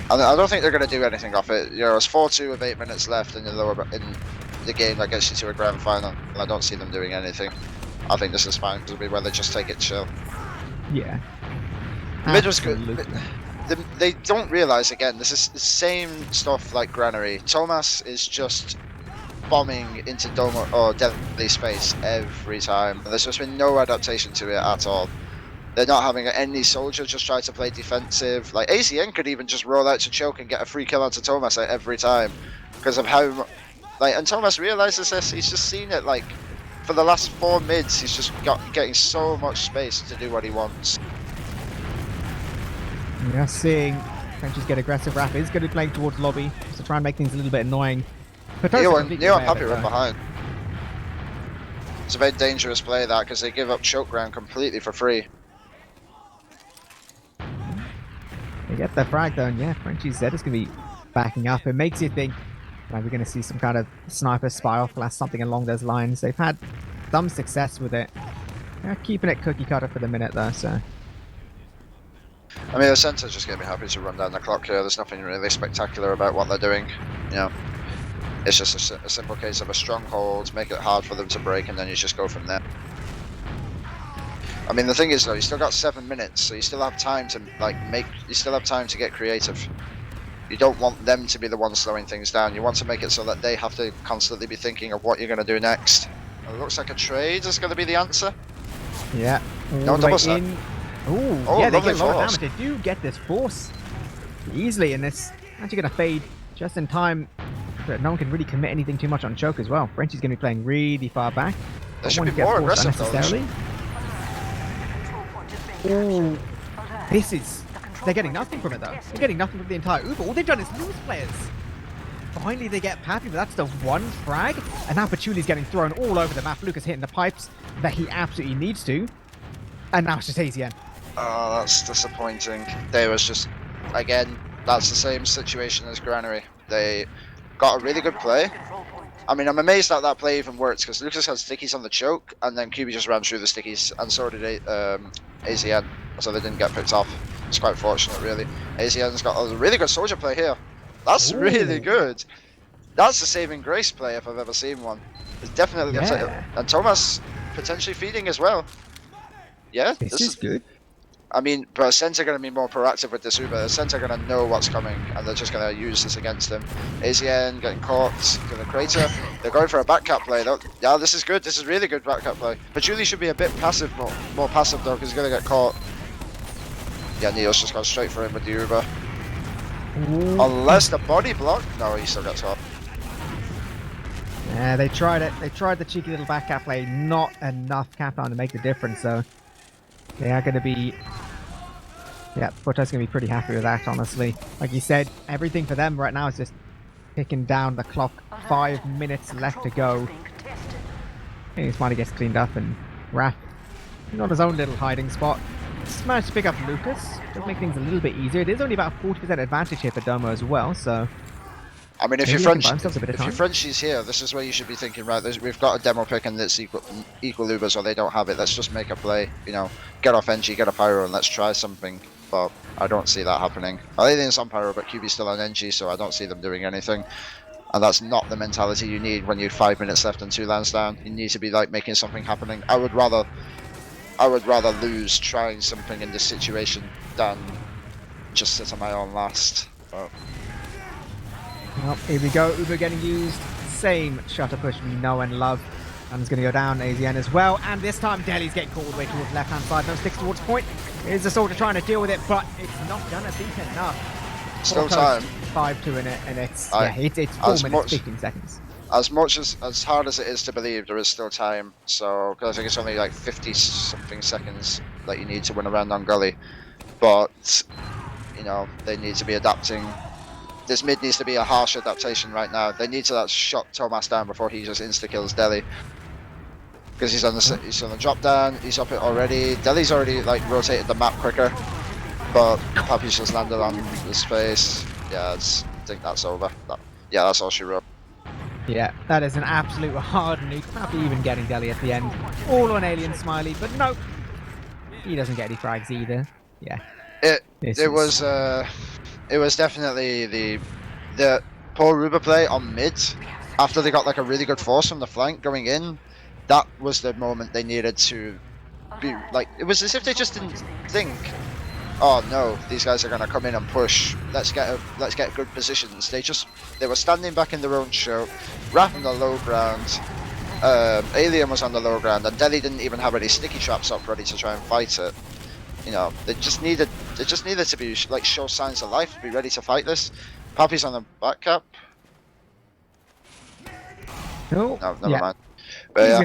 Speaker 2: And I don't think they're going to do anything off it. You know, it's 4-2 with 8 minutes left in the game that gets you to a grand final. I don't see them doing anything. I think this is fine because it'll be where they just take it chill.
Speaker 1: Yeah.
Speaker 2: Mid was good. They don't realise, again, this is the same stuff like Granary. Thomas is just bombing into Domo or Deadly Space every time. And there's just been no adaptation to it at all. They're not having any soldier just try to play defensive. Like ACN could even just roll out to choke and get a free kill onto Thomas every time. Because of how... and Thomas realises this, he's just seen it like... For the last 4 mids, he's just getting so much space to do what he wants.
Speaker 1: We are seeing Frenchies get aggressive. Raf is going to be playing towards lobby to try and make things a little bit annoying.
Speaker 2: Neo and Puppy run behind. It's a very dangerous play that because they give up choke ground completely for free.
Speaker 1: They get the frag though, and yeah, Frenchies Zed is going to be backing up. It makes you think we're going to see some kind of sniper spy off glass, something along those lines. They've had some success with it. They're keeping it cookie cutter for the minute though, so.
Speaker 2: I mean, the centre's just going to be happy to run down the clock here. There's nothing really spectacular about what they're doing. You know, it's just a simple case of a stronghold, make it hard for them to break, and then you just go from there. I mean, the thing is though, you still got 7 minutes, so you still have time to you still have time to get creative. You don't want them to be the ones slowing things down. You want to make it so that they have to constantly be thinking of what you're going to do next. It looks like a trade is going to be the answer.
Speaker 1: Yeah.
Speaker 2: No double set.
Speaker 1: Ooh,
Speaker 2: oh,
Speaker 1: yeah, they get a
Speaker 2: force.
Speaker 1: lot of damage. They do get this force easily, and this actually going to fade just in time. But no one can really commit anything too much on choke as well. Frenchie's going to be playing really far back.
Speaker 2: They should be more aggressive though.
Speaker 1: Ooh, this is... They're getting nothing from it though. They're getting nothing from the entire Uber. All they've done is lose players. Finally they get Pappy, but that's the one frag. And now Patchouli's getting thrown all over the map. Lucas hitting the pipes that he absolutely needs to. And now it's just AZN.
Speaker 2: Oh, that's disappointing. They was just, again, that's the same situation as Granary. They got a really good play. I mean, I'm amazed that that play even worked because Lucas had stickies on the choke and then QB just ran through the stickies and so did AZN, so they didn't get picked off. It's quite fortunate, really. AZN's got a really good soldier play here. That's really good. That's a saving grace play if I've ever seen one. It's definitely and Thomas potentially feeding as well. Yeah,
Speaker 1: this is good.
Speaker 2: I mean, but Ascent are going to be more proactive with this Uber. Ascent are going to know what's coming, and they're just going to use this against them. AZN getting caught in the crater. They're going for a backcap play. Yeah, this is good. This is really good backcap play. But Julie should be a bit passive, more passive though, because he's going to get caught. Yeah, Neil's just gone straight for him with the Uber. Ooh. Unless the body block. No, he still gets caught.
Speaker 1: Yeah, they tried it. They tried the cheeky little backcap play. Not enough Captain to make the difference, so they are going to be... Yeah, 4Toast's going to be pretty happy with that, honestly. Like you said, everything for them right now is just ticking down the clock. 5 minutes left to go. Hey, Smiley gets cleaned up, and Raph, he's on his own little hiding spot. Just managed to pick up Lucas. Does make things a little bit easier. It is only about 40% advantage here for Domo as well, so...
Speaker 2: I mean, if
Speaker 1: Maybe
Speaker 2: you're
Speaker 1: they can buy themselves a bit of time.
Speaker 2: Frenchie's here, this is where you should be thinking, right, we've got a demo pick and it's equal Ubers, or they don't have it. Let's just make a play, you know, get off NG, get a Pyro, and let's try something. But I don't see that happening. Alien's on Pyro, but QB's still on NG, so I don't see them doing anything. And that's not the mentality you need when you're 5 minutes left and 2 lands down. You need to be like making something happening. I would rather lose trying something in this situation than just sit on my own last. But
Speaker 1: Well, here we go. Uber getting used. Same shutter push we know and love. And it's going to go down. AZN as well. And this time, Delhi's getting called all the way towards the left-hand side. No sticks towards point. Here's the soldier trying to deal with it, but it's not going to be enough.
Speaker 2: still time.
Speaker 1: 5-2 in it, and it's 4 minutes, 15 seconds.
Speaker 2: As hard as it is to believe, there is still time. So, because I think it's only like 50-something seconds that you need to win a round on Gully. But, you know, they need to be adapting. This mid needs to be a harsh adaptation right now. They need to shot Thomas down before he just insta-kills Delhi. Because he's on the drop down, he's up it already. Delhi's already like rotated the map quicker. But Pappy's just landed on the space. Yeah, I think that's over. Yeah, that's all she wrote.
Speaker 1: Yeah, that is an absolute hard nuke. Pappy even getting Delhi at the end. All on Alien Smiley, but nope. He doesn't get any frags either. Yeah.
Speaker 2: It was definitely the poor Ruber play on mid after they got like a really good force from the flank going in. That was the moment they needed to be like. It was as if they just didn't think, oh no, these guys are gonna come in and push. Let's get good positions. They were standing back in their own show, wrapping the low ground. Alien was on the low ground, and Delhi didn't even have any sticky traps up ready to try and fight it. You know, they just needed to be like show signs of life, be ready to fight this. Pappy's on the back cap.
Speaker 1: No,
Speaker 2: never mind. But yeah,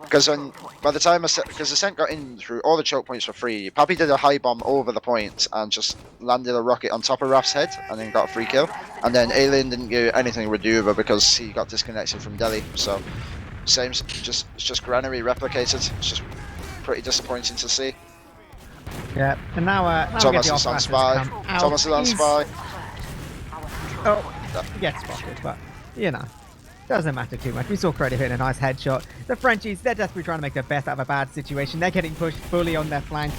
Speaker 2: because by the time Ascent got in through all the choke points for free, Pappy did a high bomb over the point and just landed a rocket on top of Raf's head and then got a free kill. And then Alien didn't do anything with Duva because he got disconnected from Delhi. So just Granary replicated. It's just pretty disappointing to see.
Speaker 1: Yeah, and now
Speaker 2: Thomas is on spy. Thomas is on spy.
Speaker 1: Oh, he gets spotted, but you know. Doesn't matter too much. We saw Credit hitting a nice headshot. The Frenchies, they're desperately trying to make the best out of a bad situation. They're getting pushed fully on their flank.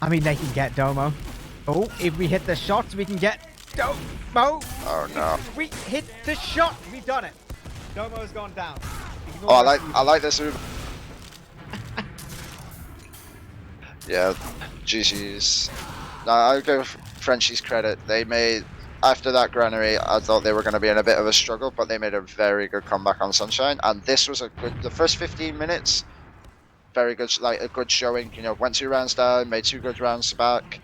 Speaker 1: I mean, they can get Domo. Oh, if we hit the shots, we can get Domo.
Speaker 2: Oh no.
Speaker 1: We hit the shot. We've done it. Domo's gone down.
Speaker 2: Oh, I like this move. Yeah, GG's. No, I'll give Frenchies credit. They made. After that Granary, I thought they were going to be in a bit of a struggle, but they made a very good comeback on Sunshine. And this was the first 15 minutes, very good, like a good showing. You know, went 2 rounds down, made 2 good rounds back.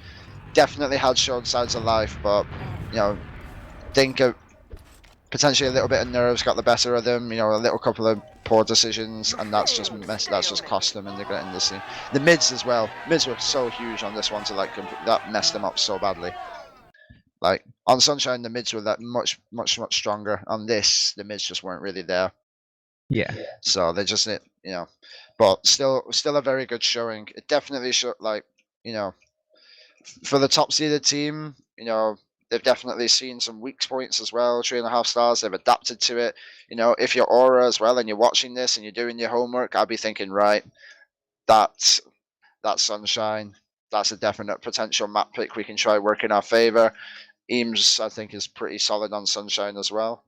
Speaker 2: Definitely had shown signs of life, but you know, think potentially a little bit of nerves got the better of them. You know, a little couple of poor decisions, and that's just cost them in the scene. The mids as well. Mids were so huge on this one to like that messed them up so badly. Like on Sunshine, the mids were that much stronger. On this, the mids just weren't really there.
Speaker 1: Yeah.
Speaker 2: So they just, you know, but still a very good showing. It definitely showed, like, you know, for the top seeded team, you know, they've definitely seen some weak points as well. 3.5 stars. They've adapted to it. You know, if you're Aura as well and you're watching this and you're doing your homework, I'd be thinking, right, that's Sunshine. That's a definite potential map pick we can try work in our favor. Eames, I think, is pretty solid on Sunshine as well.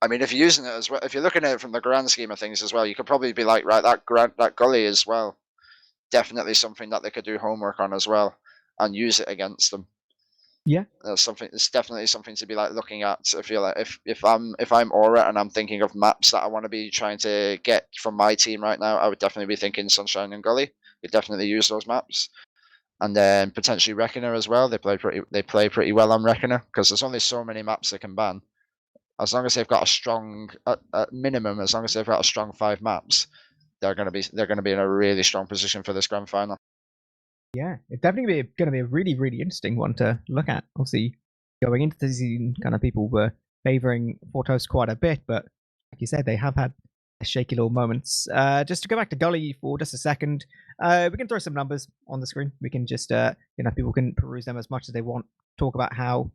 Speaker 2: I mean, if you're using it as well, if you're looking at it from the grand scheme of things as well, you could probably be like, right, that Gully as well, definitely something that they could do homework on as well and use it against them.
Speaker 1: Yeah,
Speaker 2: it's definitely something to be like looking at. I feel like if I'm Aura and I'm thinking of maps that I want to be trying to get from my team right now, I would definitely be thinking Sunshine and Gully. You'd definitely use those maps. And then potentially Reckoner as well. They play pretty well on Reckoner because there's only so many maps they can ban. As long as they've got a strong, at minimum, as long as they've got a strong 5 maps, they're going to be in a really strong position for this grand final.
Speaker 1: Yeah, it's definitely going to be a really, really interesting one to look at. Obviously, going into the season, kind of people were favouring 4Toast quite a bit, but like you said, they have had shaky little moments. Just to go back to Gully for just a second, we can throw some numbers on the screen. We can just, you know, people can peruse them as much as they want. Talk about how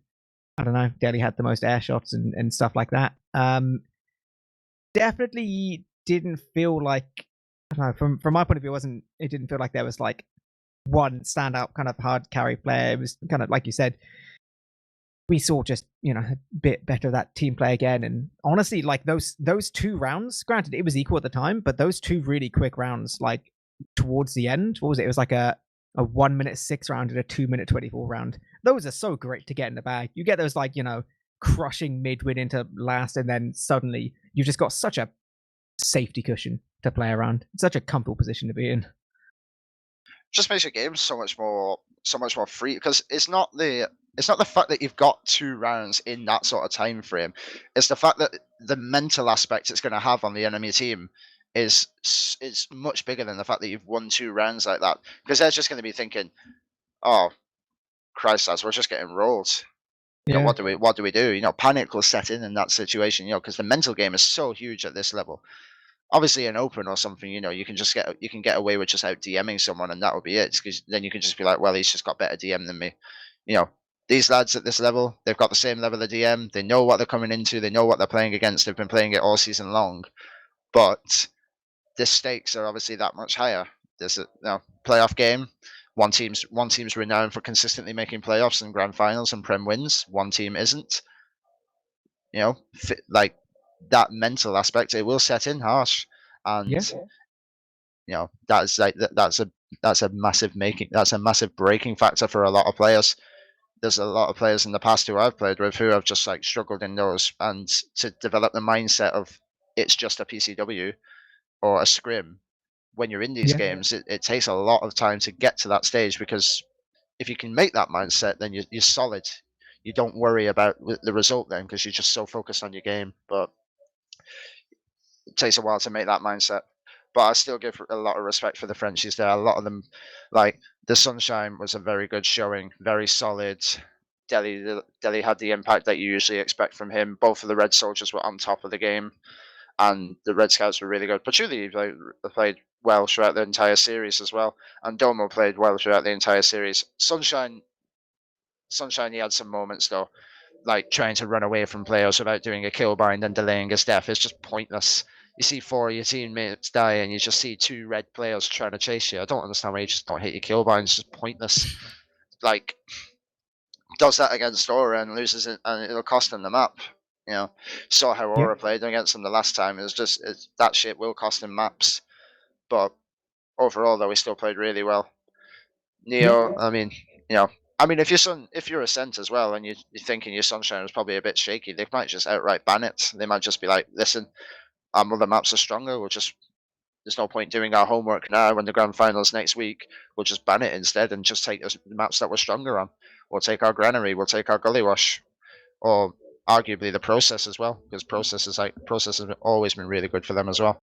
Speaker 1: I don't know, Delhi had the most air shots and stuff like that. Definitely didn't feel like, I don't know, from my point of view, it didn't feel like there was like one standout kind of hard carry player. It was kind of like you said, we saw just, a bit better of that team play again. And honestly, like those 2 rounds, granted it was equal at the time, but those 2 really quick rounds, like towards the end, what was it? It was like a 1 minute 6 round and a 2 minute 24 round. Those are so great to get in the bag. You get those like, crushing mid-win into last, and then suddenly you've just got such a safety cushion to play around. It's such a comfortable position to be in.
Speaker 2: Just makes your game so much more free, because it's not the fact that you've got 2 rounds in that sort of time frame. It's the fact that the mental aspect it's going to have on the enemy team is much bigger than the fact that you've won 2 rounds like that, because they're just going to be thinking, oh Christ, lads, we're just getting rolled. What do we do? Panic will set in that situation, because the mental game is so huge at this level. Obviously, in open or something, you can get away with just out DMing someone, and that will be it. Because then you can just be like, well, he's just got better DM than me. These lads at this level, they've got the same level of DM. They know what they're coming into. They know what they're playing against. They've been playing it all season long. But the stakes are obviously that much higher. There's a playoff game. One team's renowned for consistently making playoffs and grand finals and prem wins. One team isn't. Like that mental aspect, it will set in harsh, and that's a massive breaking factor for a lot of players. There's a lot of players in the past who I've played with who have just like struggled in those, and to develop the mindset of it's just a PCW or a scrim when you're in these games, it takes a lot of time to get to that stage, because if you can make that mindset, then you're solid. You don't worry about the result then, because you're just so focused on your game. But it takes a while to make that mindset. But I still give a lot of respect for the Frenchies there. A lot of them, like the Sunshine was a very good showing, very solid. Delhi had the impact that you usually expect from him. Both of the Red Soldiers were on top of the game, and the Red Scouts were really good. Patchouli played well throughout the entire series as well, and Domo played well throughout the entire series. Sunshine, he had some moments though, like trying to run away from players without doing a kill bind and delaying his death. It's just pointless. You see 4 of your teammates die, and you just see 2 red players trying to chase you. I don't understand why you just don't hit your kill bind. It's just pointless. Like, does that against Aura and loses it, and it'll cost him the map. Saw how Aura played against him the last time. That shit will cost him maps. But overall, though, he still played really well. Neo, I mean, if you're a Scent as well, and you're thinking your Sunshine was probably a bit shaky, they might just outright ban it. They might just be like, listen, our other maps are stronger. There's no point doing our homework now when the grand finals next week. We'll just ban it instead and just take the maps that we're stronger on. We'll take our Granary, we'll take our Gullywash, or arguably the Process as well, because Process has always been really good for them as well.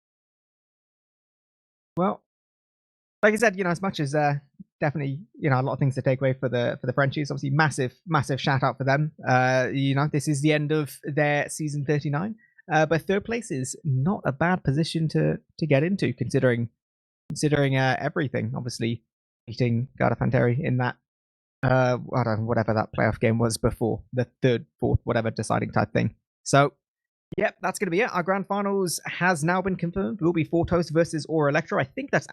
Speaker 1: Well, like I said, as much as definitely, a lot of things to take away for the Frenchies. Obviously, massive shout out for them. This is the end of their season 39. But 3rd place is not a bad position to get into, considering everything. Obviously, beating Garda in that I don't know, whatever that playoff game was before, the 3rd, 4th, whatever deciding type thing. So, yep, that's going to be it. Our grand finals has now been confirmed. It will be 4Toast versus Aura Electro. I think that's